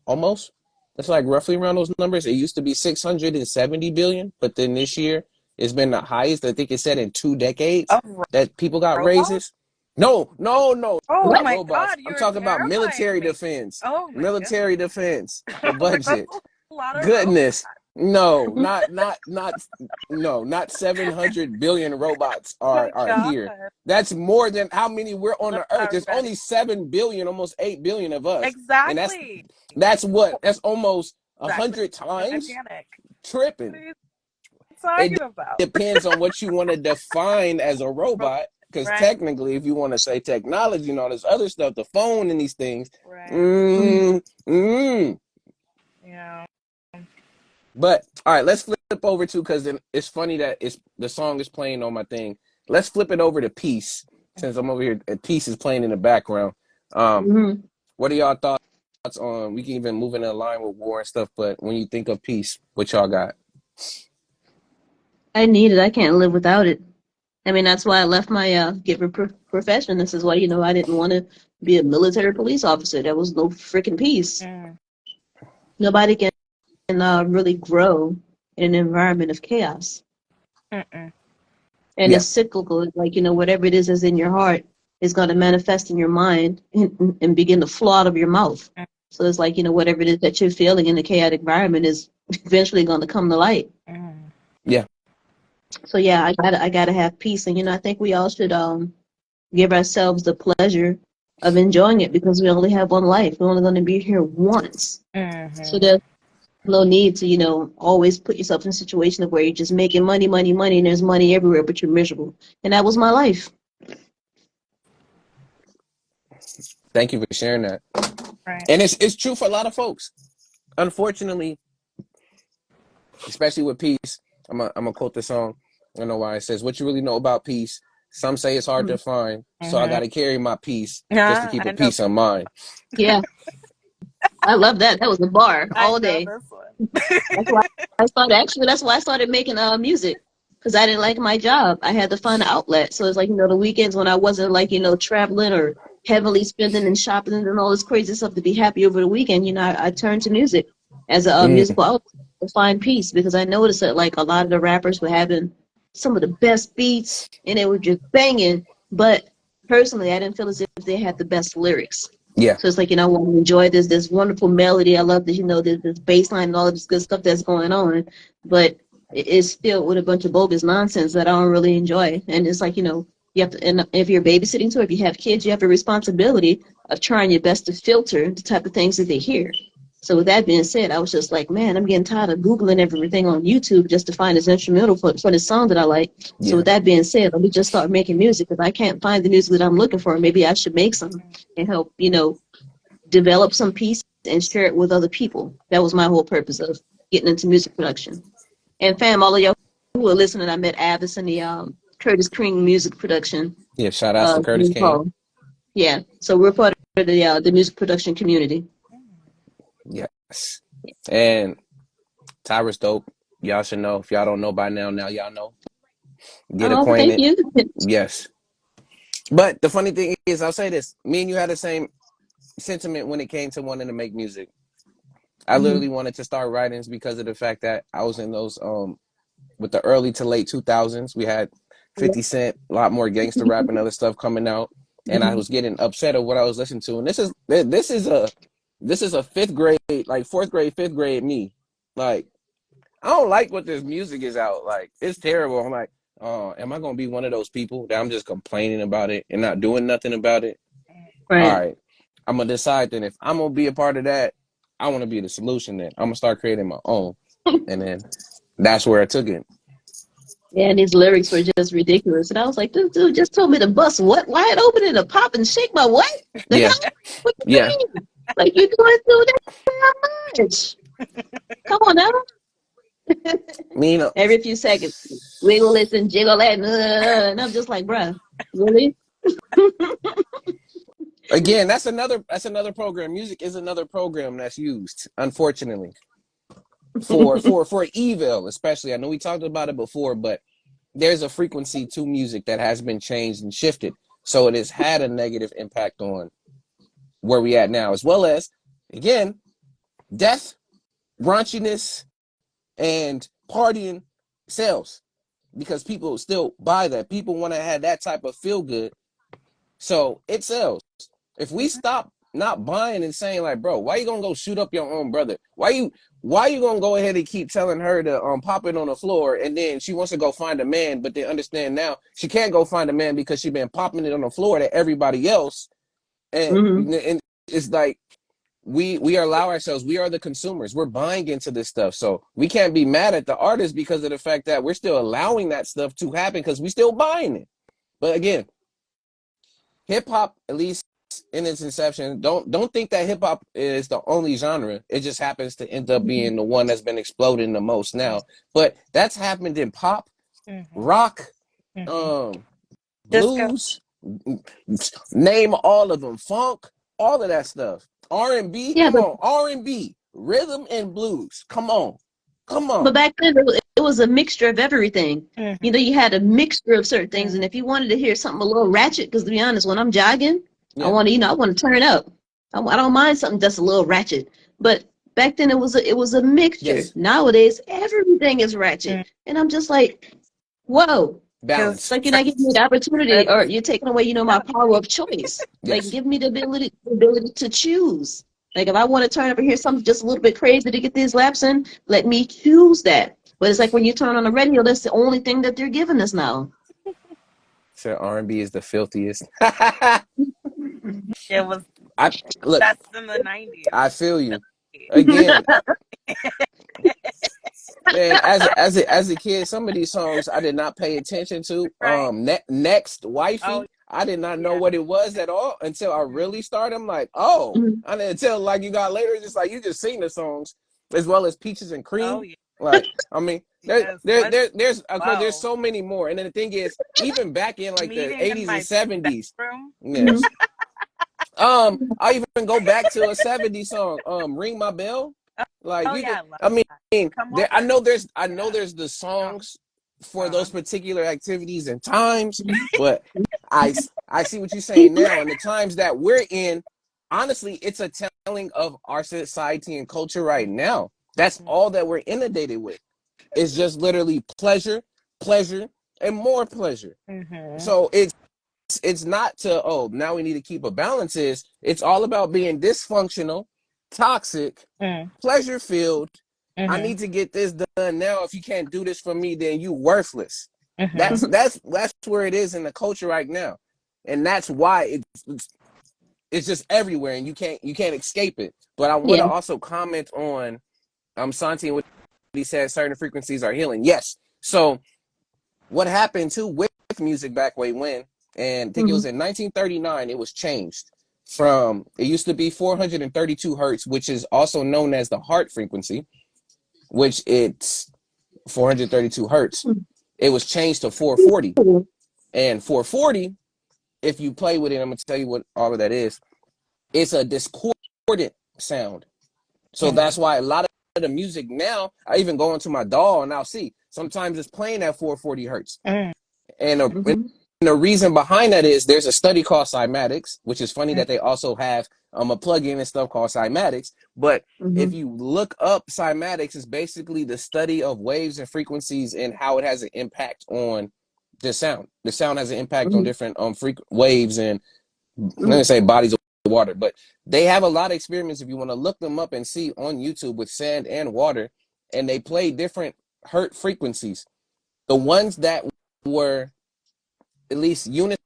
almost. That's like roughly around those numbers. It used to be 670 billion, but then this year it's been the highest. I think it said in 2 decades A that people got robot? raises. No, no, no, Oh What? not my robots. God, I'm you're talking about terrifying military me. defense. Oh my goodness. Military defense. The There's budget. a lot of robots. Goodness. No, not 700 billion robots Oh my are God. here. That's more than how many we're on Not the earth. There's ready. only 7 billion, almost 8 billion of us. And Exactly. that's what? That's almost a Exactly. hundred And I times panic. What tripping. are you It talking about? depends on what you want to define as a robot. Because Right. technically, if you want to say technology and all this other stuff, the phone and these things, Right. Mm. mm, mm. Yeah. But all right, let's flip over to, because then it's funny that it's the song is playing on my thing. Let's flip it over to Peace, since I'm over here. Peace is playing in the background. Um, Mm-hmm. what are y'all thoughts on? We can even move in line with war and stuff, but when you think of peace, what y'all got? I need it. I can't live without it. I mean, that's why I left my giver profession. This is why, I didn't want to be a military police officer. There was no freaking peace. Mm. Nobody can really grow in an environment of chaos. Mm-mm. And Yeah, it's cyclical. It's like, whatever it is in your heart is going to manifest in your mind and begin to flow out of your mouth. Mm. So it's like, whatever it is that you're feeling in the chaotic environment is eventually going to come to light. Mm. yeah, So yeah, I gotta have peace. And I think we all should give ourselves the pleasure of enjoying it, because we only have one life. We're only going to be here once. So Mm-hmm. there's no need to, always put yourself in a situation where you're just making money, money, money, and there's money everywhere, but you're miserable. And that was my life. thank you for sharing that. Right. And it's true for a lot of folks. Unfortunately, especially with peace, I'm gonna quote the song. I don't know why it says, "What you really know about peace? Some say it's hard to find, so I Mm-hmm. got to carry my peace just to Yeah, keep a I know. peace of mind." Yeah, I love that. That was a bar I all know day. this one. That's why that's why I started making music, because I didn't like my job. I had to find an outlet. So it's like, the weekends when I wasn't like, traveling or heavily spending and shopping and all this crazy stuff to be happy over the weekend, I turned to music as a Mm, musical outlet to find peace, because I noticed that like a lot of the rappers were having some of the best beats and they were just banging, but personally I didn't feel as if they had the best lyrics. yeah, So it's like, I want to enjoy this wonderful melody. I love this, this bass line and all of this good stuff that's going on. But it's filled with a bunch of bogus nonsense that I don't really enjoy. And it's like, you have to, and if you're babysitting too, if you have kids, you have a responsibility of trying your best to filter the type of things that they hear. So with that being said, I was just like, man, I'm getting tired of Googling everything on YouTube just to find this instrumental for the song that I like. So Yeah. with that being said, let me just start making music because I can't find the music that I'm looking for. Maybe I should make some and help, develop some pieces and share it with other people. That was my whole purpose of getting into music production. And fam, all of y'all who are listening, I met Avis in the Curtis King music production. Yeah. Shout outs to Curtis King. Yeah, so we're part of the music production community. Yes. And Tyra's dope. Y'all should know. If y'all don't know by now y'all know. Get Oh, thank acquainted. you. Yes. But the funny thing is, I'll say this. Me and you had the same sentiment when it came to wanting to make music. I literally wanted to start writings because of the fact that I was in those with the early to late 2000s. We had 50 Cent, a lot more gangster rap and other stuff coming out, and I was getting upset at what I was listening to. And this is a fifth grade, like fourth grade, fifth grade me. Like, I don't like what this music is out. Like, it's terrible. I'm like, oh, am I gonna be one of those people that I'm just complaining about it and not doing nothing about it? All Right. right, I'm gonna decide then if I'm gonna be a part of that, I want to be the solution. Then I'm gonna start creating my own, and then that's where I took it. Yeah, and these lyrics were just ridiculous. And I was like, this dude just told me to bust what wide open and to pop and shake my what? The Yeah, hell? What you yeah. mean? Like you going through that much? Come on now. Me, Every few seconds, wiggle this and jiggle that, and I'm just like, bruh, really? again, that's another program. Music is another program that's used, unfortunately, for evil, especially. I know we talked about it before, but there's a frequency to music that has been changed and shifted, so it has had a negative impact on where we at now, as well as, again, death, raunchiness, and partying sells because people still buy that. People want to have that type of feel good, so it sells. If we stop not buying and saying like, bro, why you gonna go shoot up your own brother? Why you gonna go ahead and keep telling her to pop it on the floor, and then she wants to go find a man, but they understand now she can't go find a man because she been popping it on the floor to everybody else, Mm-hmm. and it's like we allow ourselves, we are the consumers, we're buying into this stuff, so we can't be mad at the artist because of the fact that we're still allowing that stuff to happen because we still buying it. But again, hip hop, at least in its inception, don't think that hip hop is the only genre. It just happens to end up being the one that's been exploding the most now. But that's happened in pop, rock, Disco. blues, name all of them, funk, all of that stuff. R&B, Yeah, come on, R&B, rhythm and blues, come on, come but on. back then it was a mixture of everything. You had a mixture of certain things, and if you wanted to hear something a little ratchet, because to be honest, when I'm jogging, Yeah, I want to turn up. I don't mind something that's a little ratchet. But back then it was a mixture. yes, Nowadays everything is ratchet, and I'm just like, whoa. Because It's balance, like you're not giving me the opportunity, or you're taking away, my yeah. power of choice. Like, yes. give me the ability to choose. Like, if I want to turn up and hear something just a little bit crazy to get these laps in, let me choose that. But it's like when you turn on the radio, that's the only thing that they're giving us now. So R&B is the filthiest. I It was look, best in the 90s. I feel you. Again, man, as a kid, some of these songs I did not pay attention to. Right. Next Oh, wifey, I did not know yeah. what it was at all until I really started. I'm like, oh, Mhm. I didn't until like you got later. It's just like you just sing the songs as well as Peaches and Oh, Cream. yeah. Like, I mean, Yes. Let's there's of course there's go. so many more. And then the thing is, even back in like the Meeting in 80s and my 70s, bedroom. Mhm. yes. I even go back to a '70s song, "Ring My Bell." Like Oh, you yeah. could, I love I mean, Come there. I over. know Yeah. there's the Um, songs for those um, particular activities and times, but I see what you're saying now, and the times that we're in. Honestly, it's a telling of our society and culture right now. That's all that we're inundated with. It's just literally pleasure, pleasure, and more pleasure. mm-hmm. So it's not to, oh, now we need to keep a balance. It's all about being dysfunctional, toxic, pleasure filled. I Mm-hmm. need to get this done now. If you can't do this for me, then you worthless. Mm-hmm. That's where it is in the culture right now, and that's why it's just everywhere, and you can't escape it. But I want to Yeah. also comment on Santi and what he said. Certain frequencies are healing. Yes. So what happened too with music back way when, and I think it Mm-hmm. was in 1939, it was changed from, it used to be 432 hertz, which is also known as the heart frequency, which it's 432 hertz. It was changed to 440. And 440, if you play with it, I'm going to tell you what all of that is. It's a discordant sound. So that's why a lot of the music now, I even go into my DAW and I'll see sometimes it's playing at 440 hertz. And Mm-hmm. the reason behind that is there's a study called cymatics, which is funny that they also have a plugin and stuff called cymatics. But Mm-hmm. if you look up cymatics, it's basically the study of waves and frequencies and how it has an impact on the sound. The sound has an impact on Mm-hmm. different waves and, let Mm-hmm. me say, bodies of water. But they have a lot of experiments if you want to look them up and see on YouTube with sand and water, and they play different hertz frequencies. The ones that were at least unison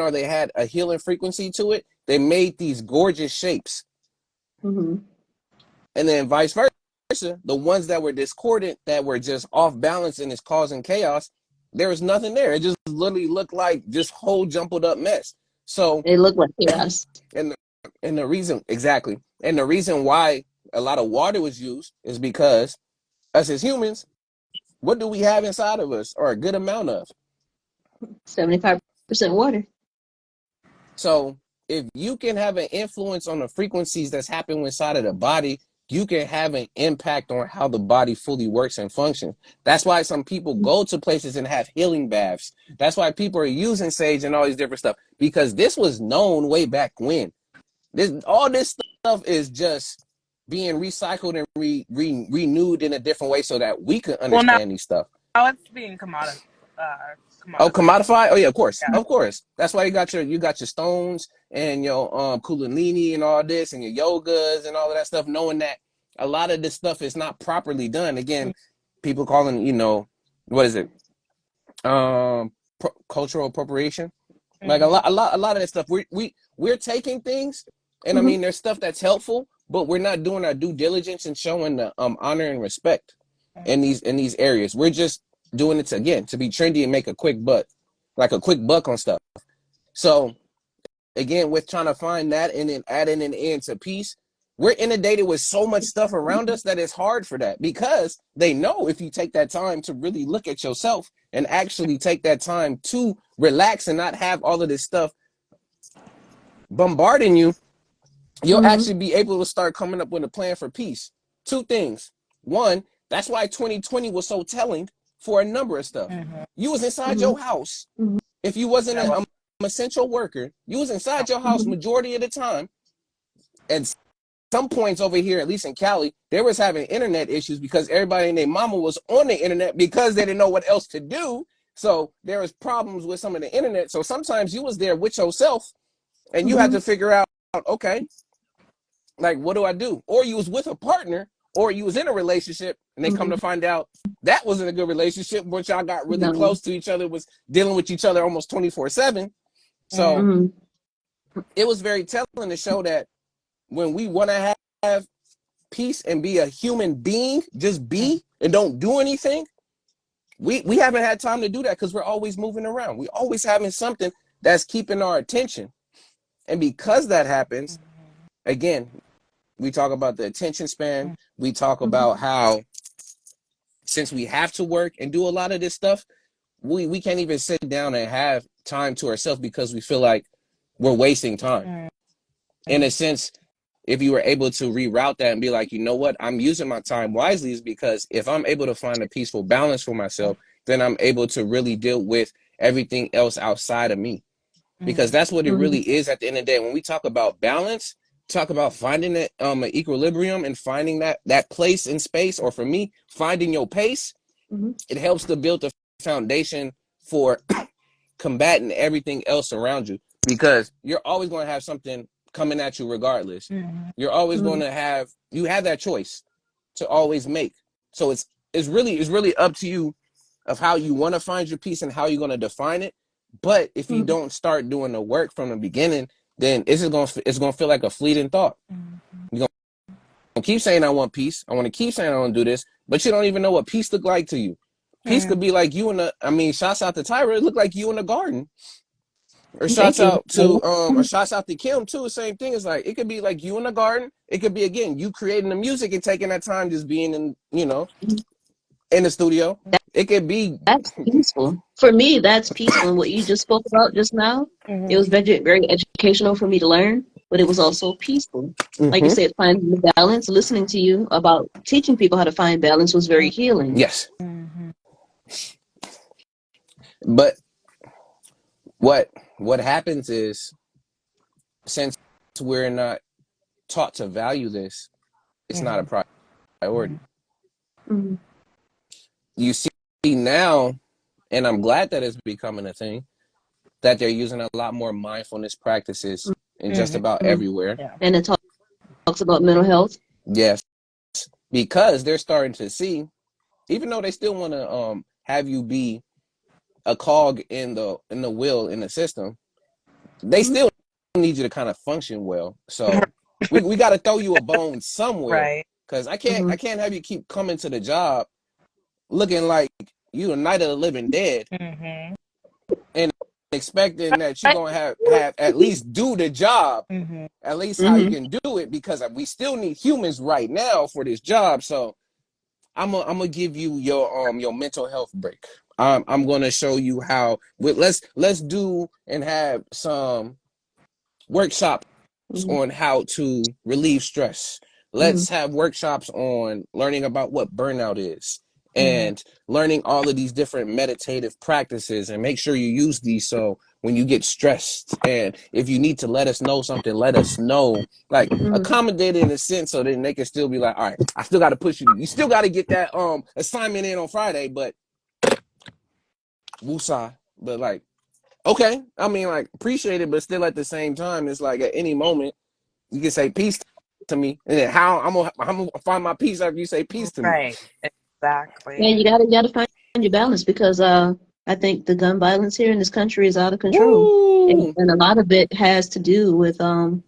or they had a healing frequency to it, they made these gorgeous shapes. Mm-hmm. And then vice versa, the ones that were discordant, that were just off balance and is causing chaos, there was nothing there. It just literally looked like this whole jumbled up mess. So, It looked like chaos. and and the reason, exactly, and the reason why a lot of water was used is because us as humans, what do we have inside of us, or a good amount of? 75% water. So if you can have an influence on the frequencies that's happening inside of the body, you can have an impact on how the body fully works and functions. That's why some people go to places and have healing baths. That's why people are using sage and all these different stuff, because this was known way back when. All this stuff is just being recycled and renewed in a different way so that we can Well, understand these stuff. now it's being Oh, commoditized. commodify? Oh yeah, of course. Yeah. Of course. That's why you got your stones and your Kundalini and all this and your yogas and all of that stuff, knowing that a lot of this stuff is not properly done. Again, people calling, what is it? Cultural appropriation. Like a lot of that stuff. We're taking things, and I Mm-hmm. mean there's stuff that's helpful, but we're not doing our due diligence and showing the honor and respect in these areas. We're just doing it to be trendy and make a quick buck, like a quick buck on stuff. So again, with trying to find that and then adding an end to peace, we're inundated with so much stuff around us that it's hard for that, because they know if you take that time to really look at yourself and actually take that time to relax and not have all of this stuff bombarding you, you'll Mm-hmm. actually be able to start coming up with a plan for peace. Two things. One, that's why 2020 was so telling for a number of stuff. You was inside Mm-hmm. your house. If you wasn't an essential worker, you was inside your house Mm-hmm. majority of the time. And some points over here, at least in Cali, they was having internet issues because everybody and their mama was on the internet because they didn't know what else to do. So there was problems with some of the internet. So sometimes you was there with yourself and you had Mm-hmm. to figure out, okay, like, what do I do? Or you was with a partner, or you was in a relationship and they come Mm-hmm. to find out that wasn't a good relationship, but y'all got really No. close to each other, was dealing with each other almost 24/7. So Mm-hmm. it was very telling to show that when we want to have peace and be a human being, just be and don't do anything, we haven't had time to do that because we're always moving around. We always having something that's keeping our attention. And because that happens, again, we talk about the attention span. We talk Mm-hmm. about how, since we have to work and do a lot of this stuff, we can't even sit down and have time to ourselves because we feel like we're wasting time. In a sense, if you were able to reroute that and be like, you know what, I'm using my time wisely, is because if I'm able to find a peaceful balance for myself, then I'm able to really deal with everything else outside of me. Because that's what it Mm-hmm. really is at the end of the day. When we talk about balance, talk about finding it, an equilibrium and finding that place in space, or for me, finding your pace, Mm-hmm. it helps to build the foundation for combating everything else around you, because you're always going to have something coming at you regardless. You're always going to have that choice to always make. So it's really up to you of how you want to find your peace and how you're going to define it. But if you Mm-hmm. don't start doing the work from the beginning, then it's gonna feel like a fleeting thought. Mhm. You're gonna keep saying I want peace. I want to keep saying I want to do this, but you don't even know what peace look like to you. Peace could be like you in the. I mean, shouts out to Tyra. It looked like you in the garden. Or Thank you. shouts out to Kim too. Same thing. It's like it could be like you in the garden. It could be again you creating the music and taking that time just being in in the studio. It could be That's peaceful. For me, that's peaceful. And what you just spoke about just now, it was Mhm. very educational for me to learn, but it was also peaceful. Like you mm-hmm. said, finding the balance, listening to you about teaching people how to find balance was very healing. Yes, Mhm. but what happens is since we're not taught to value this, it's not Mhm. a priority. Mhm. Mm-hmm. You see now, and I'm glad that it's becoming a thing that they're using a lot more mindfulness practices in just Mhm. about everywhere. Yeah. And it talks about mental health. Yes, because they're starting to see, even though they still want to have you be a cog in the wheel in the system, they Mm-hmm. still need you to kind of function well. So we got to throw you a bone somewhere Right. because Mm-hmm. I can't have you keep coming to the job looking like you a night of the living dead Mhm. and expecting that you're gonna have at least do the job, Mhm. at least how you Mm-hmm. can do it because we still need humans right now for this job. So I'm gonna give you your mental health break. I'm gonna show you how. Let's do and have some workshops Mm-hmm. on how to relieve stress. Mm-hmm. Let's have workshops on learning about what burnout is Mhm. and learning all of these different meditative practices and make sure you use these so when you get stressed and if you need to let us know something, let us know. Like Mm-hmm. accommodate in a sense so then they can still be like, all right, I still gotta push you. You still gotta get that assignment in on Friday, but woosah. But like, okay. I mean like appreciate it, but still at the same time, it's like at any moment you can say peace to me, and then how I'm gonna find my peace after you say peace to me. Right. Yeah, Exactly. you gotta find your balance because I think the gun violence here in this country is out of control, Woo, and a lot of it has to do with a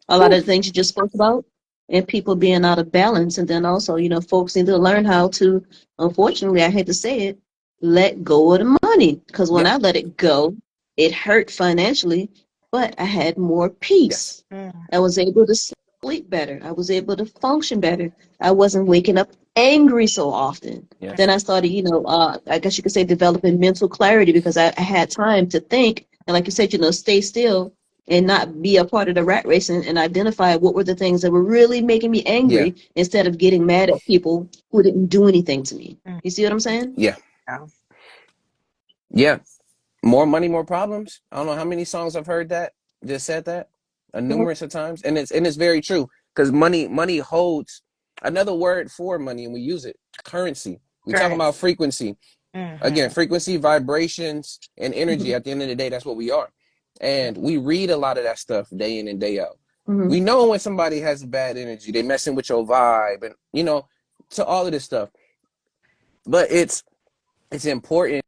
lot woo. of the things you just spoke about, and people being out of balance, and then also folks need to learn how to, unfortunately, I hate to say it, let go of the money because when Yep. I let it go, it hurt financially, but I had more Yes. peace. Mhm. I was able to sleep better. I was able to function better. I wasn't waking up angry so often. Then Yes. I started, I guess you could say developing mental clarity because I had time to think and, like you said, stay still and not be a part of the rat race and identify what were the things that were really making me Yeah. angry instead of getting mad at people who didn't do anything to me. Mhm. You see what I'm saying? Yeah. Yeah. Yeah. More money, more problems. I don't know how many songs I've heard that just said that Mhm. numerous of times, and it's very true because money holds another word for money, and we use it currency. We talk Right. about frequency again, Mhm. frequency, vibrations, and energy. Mhm. At the end of the day, that's what we are, and we read a lot of that stuff day in and day out. Mhm. We know when somebody has bad energy, they messing with your vibe, and to all of this stuff. But it's important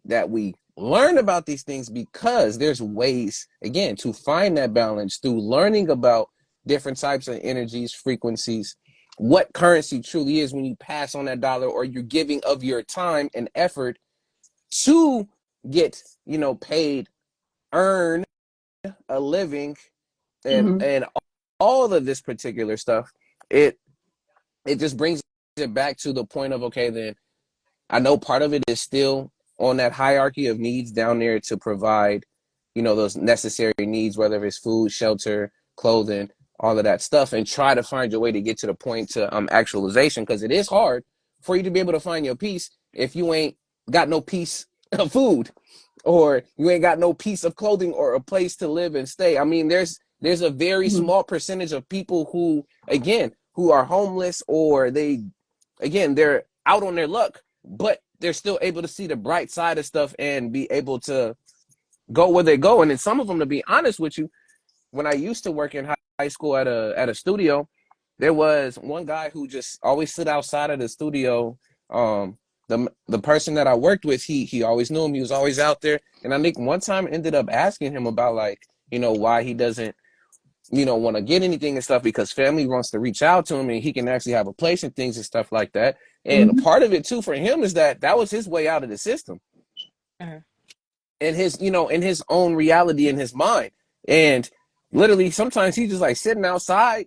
that we learn about these things because there's ways again to find that balance through learning about different types of energies, frequencies, what currency truly is when you pass on that dollar or you're giving of your time and effort to get paid, earn a living, Mhm. and all of this particular stuff. It it just brings it back to the point of okay, then I know part of it is still on that hierarchy of needs down there to provide, those necessary needs, whether it's food, shelter, clothing, all of that stuff, and try to find your way to get to the point to actualization because it is hard for you to be able to find your peace if you ain't got no piece of food or you ain't got no piece of clothing or a place to live and stay. I mean, there's a very Mhm. small percentage of people who again who are homeless or they're out on their luck, but they're still able to see the bright side of stuff and be able to go where they go. And then some of them, to be honest with you, when I used to work in high school at a studio, there was one guy who just always stood outside of the studio. The person that I worked with, he always knew him. He was always out there. And I think one time I ended up asking him about like, why he doesn't want to get anything and stuff because family wants to reach out to him and he can actually have a place and things and stuff like that. And Mm-hmm. part of it too for him is that was his way out of the system Mhm. and his, in his own reality in his mind. And literally sometimes he's just like sitting outside,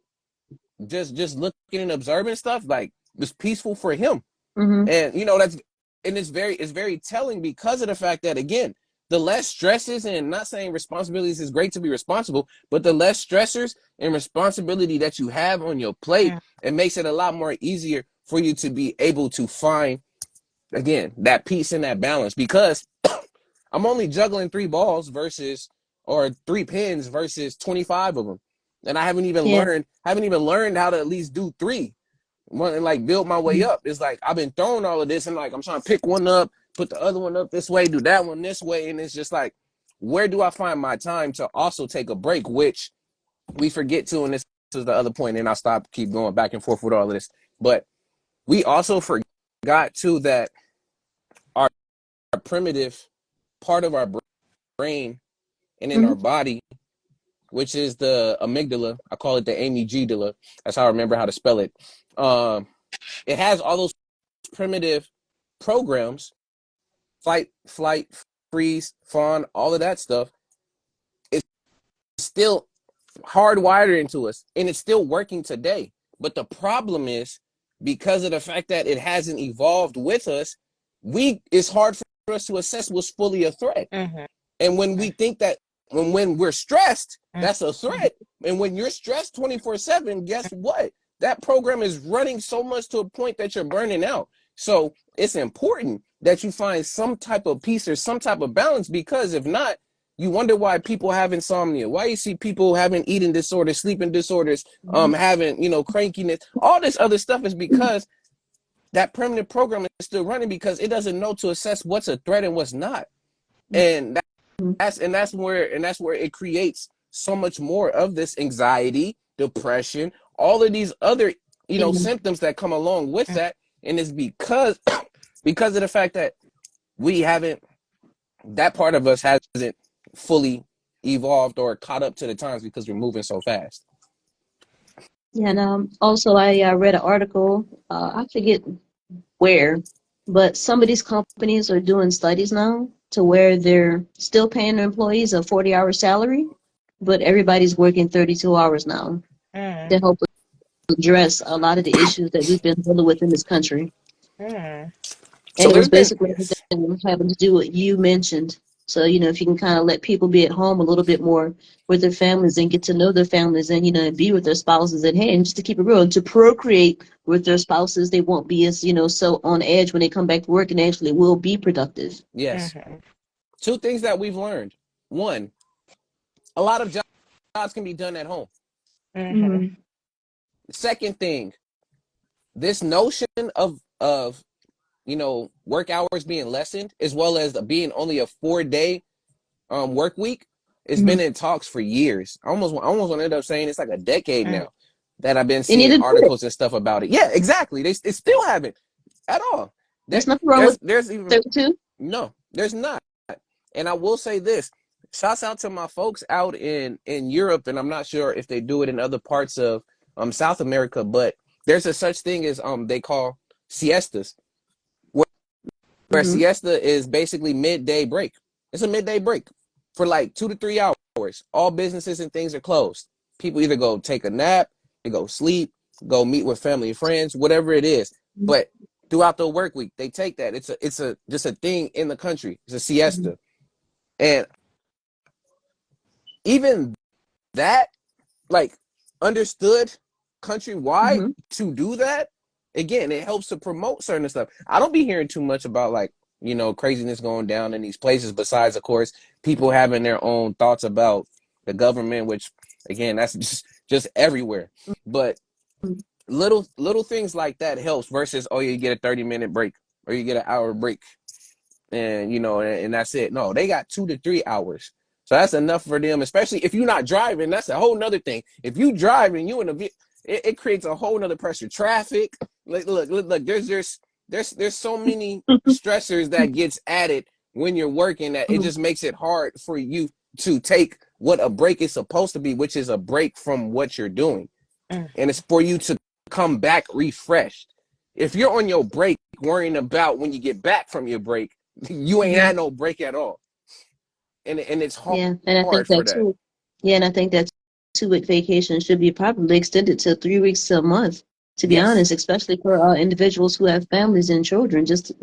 just looking and observing stuff, like it's peaceful for him. Mm-hmm. And that's, and it's very telling because of the fact that, again, the less stresses, and not saying responsibilities is great to be responsible, but the less stressors and responsibility that you have on your plate, Mhm. it makes it a lot more easier for you to be able to find, again, that peace and that balance. Because I'm only juggling 3 balls versus, or 3 pins versus 25 of them, and I haven't even Yeah. learned how to at least do 3 and like build my way up. It's like I've been throwing all of this and like I'm trying to pick one up, put the other one up this way, do that one this way, and it's just like, where do I find my time to also take a break, which we forget to, and this is the other point, and I'll keep going back and forth with all of this. But we also forgot too that our primitive part of our brain and in Mm-hmm. our body, which is the amygdala, I call it the Amy G dilla. That's how I remember how to spell it. It has all those primitive programs, fight, flight, freeze, fawn, all of that stuff. It's still hardwired into us, and it's still working today. But the problem is, because of the fact that it hasn't evolved with us, it's hard for us to assess what's fully a threat. Mhm. And when we think that, when we're stressed, Mhm. that's a threat. And when you're stressed 24/7, guess what? That program is running so much to a point that you're burning out. So it's important that you find some type of peace or some type of balance, because if not, you wonder why people have insomnia, why you see people having eating disorders, sleeping disorders, having, crankiness, all this other stuff is because that permanent program is still running, because it doesn't know to assess what's a threat and what's not. And that's where it creates so much more of this anxiety, depression, all of these other, Yeah. symptoms that come along with that. And it's because because of the fact that we haven't, that part of us hasn't fully evolved or caught up to the times, because we're moving so fast. Yeah, and also I read an article. I forget where, but some of these companies are doing studies now to where they're still paying their employees a 40-hour salary, but everybody's working 32 hours now to Mhm. help address a lot of the issues that we've been dealing with in this country. Mhm. And So it was there's been, basically yes, everything having to do what you mentioned. So, if you can kind of let people be at home a little bit more with their families and get to know their families and, be with their spouses, and hey, and just to keep it real, to procreate with their spouses, they won't be as, so on edge when they come back to work, and actually will be productive. yes. Mhm. 2 things that we've learned. One, a lot of jobs can be done at home. Mhm. Mm-hmm. Second thing, this notion of work hours being lessened, as well as being only a 4-day work week, it's Mm-hmm. been in talks for years. I almost want to end up saying it's like a decade Mhm. now that I've been They need seeing to do it. articles and stuff about it. Yeah, exactly. They still haven't at all. There, There's nothing wrong with there's even, 32. no, there's not. And I will say this: shouts out to my folks out in Europe, and I'm not sure if they do it in other parts of South America, but there's a such thing as they call siestas, where Mm-hmm. siesta is basically midday break. It's a midday break for like 2 to 3 hours. All businesses and things are closed. People either go take a nap, they go sleep, go meet with family and friends, whatever it is. But throughout the work week, they take that. It's a just a thing in the country. It's a siesta. And even that, like, understood countrywide Mm-hmm. to do that, again, it helps to promote certain stuff. I don't be hearing too much about, like, craziness going down in these places, besides, of course, people having their own thoughts about the government, which, again, that's just everywhere. But little things like that helps, versus, oh, you get a 30-minute break or you get an hour break, and and that's it. No, they got 2 to 3 hours. So that's enough for them, especially if you're not driving. That's a whole nother thing. If you drive and you in a it creates a whole nother pressure. Traffic. Look. There's so many stressors that gets added when you're working, that it just makes it hard for you to take what a break is supposed to be, which is a break from what you're doing. Mm. And it's for you to come back refreshed. If you're on your break worrying about when you get back from your break, you ain't Mm-hmm. had no break at all. And it's Yeah, and I think hard for that that. too. Yeah, and I think that 2 week vacation should be probably extended to 3 weeks to a month. To be Yes. honest, especially for individuals who have families and children, just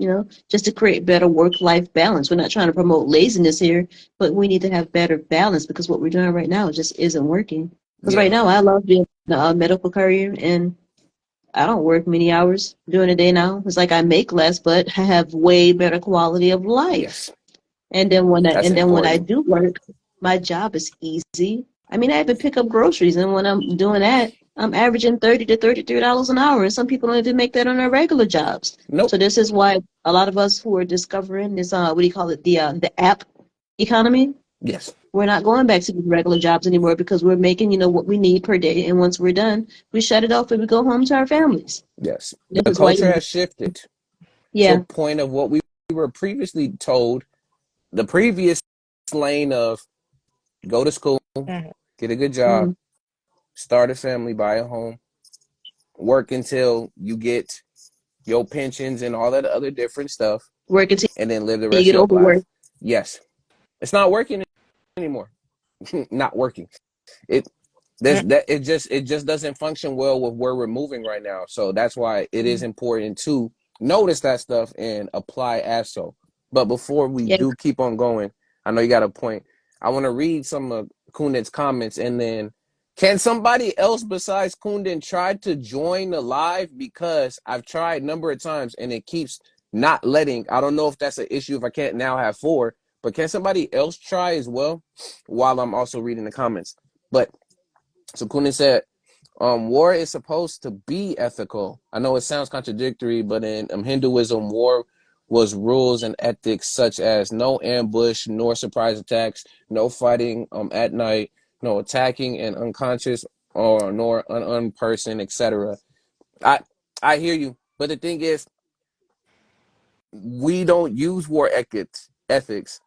to create better work-life balance. We're not trying to promote laziness here, but we need to have better balance because what we're doing right now just isn't working. Because right Yeah. now, I love being a medical courier, and I don't work many hours during the day now. It's like I make less, but I have way better quality of life. Yes. That's And then when I important. do work, my job is easy. I mean, I even pick up groceries, and when I'm doing that, I'm averaging $30 to $33 an hour, and some people don't even make that on their regular jobs. Nope. So this is why a lot of us who are discovering this, what do you call it, the app economy, Yes. we're not going back to the regular jobs anymore because we're making, what we need per day, and once we're done, we shut it off and we go home to our families. Yes. This The is why, culture has shifted to a yeah, point of what we were previously told. The previous lane of go to school, Mm. get a good job, mm, start a family, buy a home, work until you get your pensions and all that other different stuff, work until and then live the you rest of get your life. overworked. Yes. It's not working anymore. Not working. It Mm. it just doesn't function well with where we're moving right now. So that's why it is Mm, important to notice that stuff and apply as so. But before we yeah. do keep on going, I know you got a point. I want to read some of Kundan's comments, and then can somebody else besides Kundan try to join the live, because I've tried a number of times and it keeps not letting. I don't know if that's an issue if I can't now have four, but can somebody else try as well while I'm also reading the comments? But so Kunin said, war is supposed to be ethical. I know it sounds contradictory, but in Hinduism, war was rules and ethics such as no ambush, nor surprise attacks, no fighting at night, no attacking an unconscious or nor an unarmed person, etc. I I hear you, but the thing is, we don't use war ethics.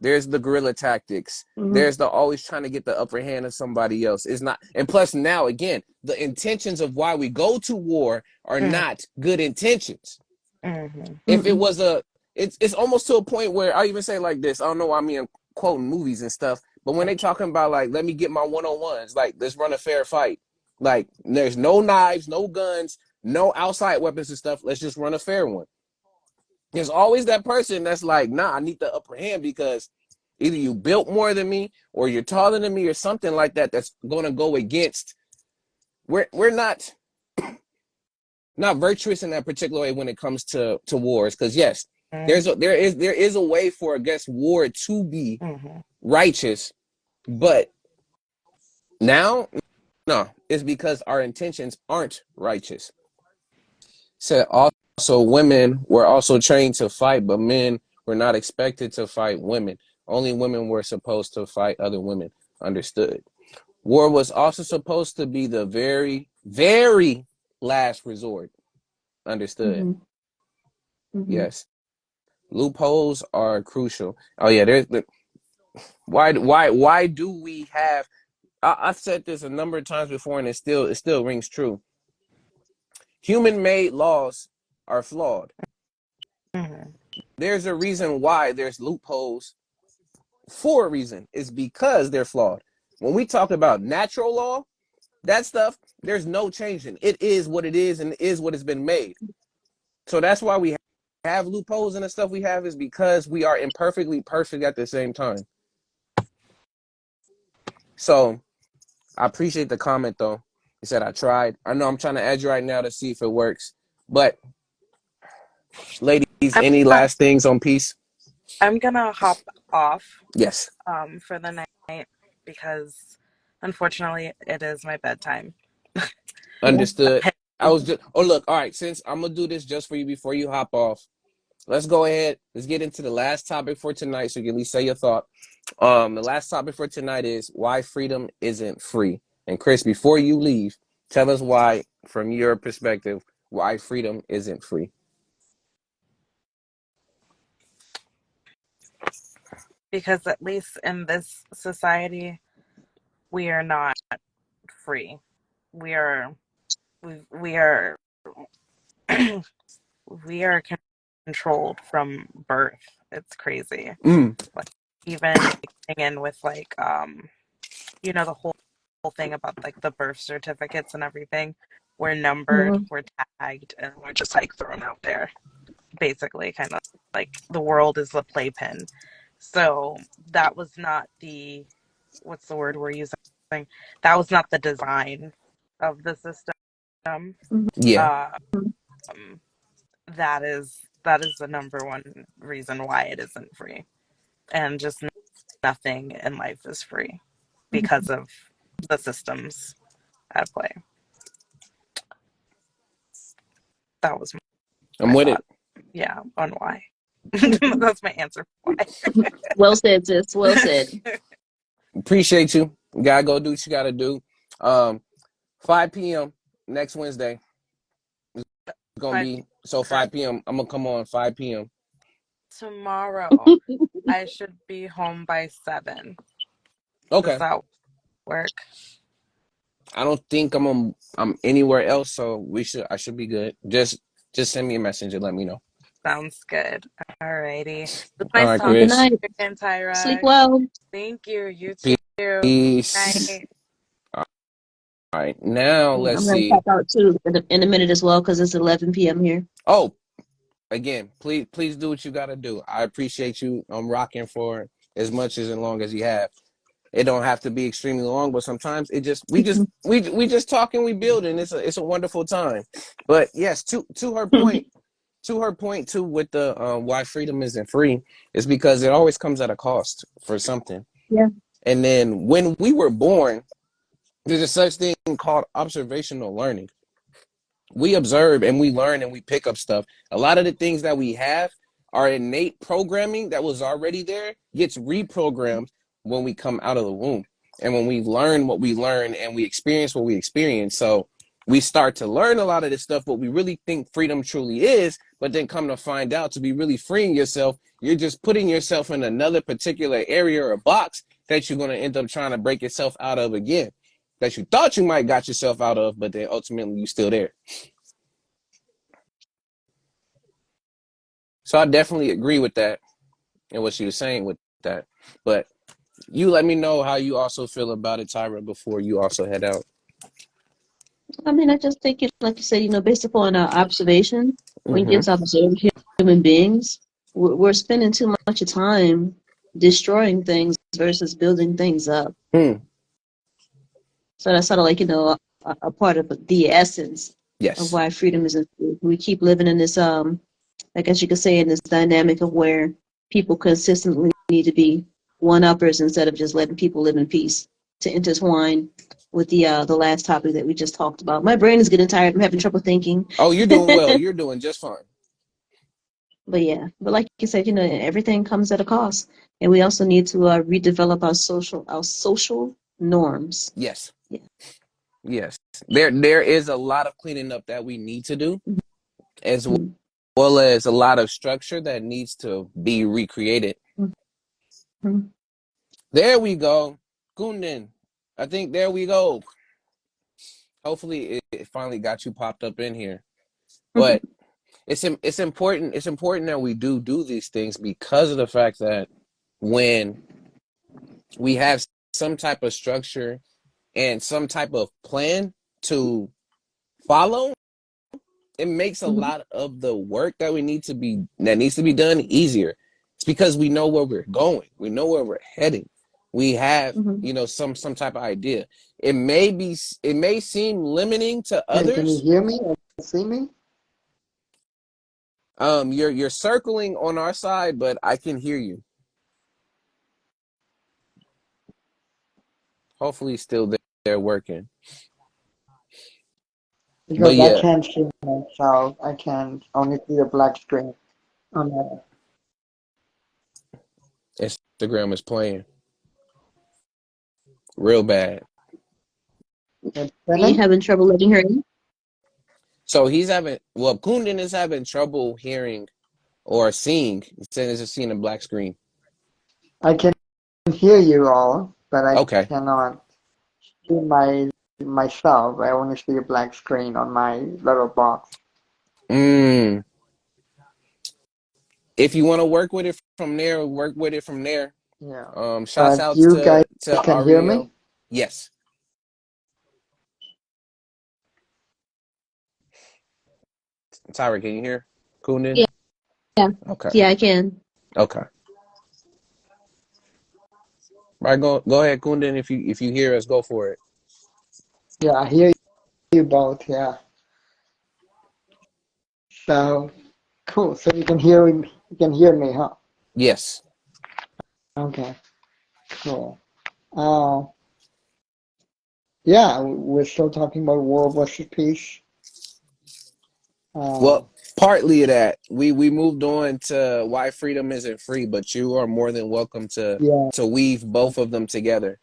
There's the guerrilla tactics. Mhm. There's the always trying to get the upper hand of somebody else. It's not, and plus now again, the intentions of why we go to war are Mm. not good intentions. Mhm. If it Mm-mm. was it's almost to a point where I even say like this. I don't know why I'm quoting movies and stuff, but when they talking about like, let me get my one-on-ones, like let's run a fair fight. Like there's no knives, no guns, no outside weapons and stuff. Let's just run a fair one. There's always that person that's like, nah, I need the upper hand because either you built more than me or you're taller than me or something like that. That's going to go against. We're not virtuous in that particular way when it comes to wars. Because yes, Mm. there is a way for against war to be Mhm. righteous, but now no, it's because our intentions aren't righteous. So also women were also trained to fight, but men were not expected to fight women. Only women were supposed to fight other women. Understood. War was also supposed to be the very, very last resort. Understood. Mhm. Mhm. Yes. Loopholes are crucial. Oh yeah, there's why do we have I've said this a number of times before and it still rings true. Human made laws are flawed. Mhm. There's a reason why there's loopholes for a reason. It's because they're flawed. When we talk about natural law, that stuff, there's no changing. It is what it is and it is what has been made. So that's why we have loopholes and the stuff we have is because we are imperfectly perfect at the same time. So I appreciate the comment though. He said I tried. I know I'm trying to add you right now to see if it works. But ladies, I'm any gonna, last things on peace? I'm gonna hop off Yes. for the night because unfortunately it is my bedtime. Yeah. Understood. I was just oh look, all right, since I'm gonna do this just for you before you hop off. Let's go ahead. Let's get into the last topic for tonight so you can at least say your thought. The last topic for tonight is why freedom isn't free. And Chris, before you leave, tell us why, from your perspective, why freedom isn't free. Because at least in this society, we are not free. We are we are we are controlled from birth. It's crazy. Mm. Like even in with like the whole thing about like the birth certificates and everything. We're numbered, Mhm. we're tagged, and we're just like thrown out there. Basically, kind of like the world is the playpen. So that was not the what's the word we're using? That was not the design of the system. Yeah. Um, that is the number one reason why it isn't free, and just nothing in life is free because of the systems at play. That was I'm my with it. thought. Yeah, on why. Mhm. That's my answer for why. Well said, sis. Well said. Appreciate you. You gotta go do what you gotta do. Um, 5 p.m. next Wednesday. It's gonna 5 be so correct. 5 p.m. I'm gonna come on 5 p.m. Tomorrow, I should be home by 7. Does Okay. that work? I don't think I'm anywhere else, so I should be good. Just send me a message and let me know. Sounds good. Alrighty. It was All nice right, talking Good Chris. night. to you again, Sleep Tyra. well. Thank you. You too. Good Peace. night. All right. Now Yeah, let's I'm gonna see. tap out too in a minute as well because it's 11 p.m. here. Oh, again, please do what you gotta do. I appreciate you. I'm rocking for as much as long as you have. It don't have to be extremely long, but sometimes it just we just talking, we building. It's a wonderful time. But yes, to her point too with the why freedom isn't free is because it always comes at a cost for something. Yeah. And then when we were born, there's a such thing called observational learning. We observe and we learn and we pick up stuff. A lot of the things that we have are innate programming that was already there, gets reprogrammed when we come out of the womb. And when we learn what we learn and we experience what we experience. So we start to learn a lot of this stuff, what we really think freedom truly is, but then come to find out to be really freeing yourself, you're just putting yourself in another particular area or box that you're going to end up trying to break yourself out of again. That you thought you might got yourself out of, but then ultimately you're still there. So I definitely agree with that and what she was saying with that. But you let me know how you also feel about it, Tyra, before you also head out. I mean, I just think it, like you said, based upon our observation, when you Mm-hmm. just observe human beings, we're spending too much time destroying things versus building things up. Hmm. So that's sort of like, a part of the essence of Yes. why freedom isn't free. We keep living in this, I guess you could say, in this dynamic of where people consistently need to be one-uppers instead of just letting people live in peace. To intertwine with the last topic that we just talked about. My brain is getting tired. I'm having trouble thinking. Oh, you're doing well. You're doing just fine. But yeah, but like you said, everything comes at a cost, and we also need to redevelop our social norms. Yes. Yeah. Yes. There is a lot of cleaning up that we need to do, as Mhm. well as a lot of structure that needs to be recreated. Mhm. There we go. Kundan. I think there we go. Hopefully it finally got you popped up in here. But it's important that we do these things because of the fact that when we have some type of structure and some type of plan to follow, it makes a Mhm. lot of the work that needs to be done easier. It's because we know where we're going, we know where we're heading, we have Mhm. some type of idea. It may seem limiting to Can you others. hear me and see me? You're circling on our side, but I can hear you. Hopefully still there working. But Because I yeah, can't see myself. I can only see the black screen on the Instagram is playing real bad. it's Are you spinning. having trouble letting her in? So Kundan is having trouble hearing or seeing. It's saying it's seeing a black screen. I can hear you all, but I Okay. cannot. see myself. I only see a black screen on my little box. Mm. If you want to work with it from there, work with it from there. Yeah. Shouts But outs you guys to can hear Ariel. me? Yes. Tyra, can you hear? Kundan? Yeah, yeah, Okay. yeah, I can. Okay. Right, go ahead, Kundan. If you hear us, go for it. Yeah, I hear you both. Yeah. So cool. So you can hear me, huh? Yes. Okay. Cool. Uh, yeah, we're still talking about war versus peace. Uh, Well, partly of that. We moved on to why freedom isn't free, but you are more than welcome yeah. to weave both of them together.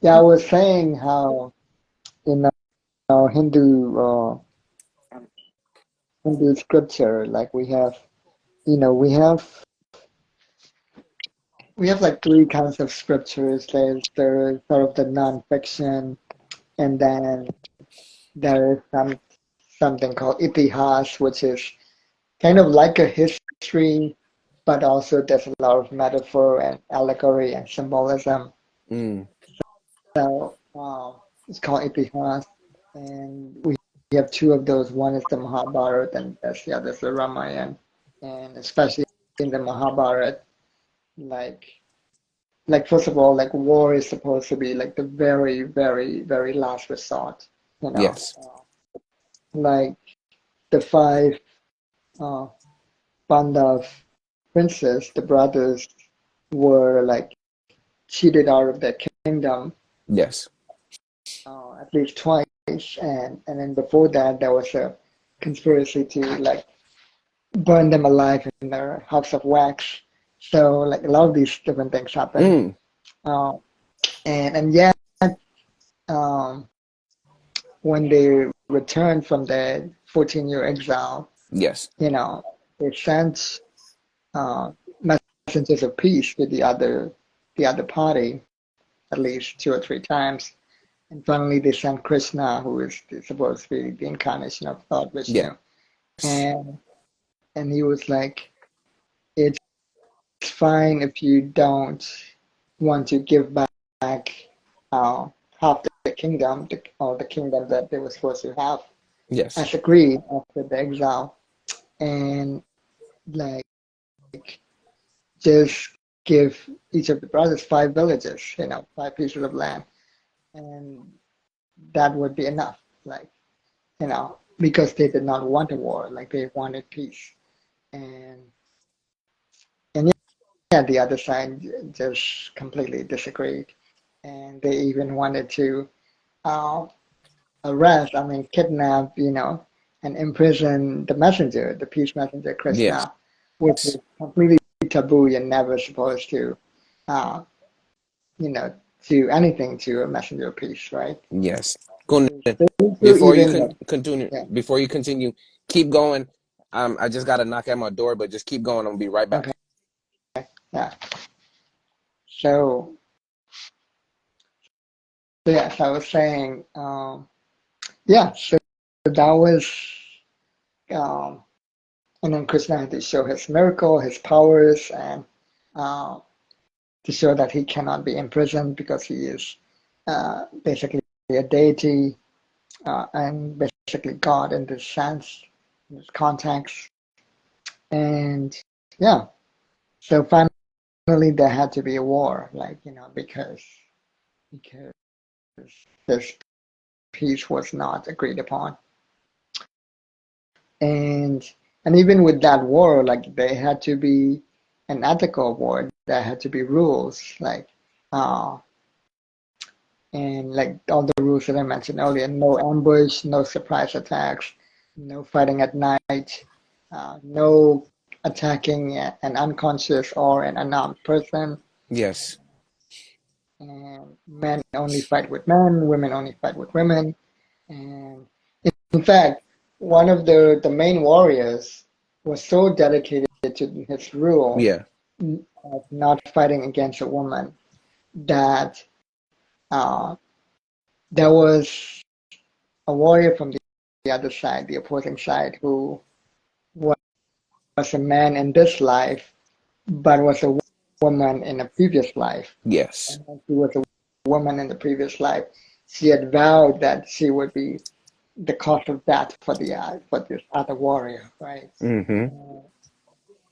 Yeah, I was saying how in Hindu scripture, like we have like three kinds of scriptures. There's sort of the non-fiction, and then there is something called Itihas, which is kind of like a history, but also there's a lot of metaphor and allegory and symbolism. Mm. So it's called Itihas, and we have two of those. One is the Mahabharata, and that's the other is the Ramayana. And especially in the Mahabharata, like first of all, like war is supposed to be like the very, very, very last resort. You know, Yes. like the five uh, Pandav princes, the brothers, were like cheated out of their kingdom Yes. at least twice, and then before that there was a conspiracy to like burn them alive in their house of wax. So like a lot of these different things happen. Mm. Uh, and yet um, when they returned from their 14-year exile, Yes. you know, they sent uh, messengers of peace to the other party at least two or three times. And finally, they sent Krishna, who is supposed to be the incarnation of Lord Yes. Vishnu, and he was like, "It's fine if you don't want to give back half the kingdom, or the kingdom that they were supposed to have, Yes. as agreed after the exile, and like just give each of the brothers five villages, five pieces of land, and that would be enough. Like, because they did not want a war, like they wanted peace. And yeah, the other side just completely disagreed. And they even wanted to uh, kidnap, and imprison the messenger, the peace messenger, Yes. Krishna, which is completely taboo. You're never supposed to, uh, you know, do anything to a messenger of peace, right? Yes. Kundan, So before you even like, yeah, continue, keep going. I just got to knock at my door, but just keep going. I'm gonna be right okay, back. yeah. So, yes, I was saying, yeah, so that was, um, and then Krishna had to show his miracle, his powers, and uh, to show that he cannot be imprisoned because he is basically a deity and basically God in this sense, in this context. And yeah, so finally there had to be a war, like, because this peace was not agreed upon. And even with that war, like there had to be an ethical war. There had to be rules, like uh, and like all the rules that I mentioned earlier: no ambush, no surprise attacks, no fighting at night, no attacking an unconscious or an unarmed person. Yes. And men only fight with men, women only fight with women. And in fact, one of the main warriors was so dedicated to his rule Yeah. of not fighting against a woman that there was a warrior from the other side, the opposing side, who was a man in this life, but was a woman in a previous life. Yes. And when she was a woman in the previous life, she had vowed that she would be the cause of death for this other warrior, right? Mm-hmm.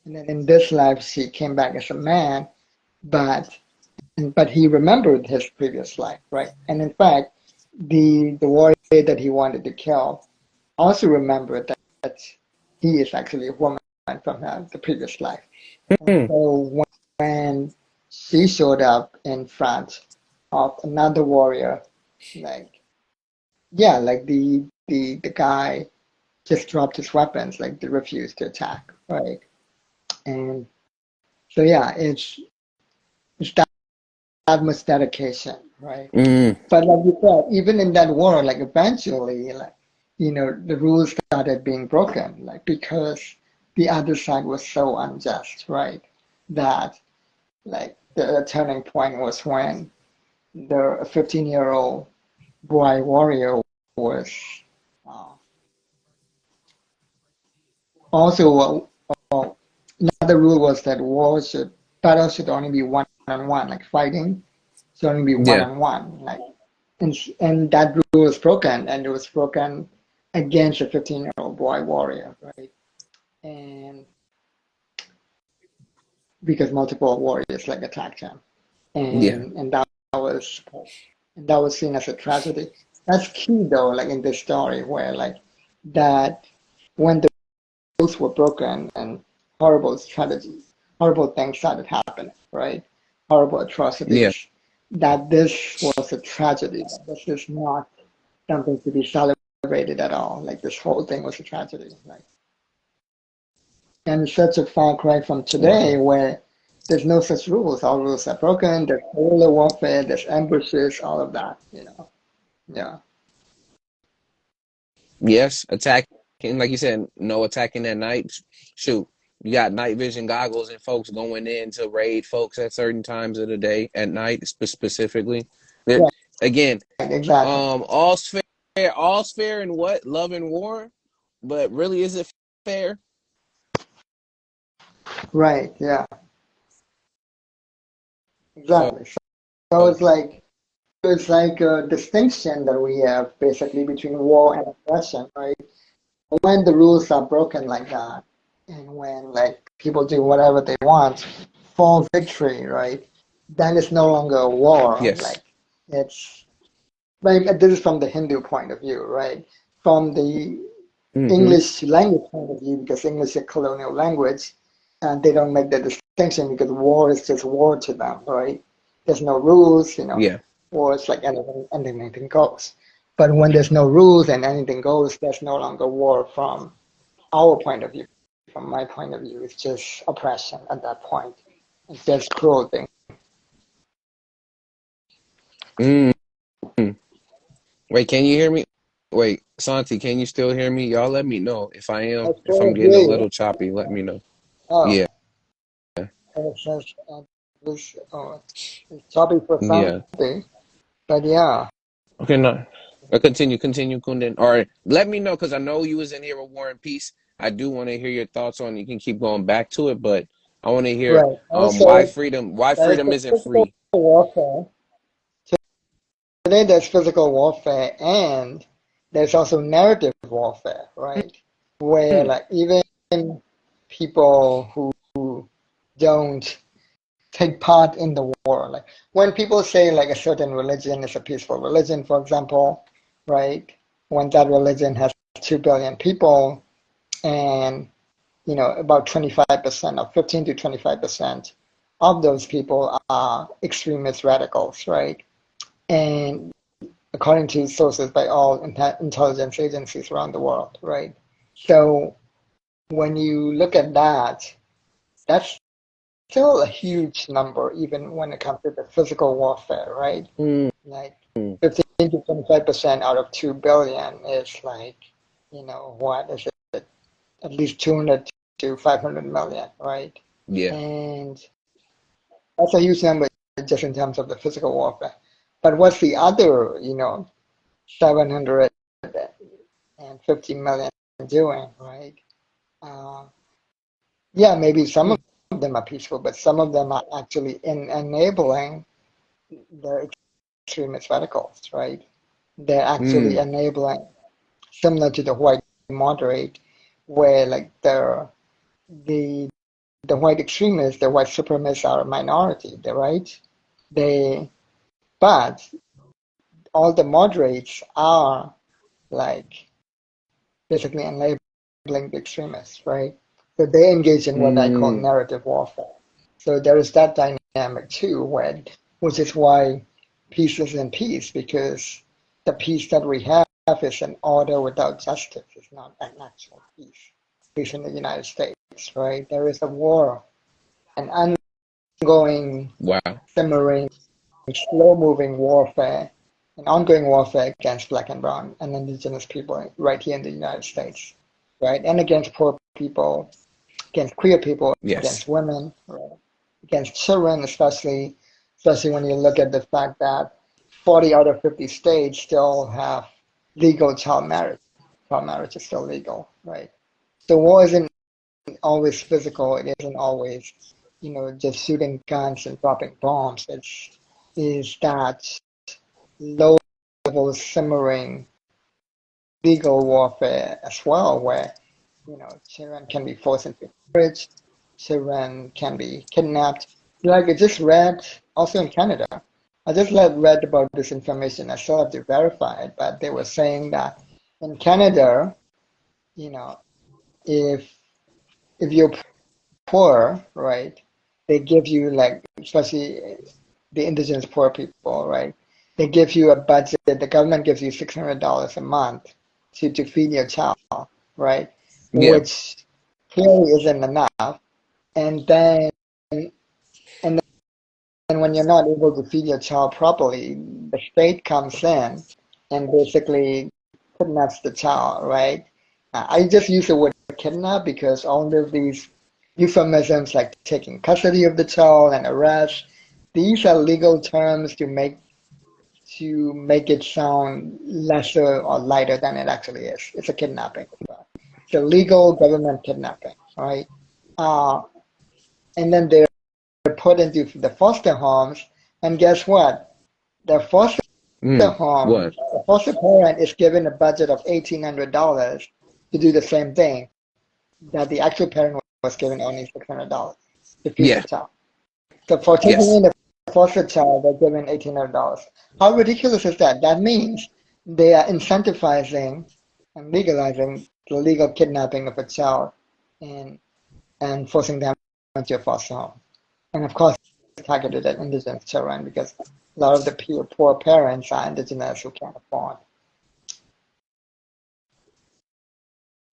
And then in this life, she came back as a man, but but he remembered his previous life, right? And in fact, the warrior that he wanted to kill also remembered that he is actually a woman from the previous life. And Mm. so when she showed up in front of another warrior, like yeah, like the guy just dropped his weapons, like they refused to attack, right? And so yeah, it's that much dedication, right? Mm. But like you said, even in that war, like eventually, like the rules started being broken, like because the other side was so unjust, right? That like the turning point was when the 15-year-old boy warrior was uh, also another rule was that battle should only be one on one, like fighting should only be one Yeah. on one, like and that rule was broken, and it was broken against a 15-year-old boy warrior, right? And because multiple warriors like attacked him, Yeah. and was that was seen as a tragedy. That's key though, like in this story where like that when the rules were broken and horrible things started happening, right? Horrible Yeah. atrocities. That this was a tragedy. This is not something to be celebrated at all. Like this whole thing was a tragedy. Like, and it's such a far cry from today Wow. where there's no such rules. All rules are broken. There's guerrilla warfare. There's ambushes. All of that. Yeah. Yes. Attacking, like you said, no attacking at night. Shoot, you got night vision goggles and folks going in to raid folks at certain times of the day at night, specifically. That Right. again, Exactly. all's fair in what love and war, but really, is it fair? Right. Yeah. So, Exactly. So it's like a distinction that we have basically between war and aggression, right? When the rules are broken like that, and when like people do whatever they want for victory, right? Then it's no longer a war. yes. Like it's like this is from the Hindu point of view, right? From the Mm-hmm. English language point of view, because English is a colonial language, and they don't make the distinction because war is just war to them, right? There's no rules, Yeah. war is like anything goes. But when there's no rules and anything goes, there's no longer war from our point of view. From my point of view, it's just oppression at that point. It's just cruelty. Mm. Wait, can you hear me? Wait, Santi, can you still hear me? Y'all let me know if I I am. If I'm still getting hear a you. little choppy, let me know. Oh, Yeah. it says this, it's topic for Yeah. something, but yeah, Okay, no. Continue, Kundan. All right. Let me know because I know you was in here with War and Peace. I do want to hear your thoughts on it. You can keep going back to it, but I want to hear right. why Also, there's freedom the isn't physical free. warfare. Today, there's physical warfare, and there's also narrative warfare, right? Where Mm. like even people who don't take part in the war. Like when people say like a certain religion is a peaceful religion, for example, right? When that religion has 2 billion people and about 25% or 15 to 25% of those people are extremist radicals, right? And according to sources by all intelligence agencies around the world, right? So when you look at that, that's still a huge number, even when it comes to the physical warfare, right? Mm. Like 15 to 25% out of 2 billion is like, what is it? At least 200 to 500 million, right? Yeah. And that's a huge number just in terms of the physical warfare. But what's the other, 750 million doing, right? Uh, yeah, maybe some Mm. of them are peaceful, but some of them are actually enabling the extremist radicals, right? They're actually Mm. enabling, similar to the white moderate, where like the the white extremists, the white supremacists are a minority, right? They but all the moderates are like basically enabling the extremists, right? So they engage in what I call Mm. narrative warfare. So there is that dynamic too, which is why peace isn't peace, because the peace that we have is an order without justice. It's not an actual peace. Peace in the United States, right? There is a war, an ongoing, Wow. simmering, slow-moving warfare, an ongoing warfare against black and brown and indigenous people right here in the United States, right? And against poor people, against queer people, Yes. against women, right? Against children, especially when you look at the fact that 40 out of 50 states still have legal child marriage. Child marriage is still legal, right? So war isn't always physical. It isn't always, just shooting guns and dropping bombs. Is that low level simmering legal warfare as well, where children can be forced into marriage, children can be kidnapped. Like I just read, also in Canada, I just read about this information. I still have to verify it, but they were saying that in Canada, you know, if you're poor, right, they give you like, especially the indigenous poor people, right? They give you a budget. The government gives you $600 a month to feed your child, right? Yeah. Which clearly isn't enough. And then and then when you're not able to feed your child properly, the state comes in and basically kidnaps the child, right? I just use the word kidnap because all of these euphemisms like taking custody of the child and arrest, these are legal terms to make it sound lesser or lighter than it actually is. It's a kidnapping. It's a legal government kidnapping, right? Uh, and then they're put into the foster homes, and guess what? The foster Mm. home, What? the foster parent is given a budget of $1,800 to do the same thing that the actual parent was given only $600 to feed the Yeah. child. So for taking Yes. in a foster child, they're given $1,800. How ridiculous is that? That means they are incentivizing and legalizing the legal kidnapping of a child and forcing them into a foster home. And of course, targeted at indigenous children because a lot of the poor parents are indigenous who can't afford.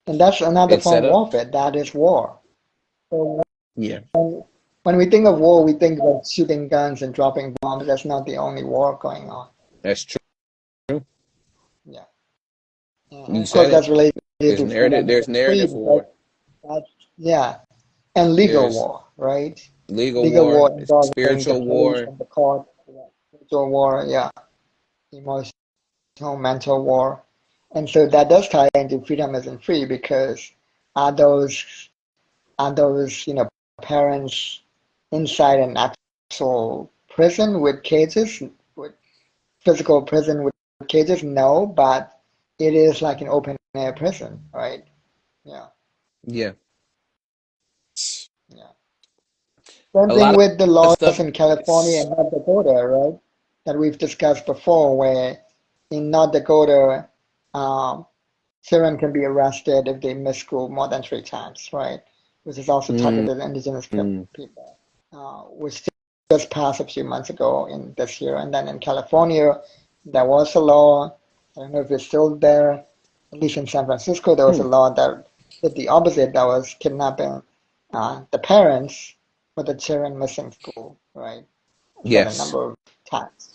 And that's another It's form set of up. warfare. That is war. So Yeah. when we think of war, we think of shooting guns and dropping bombs. That's not the only war going on. That's true. Yeah. And You of course, said it. that's related There's to narrative. freedom There's and free narrative because war. that's, yeah. And legal There's war, right? legal Legal war. war There's involving the spiritual police war. and the court. Yeah. Spiritual war, yeah. Emotional, mental war. And so that does tie into freedom isn't free because are those parents inside an actual prison with cages, with physical prison with cages? No, but it is like an open air prison, right? Yeah, Yeah. yeah. Same A thing lot with the of laws stuff. in California and North Dakota, right? That we've discussed before, where in North Dakota, um, children can be arrested if they miss school more than 3 times, right? Which is also Mm. targeted at indigenous people, which just passed a few months ago in this year. And then in California, there was a law. I don't know if it's still there. At least in San Francisco, there was a Mm. law that did the opposite. That was kidnapping the parents for the children missing school, right? For the Yes. number of times.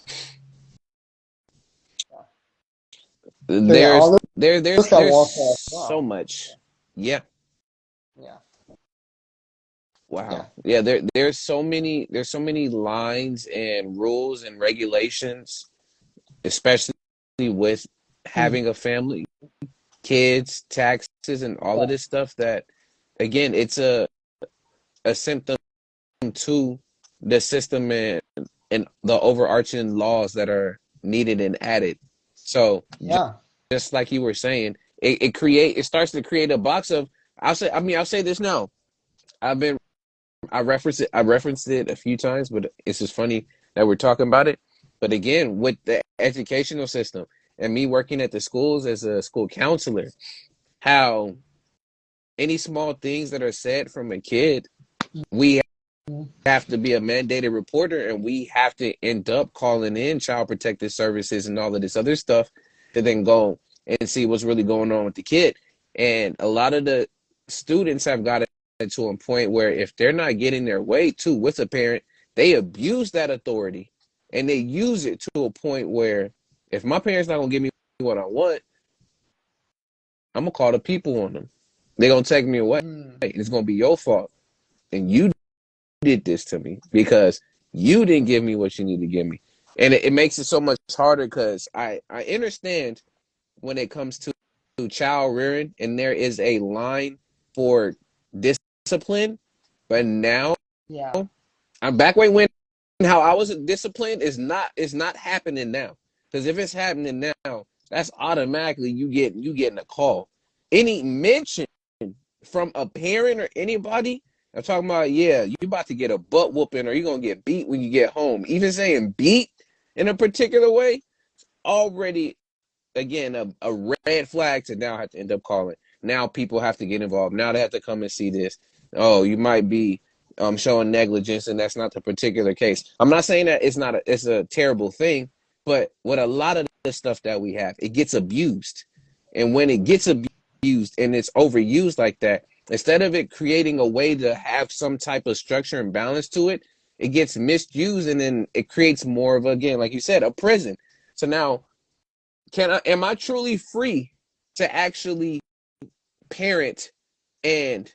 Yeah. So yeah, There's all there's those are there's warfare as so well. much. Yeah. Yeah, Wow. yeah, Yeah, there's so many lines and rules and regulations, especially with Mhm. having a family, kids, taxes, and all of Yeah, this stuff that, again, it's a symptom to the system and the overarching laws that are needed and added. So yeah, just like you were saying, it starts to create a box of, I'll say this now. I've been I referenced it a few times, but it's just funny that we're talking about it. But again, with the educational system and me working at the schools as a school counselor, how any small things that are said from a kid, we mhm, have to be a mandated reporter and we have to end up calling in child protective services and all of this other stuff to then go and see what's really going on with the kid. And a lot of the students have gotten to a point where if they're not getting their way too with a parent, they abuse that authority and they use it to a point where if my parents not gonna give me what I want, I'm gonna call the people on them. They're gonna take me away. mhm. It's gonna be your fault. And you did this to me because you didn't give me what you need to give me. And it makes it so much harder because I understand when it comes to child rearing and there is a line for discipline, but now Yeah, I'm back when how I was disciplined is not happening now. Because if it's happening now, that's automatically you getting a call. Any mention from a parent or anybody, I'm talking about, yeah, you about to get a butt whooping or you're gonna get beat when you get home. Even saying beat in a particular way, already again a red flag to now have to end up calling. Now people have to get involved. Now they have to come and see this. Oh, you might be showing negligence, and that's not the particular case. I'm not saying that it's a terrible thing, but with a lot of the stuff that we have, it gets abused, and when it gets abused and it's overused like that, instead of it creating a way to have some type of structure and balance to it, it gets misused, and then it creates more of, again, like you said, a prison. So now am I truly free to actually parent and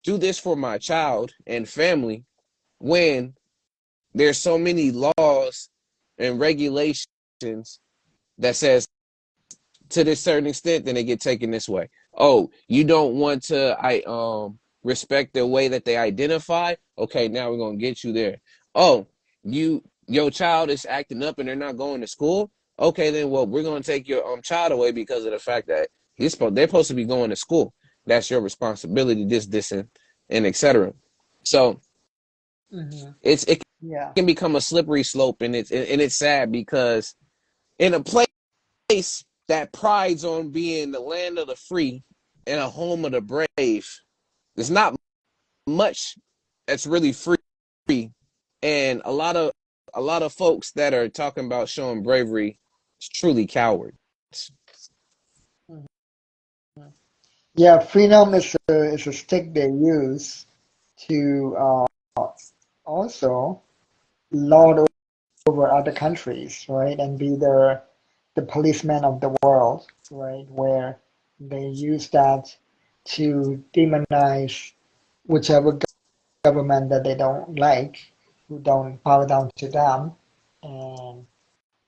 do this for my child and family when there's so many laws and regulations that says to this certain extent, then they get taken this way. Oh, you don't want to respect the way that they identify. Okay, now we're gonna get you there. Oh, your child is acting up and they're not going to school. Okay, then well we're gonna take your child away because of the fact that they're supposed to be going to school. That's your responsibility. This and etc. So mhm. it Yeah, can become a slippery slope, and it's sad because in a place that prides on being the land of the free and a home of the brave, there's not much that's really free, and a lot of folks that are talking about showing bravery is truly cowards. mhm. Yeah. Freedom is a stick they use to also lord over other countries, right, and be the policeman of the world, right, where they use that to demonize whichever government that they don't like, who don't bow down to them, and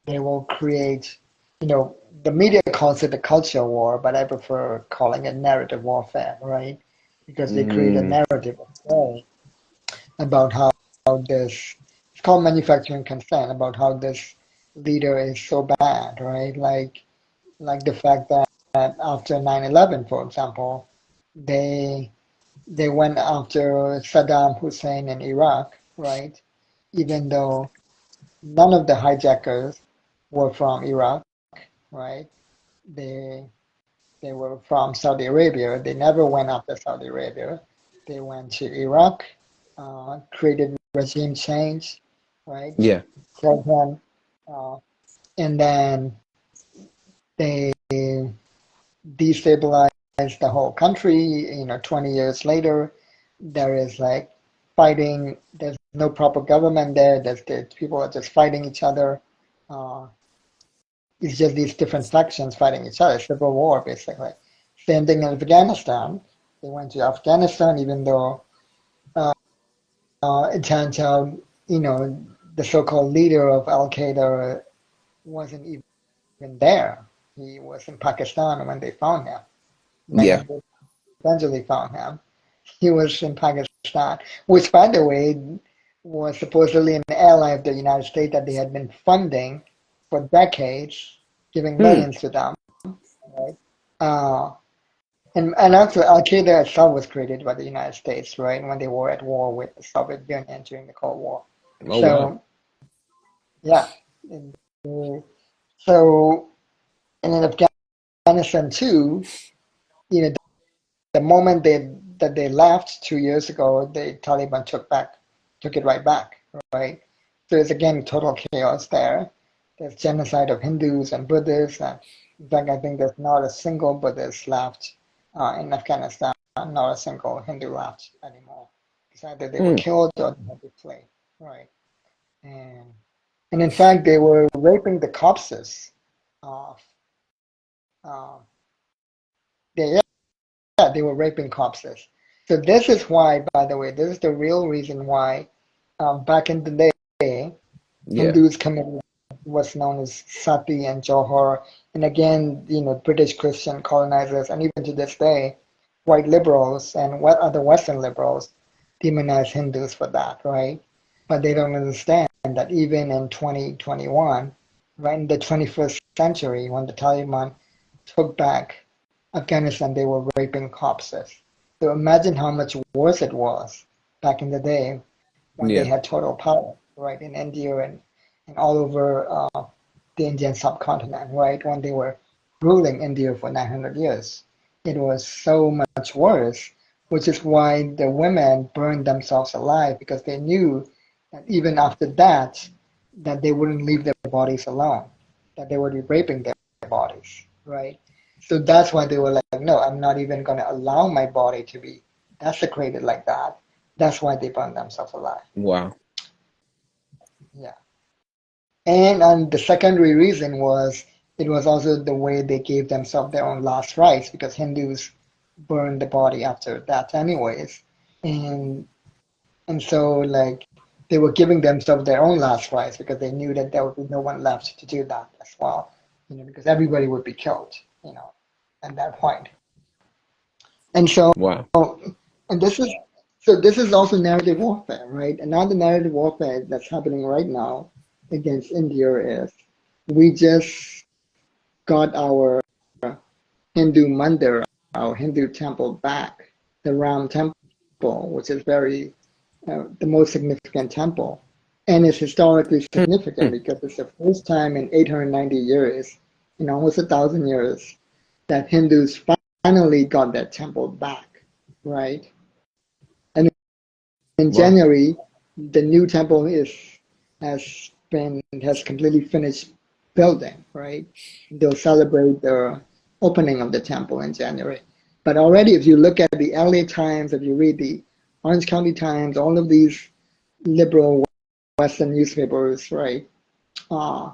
they will create, you know, the media calls it a culture war, but I prefer calling it narrative warfare, right? Because they create a Mm, narrative about how this, it's called manufacturing consent, about how this leader is so bad, right? Like the fact that after 9/11, for example, they they went after Saddam Hussein in Iraq, right? Even though none of the hijackers were from Iraq, right? They they were from Saudi Arabia. They never went after Saudi Arabia. They went to Iraq, created regime change, right? yeah, Killed him, uh, and then they destabilized the whole country. 20 years later, there is like fighting. There's no proper government there. The people are just fighting each other. Uh, it's just these different factions fighting each other. Civil war, basically. Same thing in Afghanistan. They went to Afghanistan, even though uh, it turns out, the so-called leader of Al Qaeda wasn't there. He was in Pakistan when they found him. Yeah. When they eventually found him, he was in Pakistan, which, by the way, was supposedly an ally of the United States that they had been funding for decades, giving Hmm. millions to them, right? Uh, and actually, Al Qaeda itself was created by the United States, right? When they were at war with the Soviet Union during the Cold War. Oh wow. So, yeah. And, so, and in Afghanistan too, you know, the moment that they left 2 years ago, the Taliban took it right back, right? So it's again total chaos there. There's genocide of Hindus and Buddhists, and in fact, I think there's not a single Buddhist left in Afghanistan, not a single Hindu left anymore. It's either they were Hmm. killed or they had to flee, right? And and in fact, they were raping the corpses of uh, yeah, they were raping corpses. So this is why, by the way, this is the real reason why back in the day, Yeah. Hindus committed what's known as sati and johar, and again, British Christian colonizers, and even to this day, white liberals and what other Western liberals demonize Hindus for that, right? But they don't understand that even in 2021, right in the 21st century, when the Taliban took back Afghanistan, they were raping corpses. So imagine how much worse it was back in the day when they Yeah. had total power, right, in India and all over the Indian subcontinent, right, when they were ruling India for 900 years. It was so much worse, which is why the women burned themselves alive because they knew that even after that, that they wouldn't leave their bodies alone, that they would be raping their bodies, right? So that's why they were like, no, I'm not even going to allow my body to be desecrated like that. That's why they burned themselves alive. Wow. Yeah. And the secondary reason was it was also the way they gave themselves their own last rites because Hindus burned the body after that anyways. And and so like they were giving themselves their own last rites because they knew that there would be no one left to do that as well. Because everybody would be killed, at that point. And so Wow. and this is also narrative warfare, right? Another narrative warfare that's happening right now against India is we just got our Hindu mandir, our Hindu temple back, the Ram temple, which is the most significant temple. And it's historically significant Hmm. because it's the first time in 890 years, in almost 1,000 years, that Hindus finally got that temple back, right? And in Wow. January, the new temple has completely finished building, right? They'll celebrate the opening of the temple in January. But already, if you look at the LA Times, if you read the Orange County Times, all of these liberal Western newspapers, right? Uh,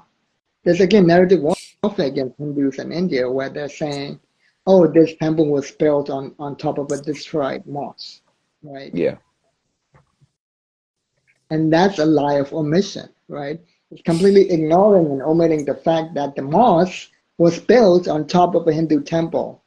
there's again narrative warfare against Hindus in India where they're saying, oh, this temple was built on top of a destroyed mosque, right? Yeah. And that's a lie of omission, right? It's completely ignoring and omitting the fact that the mosque was built on top of a Hindu temple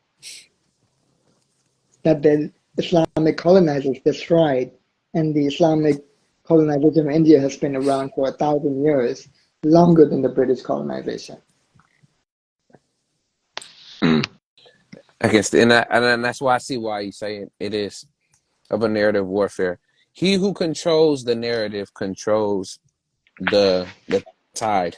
that the Islamic colonizers destroyed. And the Islamic colonization of India has been around for 1,000 years, longer than the British colonization. I guess, and that's why I see why you say it is of a narrative warfare. He who controls the narrative controls the tide.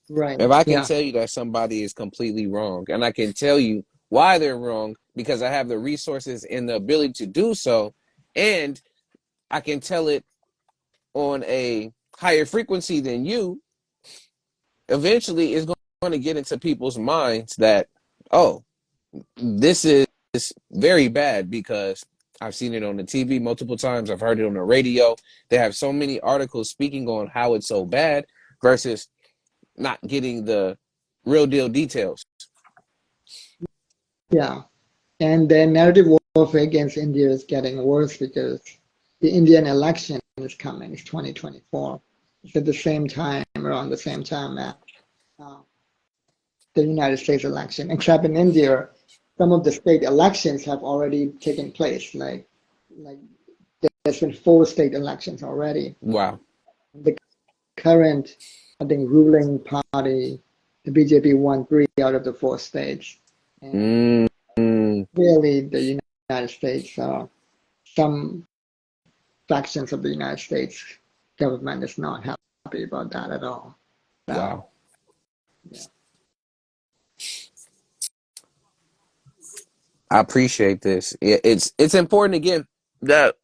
Right. If I can Yeah. tell you that somebody is completely wrong, and I can tell you why they're wrong because I have the resources and the ability to do so, and I can tell it on a higher frequency than you, eventually it's going to get into people's minds that, oh, this is very bad because I've seen it on the TV multiple times. I've heard it on the radio. They have so many articles speaking on how it's so bad versus not getting the real deal details. Yeah. And the narrative warfare against India is getting worse because the Indian election is coming. It's 2024. It's at the same time, around the same time that the United States election, except in India, some of the state elections have already taken place. Like there's been 4 state elections already. Wow. The current, I think, ruling party, the BJP, won 3 out of the 4 states, and Mm, mm, really the United States, some factions of the United States government is not happy about that at all. So wow. yeah, I appreciate this. It's important again that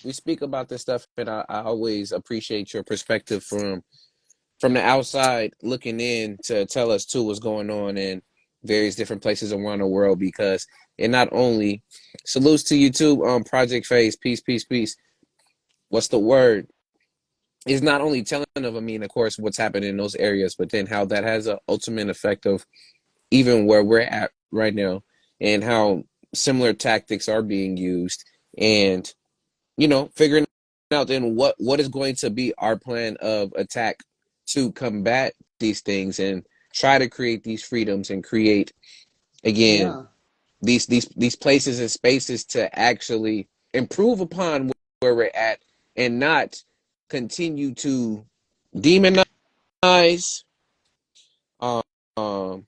we speak about this stuff, and I always appreciate your perspective from the outside looking in to tell us too what's going on in various different places around the world, because it not only salutes to you too, Project Phase, peace, peace, peace. What's the word? Is not only telling of, I mean, of course, what's happening in those areas, but then how that has an ultimate effect of even where we're at right now, and how similar tactics are being used, and figuring out then what is going to be our plan of attack to combat these things and try to create these freedoms and create again yeah, these places and spaces to actually improve upon where we're at, and not continue to demonize, um, I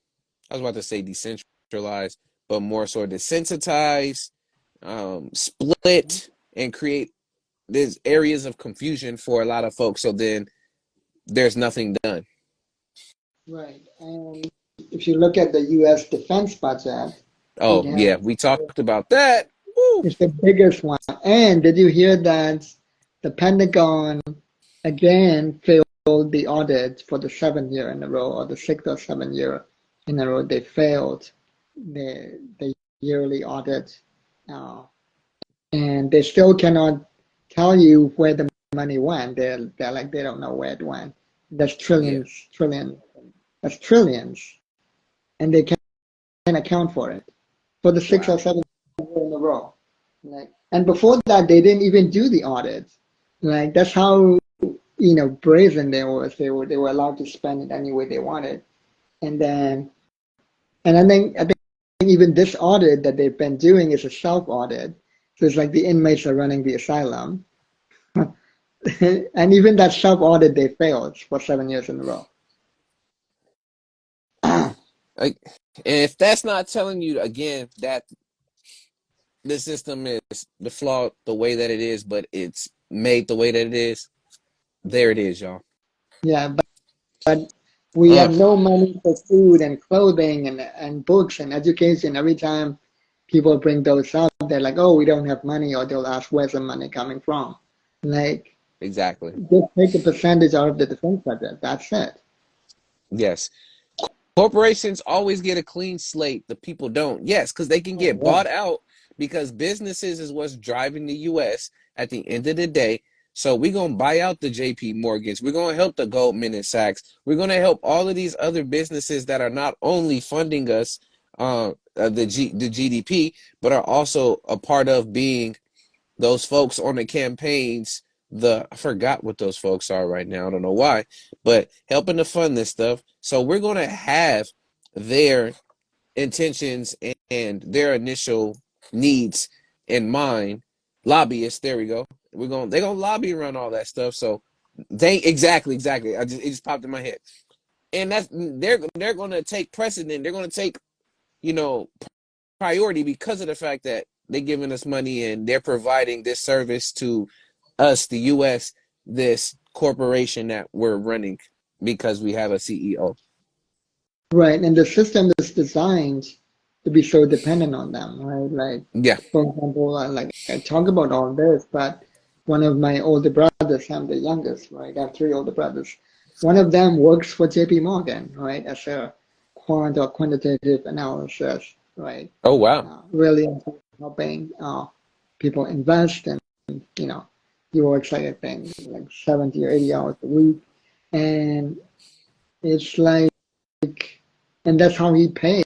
was about to say decentralize, but more so desensitize, split, and create there's areas of confusion for a lot of folks. So then there's nothing done. right. And if you look at the U.S. defense budget, it Oh has yeah, we talked about that. Woo. it's the biggest one. And did you hear that the Pentagon again failed the audit for the 7th year in a row, or the 6th or 7th year in a row? They failed the yearly audit, uh, and they still cannot tell you where the money went. They're like they don't know where it went. That's Yeah, trillions. That's trillions, and they can't account for it for the sixth or wow. seventh year in a row. Like, and before that, they didn't even do the audit. Like that's how brazen they were. They were allowed to spend it any way they wanted. And then and I think even this audit that they've been doing is a self audit. So it's like the inmates are running the asylum. And even that self audit they failed for 7 years in a row. Like, and if that's not telling you again that the system is the flaw the way that it is, but it's made the way that it is, there it is, y'all. Yeah, but we Uh, have no money for food and clothing and books and education. Every time people bring those up, they're like, oh, we don't have money, or they'll ask, where's the money coming from? Like, exactly. just take a percentage out of the defense budget. That's it. Yes. Corporations always get a clean slate. The people don't. Yes, because they can get Oh, bought out, because businesses is what's driving the U.S. at the end of the day. So we're going to buy out the J.P. Morgans. We're going to help the Goldman and Sachs. We're going to help all of these other businesses that are not only funding us, the GDP, but are also a part of being those folks on the campaigns. I forgot what those folks are right now. I don't know why, but helping to fund this stuff. So we're going to have their intentions and their initial needs in mind. Lobbyists, there we go. They're gonna lobby around all that stuff. So they exactly. It just popped in my head, and they're gonna take precedent. They're gonna take you know priority because of the fact that they're giving us money and they're providing this service to us, the U.S., this corporation that we're running because we have a CEO. right. And the system is designed to be so dependent on them, right? Like, Yeah. for example, like I talk about all this, but one of my older brothers, I'm the youngest, right? I have 3 older brothers. One of them works for JP Morgan, right, as a quant or quantitative analysis, right? Oh wow. Really helping people invest, and you know, he works like I think like 70 or 80 hours a week, and it's like, and that's how he paid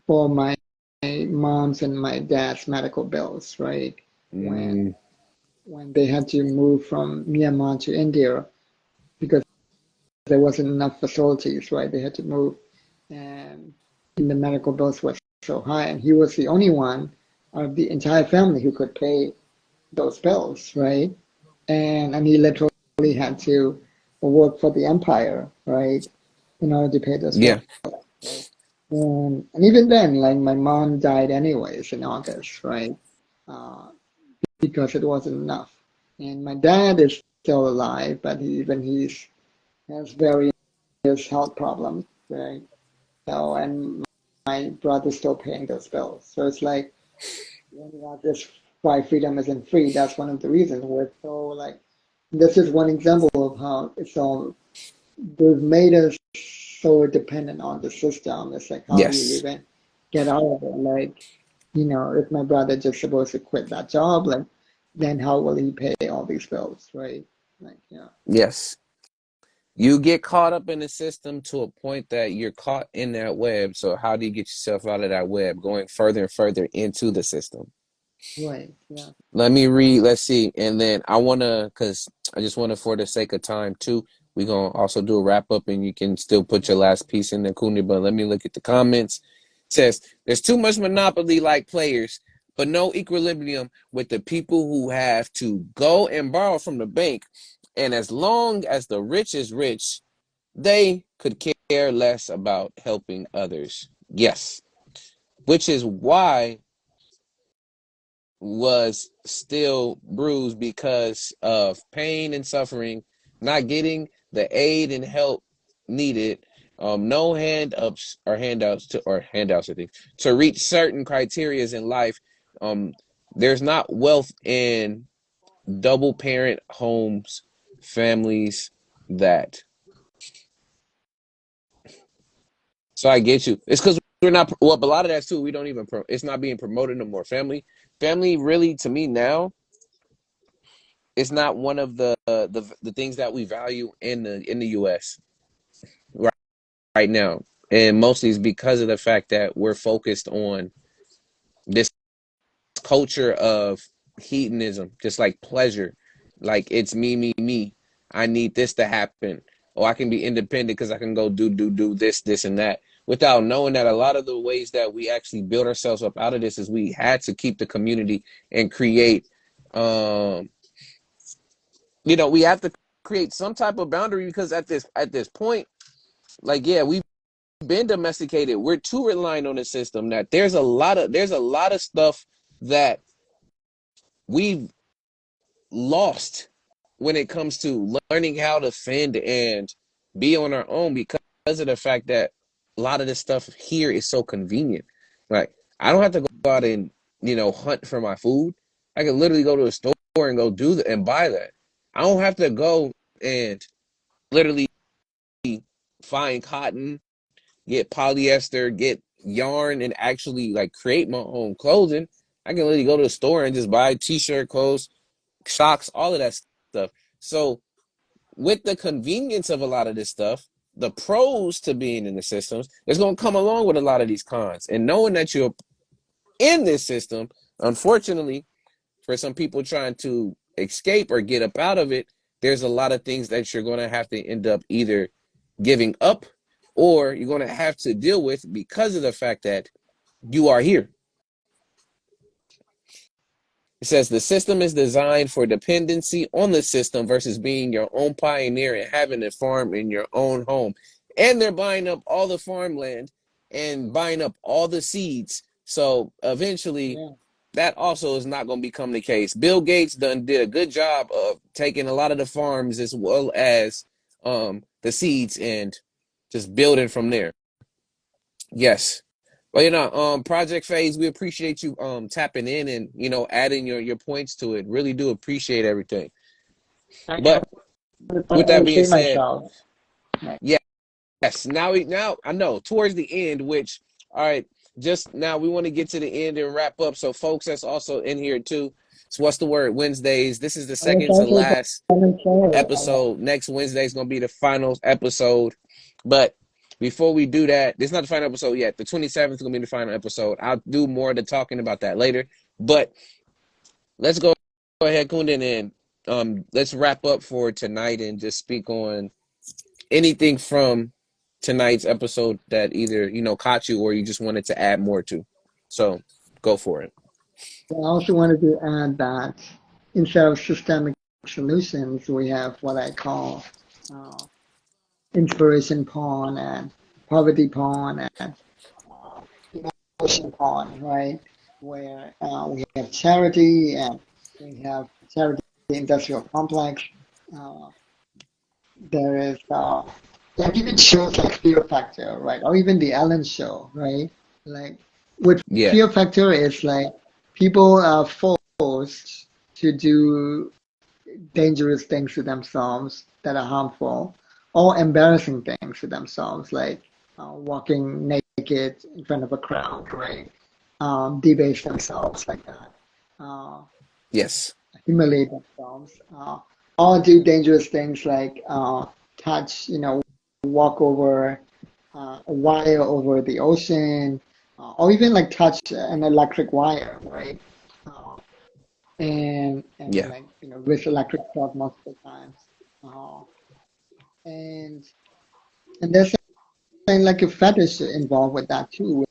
for my mom's and my dad's medical bills, right? When Mm, when they had to move from Myanmar to India because there wasn't enough facilities, right? They had to move. and the medical bills were so high, and he was the only one of the entire family who could pay those bills, right? And he literally had to work for the empire, right, in order to pay those bills, Yeah. right? And even then, like my mom died anyways in August, right? Uh, because it wasn't enough. And my dad is still alive, but he has various health problems, right? So, and my brother's still paying those bills. So it's like, this why freedom isn't free. That's one of the reasons we're so like, this is one example of how it's all, they've made us so dependent on the system. It's like, how do you Yes. even get out of it? Like, if my brother just supposed to quit that job, like, then how will he pay all these bills, right? Like, yeah. Yes. You get caught up in the system to a point that you're caught in that web. So how do you get yourself out of that web? Going further and further into the system. Right, yeah. Let me read, let's see. And then I want to, because I just want to, for the sake of time too, we're going to also do a wrap up and you can still put your last piece in there, Kundi. But let me look at the comments. It says, there's too much monopoly like players, but no equilibrium with the people who have to go and borrow from the bank. And as long as the rich is rich, they could care less about helping others. Yes. Which is why was still bruised because of pain and suffering, not getting the aid and help needed, no hand ups or handouts I think, to reach certain criterias in life. There's not wealth in double parent homes, families that. So I get you. It's because we're not. Well, but a lot of that too. We don't even. It's not being promoted no more. Family, really, to me now, it's not one of the things that we value in the U.S. right, right now, and mostly is because of the fact that we're focused on this culture of hedonism, just like pleasure, like it's me, me, me. I need this to happen, or I can be independent because I can go do this, this, and that, without knowing that a lot of the ways that we actually build ourselves up out of this is we had to keep the community and create. Um, we have to create some type of boundary because at this point, like, yeah, we've been domesticated. We're too reliant on the system that there's a lot of stuff that we've lost when it comes to learning how to fend and be on our own because of the fact that a lot of this stuff here is so convenient. Like, I don't have to go out and hunt for my food. I can literally go to a store and go do that and buy that. I don't have to go and literally find cotton, get polyester, get yarn, and actually like create my own clothing. I can literally go to the store and just buy t-shirt, clothes, socks, all of that stuff. So with the convenience of a lot of this stuff, the pros to being in the systems is going to come along with a lot of these cons. And knowing that you're in this system, unfortunately, for some people trying to escape or get up out of it, there's a lot of things that you're going to have to end up either giving up or you're going to have to deal with because of the fact that you are here. It says the system is designed for dependency on the system versus being your own pioneer and having a farm in your own home. And they're buying up all the farmland and buying up all the seeds. So eventually, Yeah. that also is not going to become the case. Bill Gates did a good job of taking a lot of the farms as well as the seeds and just building from there. Yes. Well, Project Phase, we appreciate you tapping in and adding your points to it. Really do appreciate everything. I But with that being overstate said, myself. Right. yes, now I know towards the end, which all right, just now we want to get to the end and wrap up. So folks that's also in here too. So what's the word? Wednesdays. This is the Oh, second to thank you last for coming forward. episode. Next Wednesday is gonna be the final episode. But before we do that, this is not the final episode yet. The 27th is gonna be the final episode. I'll do more of the talking about that later. But let's go ahead, Kundan, and let's wrap up for tonight and just speak on anything from tonight's episode that either, caught you or you just wanted to add more to. So go for it. I also wanted to add that instead of systemic solutions, we have what I call uh, inspiration porn and poverty porn and emotion porn, right? Where we have charity and we have charity industrial complex. Uh, there is like even shows like Fear Factor, right? Or even the Ellen Show, right? Like with Yeah. Fear Factor, it's like people are forced to do dangerous things to themselves that are harmful, or embarrassing things to themselves, like walking naked in front of a crowd, right? Debase themselves like that, uh, Yes. humiliate themselves, or do dangerous things like touch, walk over a wire over the ocean, or even like touch an electric wire, right? Uh, and Yeah. like risk electric shock multiple times. Uh, and and there's like a fetish involved with that too, with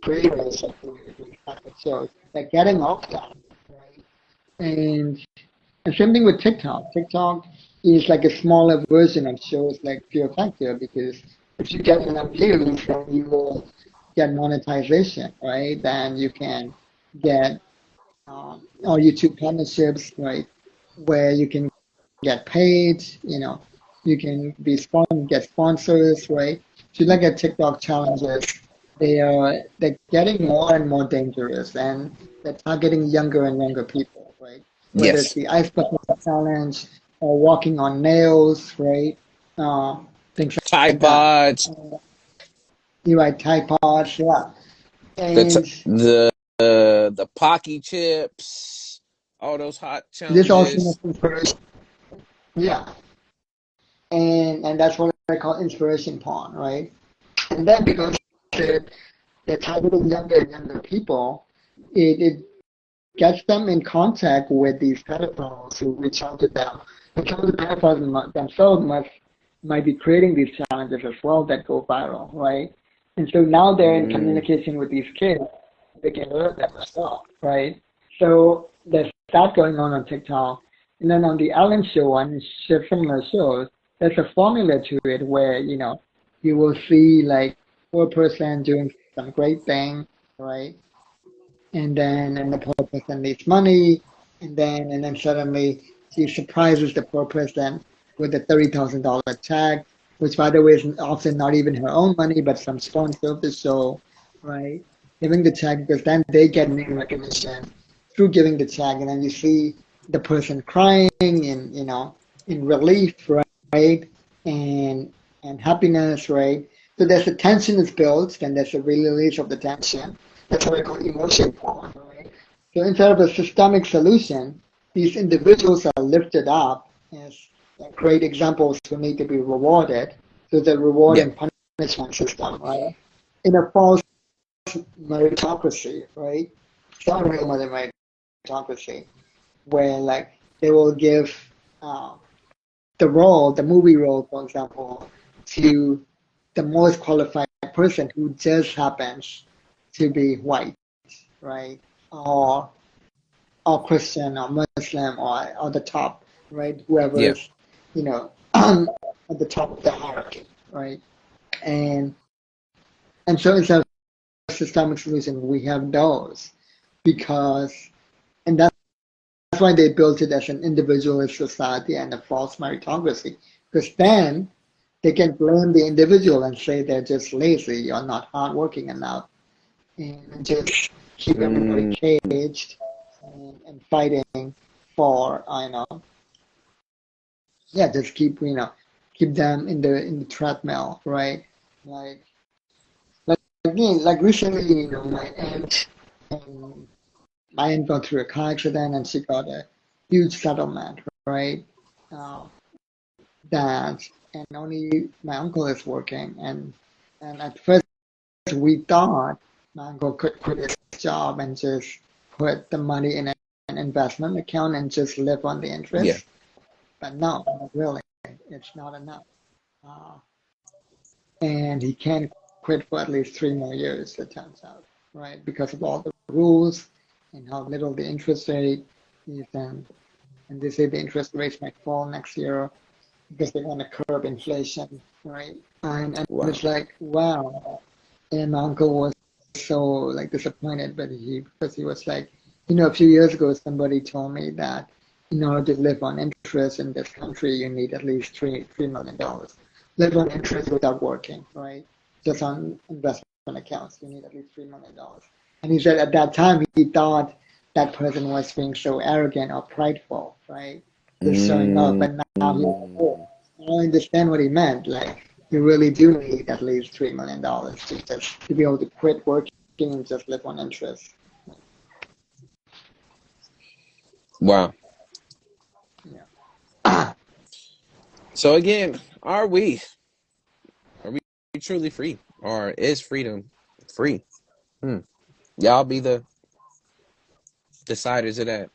creators of these type of shows, like getting off that, right? And same thing with TikTok. TikTok is like a smaller version of shows like Fear Factor because if you get enough views, then you will get monetization, right? Then you can get or YouTube partnerships, right, where you can get paid, you can get sponsors, right? If you look at TikTok challenges, they're getting more and more dangerous, and they're targeting younger and younger people, right? Whether it's Yes. the ice bucket challenge or walking on nails, right? Uh, things like that. Tripods. Uh, you right, Tide Pods, yeah. The t- And the Pocky chips. All those hot this also has challenges. inspiration, yeah. And that's what I call inspiration porn, right? And then because they're, they're targeting younger and younger people, it gets them in contact with these pedophiles who reach out to them. And some of the pedophiles themselves might be creating these challenges as well that go viral, right? And so now they're in Mm, communication with these kids. They can learn them as well, right? So there's that going on TikTok. And then on the Ellen Show and similar shows, there's a formula to it where, you will see like poor person doing some great thing, right? And the poor person needs money, and then suddenly she surprises the poor person with a $30,000 check, which by the way is often not even her own money, but some sponsor of the show, right? Giving the check because then they get name recognition through giving the check, and then you see the person crying in relief, right? And and happiness, right? So there's a tension is built, then there's a release of the tension. That's what I call emotion porn, right? So instead of a systemic solution, these individuals are lifted up as great examples who need to be rewarded. So the reward yeah. and punishment system, right? In a false meritocracy, right? It's not real meritocracy, where like they will give uh, the movie role, for example, to the most qualified person who just happens to be white, right? Or or Christian or Muslim or the top, right? Whoever Yeah. is, at the top of the hierarchy, right? And so instead of systemic solution, we have those because and that's why they built it as an individualist society and a false meritocracy. Because then they can blame the individual and say they're just lazy or not hardworking enough and just keep everybody Mm, caged and fighting for, yeah, just keep them in the treadmill, right? Like, like recently, um, my aunt got through a car accident and she got a huge settlement, right? Uh, that and only my uncle is working, and at first we thought my uncle could quit his job and just put the money in an investment account and just live on the yeah. interest. But no, not really. It's not enough. uh, and he can't quit for at least 3 more years, it turns out, right? Because of all the rules and how little the interest rate is, and they say the interest rates might fall next year because they want to curb inflation, right? And Wow. it's like, wow. And my uncle was so like disappointed, but he because he was like, a few years ago somebody told me that in order to live on interest in this country, you need at least $3 million. Live on interest without working, right? Just on investment accounts, you need at least $3 million. And he said at that time he thought that person was being so arrogant or prideful, right? Just showing off. Mm. But now he's like, oh, I understand what he meant. Like you really do need at least $3 million to be able to quit working and just live on interest. Wow. Yeah. So again, are we truly free, or is freedom free? Hmm. Y'all be the deciders of that.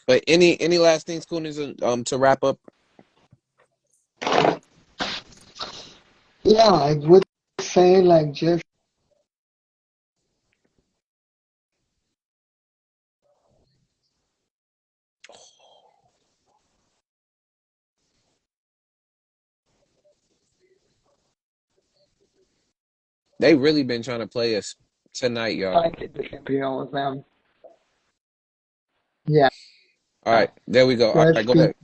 But any last things, Kunis, to wrap up? Yeah, I would say like just They really been trying to play us tonight, y'all. trying to disagree with them. Yeah, All right, there we go. All right, just go ahead.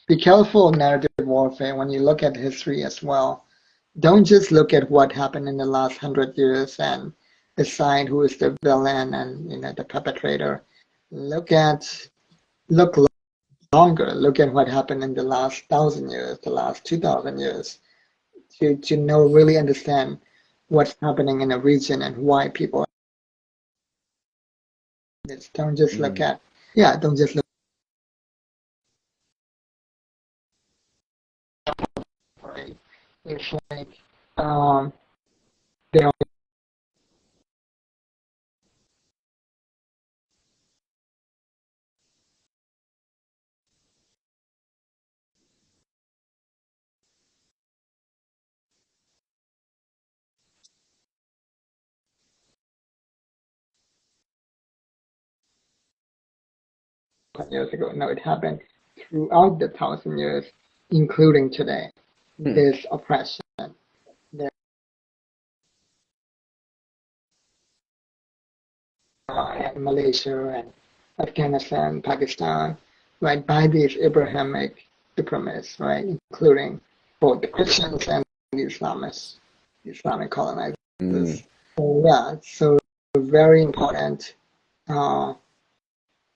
be careful of narrative warfare when you look at history as well. Don't just look at what happened in the last 100 years and decide who is the villain and the perpetrator. Look at look longer. Look at what happened in the last 1,000 years, the last 2,000 years, to know really understand what's happening in a region and why people. Don't just look Mm. at yeah. Don't just look at it. It's like um, they are 1,000 years ago. No, it happened throughout the 1,000 years, including today. Hmm. This oppression, there in Malaysia and Afghanistan, Pakistan, right, by these Abrahamic supremacists, right, including both the Christians and the Islamists, the Islamic colonizers. Mm. So yeah, so very important. Uh,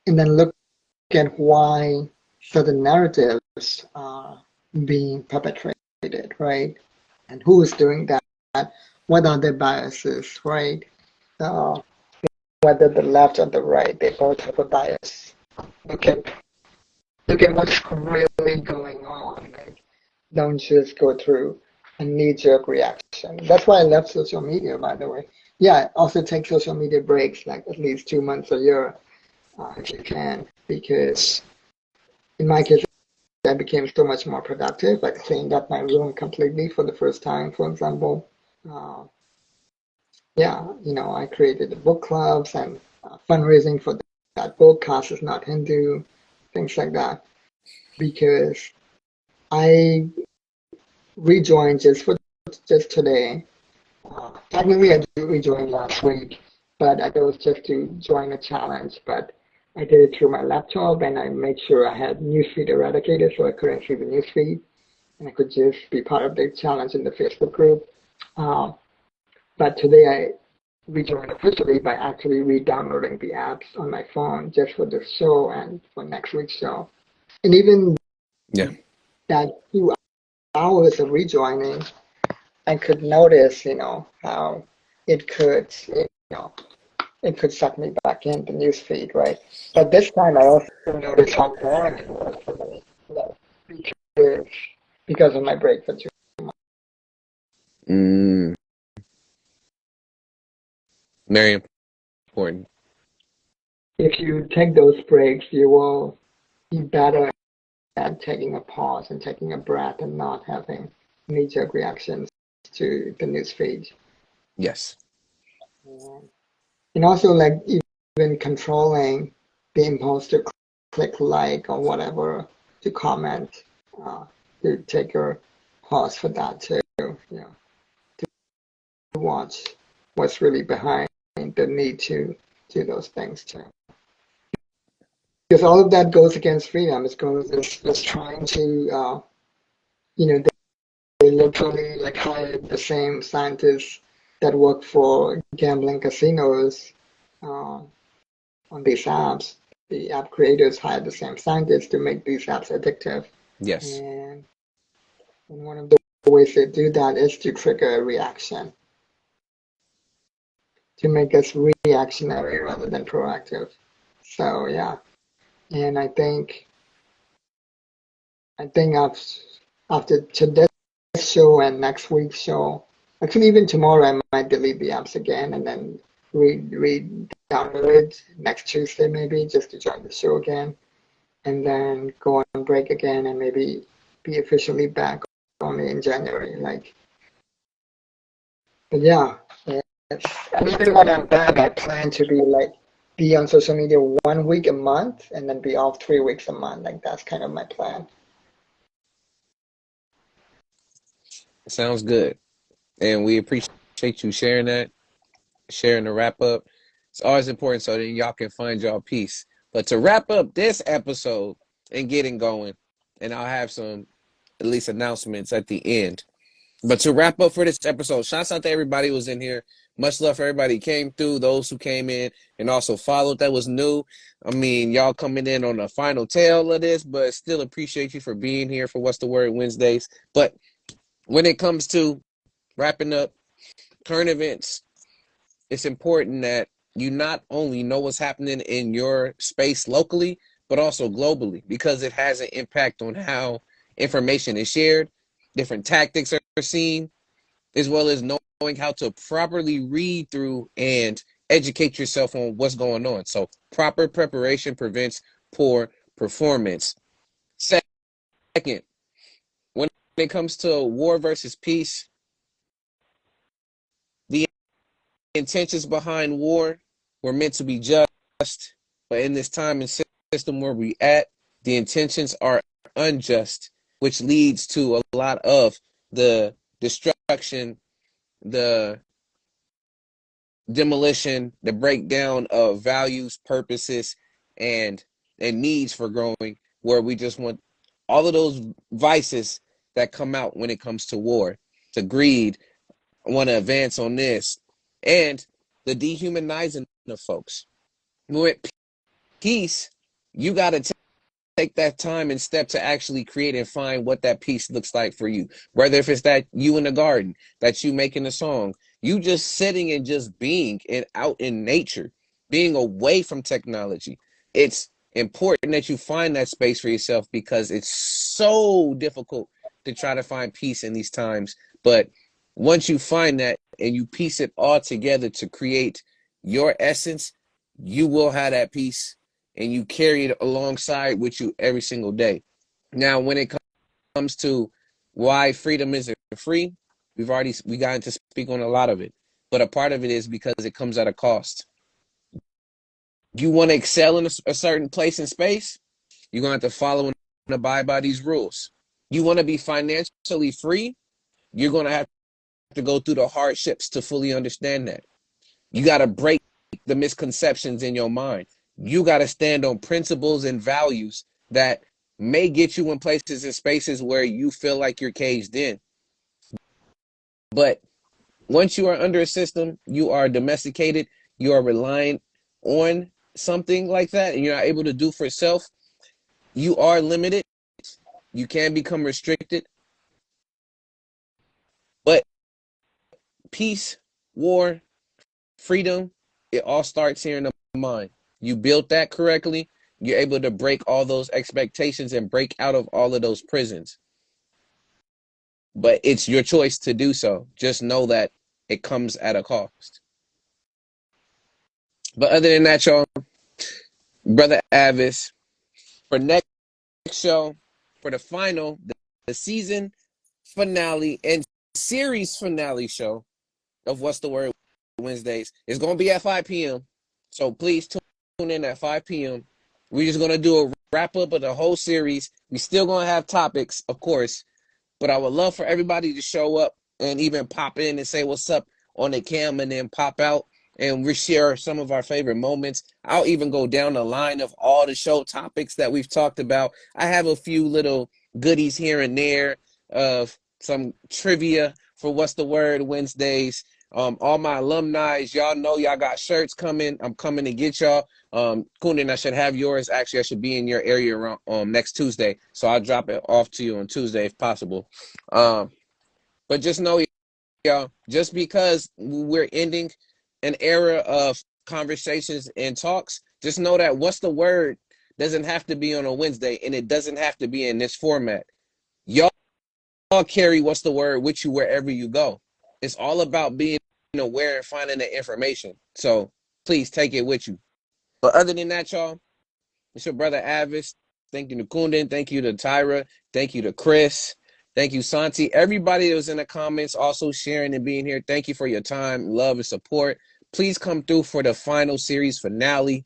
and then look at why certain narratives are being perpetrated, right? And who is doing that? What are their biases, right? Uh, whether the left or the right, they both have a bias. Look at look at what's really going on. Like, don't just go through a knee-jerk reaction. That's why I left social media, by the way. Yeah, also take social media breaks, like at least 2 months a year, if you can, because in my case, I became so much more productive. I cleaned up my room completely for the first time, for example. Uh, yeah, I created book clubs and fundraising for that book, Caste is Not Hindu, things like that, because I rejoined just today. Technically, I did rejoin last week, but I was just to join a challenge. But I did it through my laptop, and I made sure I had newsfeed eradicated, so I couldn't see the newsfeed, and I could just be part of the challenge in the Facebook group. Uh, but today I rejoined officially by actually re-downloading the apps on my phone just for this show and for next week's show. And even Yeah. that few hours of rejoining, I could notice, how it could, it could suck me back in the newsfeed, right? But this time I also noticed how boring it was for me, because, because of my break for 2 months. Mm. Very important. If you take those breaks, you will be better taking a pause and taking a breath and not having knee-jerk reactions to the news feed. Yes. And also like even controlling the impulse to click like or whatever to comment, to take a pause for that too, to watch what's really behind the need to do those things too. Because all of that goes against freedom. It's trying to, they literally like hired the same scientists that work for gambling casinos on these apps. The app creators hired the same scientists to make these apps addictive. Yes. And one of the ways they do that is to trigger a reaction, to make us reactionary rather than proactive. So yeah, and I think after today's show and next week's show, actually even tomorrow I might delete the apps again and then re-download it next Tuesday maybe just to join the show again, and then go on break again and maybe be officially back only in January. But yeah, and even when I'm back, I plan to be on social media 1 week a month and then be off 3 weeks a month. Like that's kind of my plan. Sounds good. And we appreciate you sharing that, sharing the wrap up. It's always important so that y'all can find y'all peace. But to wrap up this episode and getting going, and I'll have some at least announcements at the end. But to wrap up for this episode, shouts out to everybody who was in here. Much love for everybody who came through, those who came in and also followed that was new. I mean, y'all coming in on the final tail of this, but still appreciate you for being here for What's the Word Wednesdays. But when it comes to wrapping up current events, it's important that you not only know what's happening in your space locally, but also globally, because it has an impact on how information is shared, different tactics are seen, as well as knowing how to properly read through and educate yourself on what's going on. So proper preparation prevents poor performance. Second, when it comes to war versus peace, the intentions behind war were meant to be just, but in this time and system where we at, the intentions are unjust, which leads to a lot of the destruction, the demolition, the breakdown of values, purposes, and needs for growing, where we just want all of those vices that come out when it comes to war, to greed, I want to advance on this, and the dehumanizing of folks. With peace, you got to take that time and step to actually create and find what that peace looks like for you. Whether if it's that you in the garden, that you making a song, you just sitting and just being and out in nature, being away from technology. It's important that you find that space for yourself because it's so difficult to try to find peace in these times. But once you find that and you piece it all together to create your essence, you will have that peace and you carry it alongside with you every single day. Now, when it comes to why freedom isn't free, we got to speak on a lot of it, but a part of it is because it comes at a cost. You want to excel in a certain place and space, you're going to have to follow and abide by these rules. You want to be financially free, you're going to have to go through the hardships to fully understand that. You got to break the misconceptions in your mind. You got to stand on principles and values that may get you in places and spaces where you feel like you're caged in. But once you are under a system, you are domesticated, you are relying on something like that, and you're not able to do for self, you are limited. You can become restricted. But peace, war, freedom, it all starts here in the mind. You built that correctly, you're able to break all those expectations and break out of all of those prisons. But it's your choice to do so. Just know that it comes at a cost. But other than that, y'all, brother A.D.V.I.S.S, for next show, for the final, the season finale and series finale show of What's the Word Wednesdays. It's going to be at 5 p.m. So please tune in at 5 p.m. We're just going to do a wrap up of the whole series. We still going to have topics, of course, but I would love for everybody to show up and even pop in and say what's up on the cam and then pop out and we share some of our favorite moments. I'll even go down the line of all the show topics that we've talked about. I have a few little goodies here and there of some trivia for What's the Word Wednesdays. All my alumni, y'all know y'all got shirts coming. I'm coming to get y'all. Kundan, I should have yours. Actually, I should be in your area around next Tuesday, so I'll drop it off to you on Tuesday if possible. But just know, y'all, just because we're ending an era of conversations and talks, just know that What's the Word doesn't have to be on a Wednesday, and it doesn't have to be in this format. Y'all carry What's the Word with you wherever you go. It's all about being aware and finding the information. So please take it with you. But other than that, y'all, it's your brother A.D.V.I.S. Thank you to Kundan. Thank you to Tyra. Thank you to Chris. Thank you, Santi. Everybody that was in the comments also sharing and being here. Thank you for your time, love, and support. Please come through for the final series finale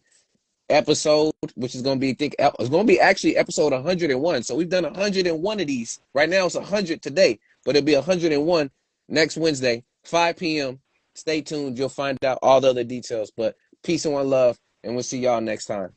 episode, which is going to be, it's going to be actually episode 101. So we've done 101 of these. Right now it's 100 today, but it'll be 101 next Wednesday, 5 p.m. Stay tuned. You'll find out all the other details. But peace and one love, and we'll see y'all next time.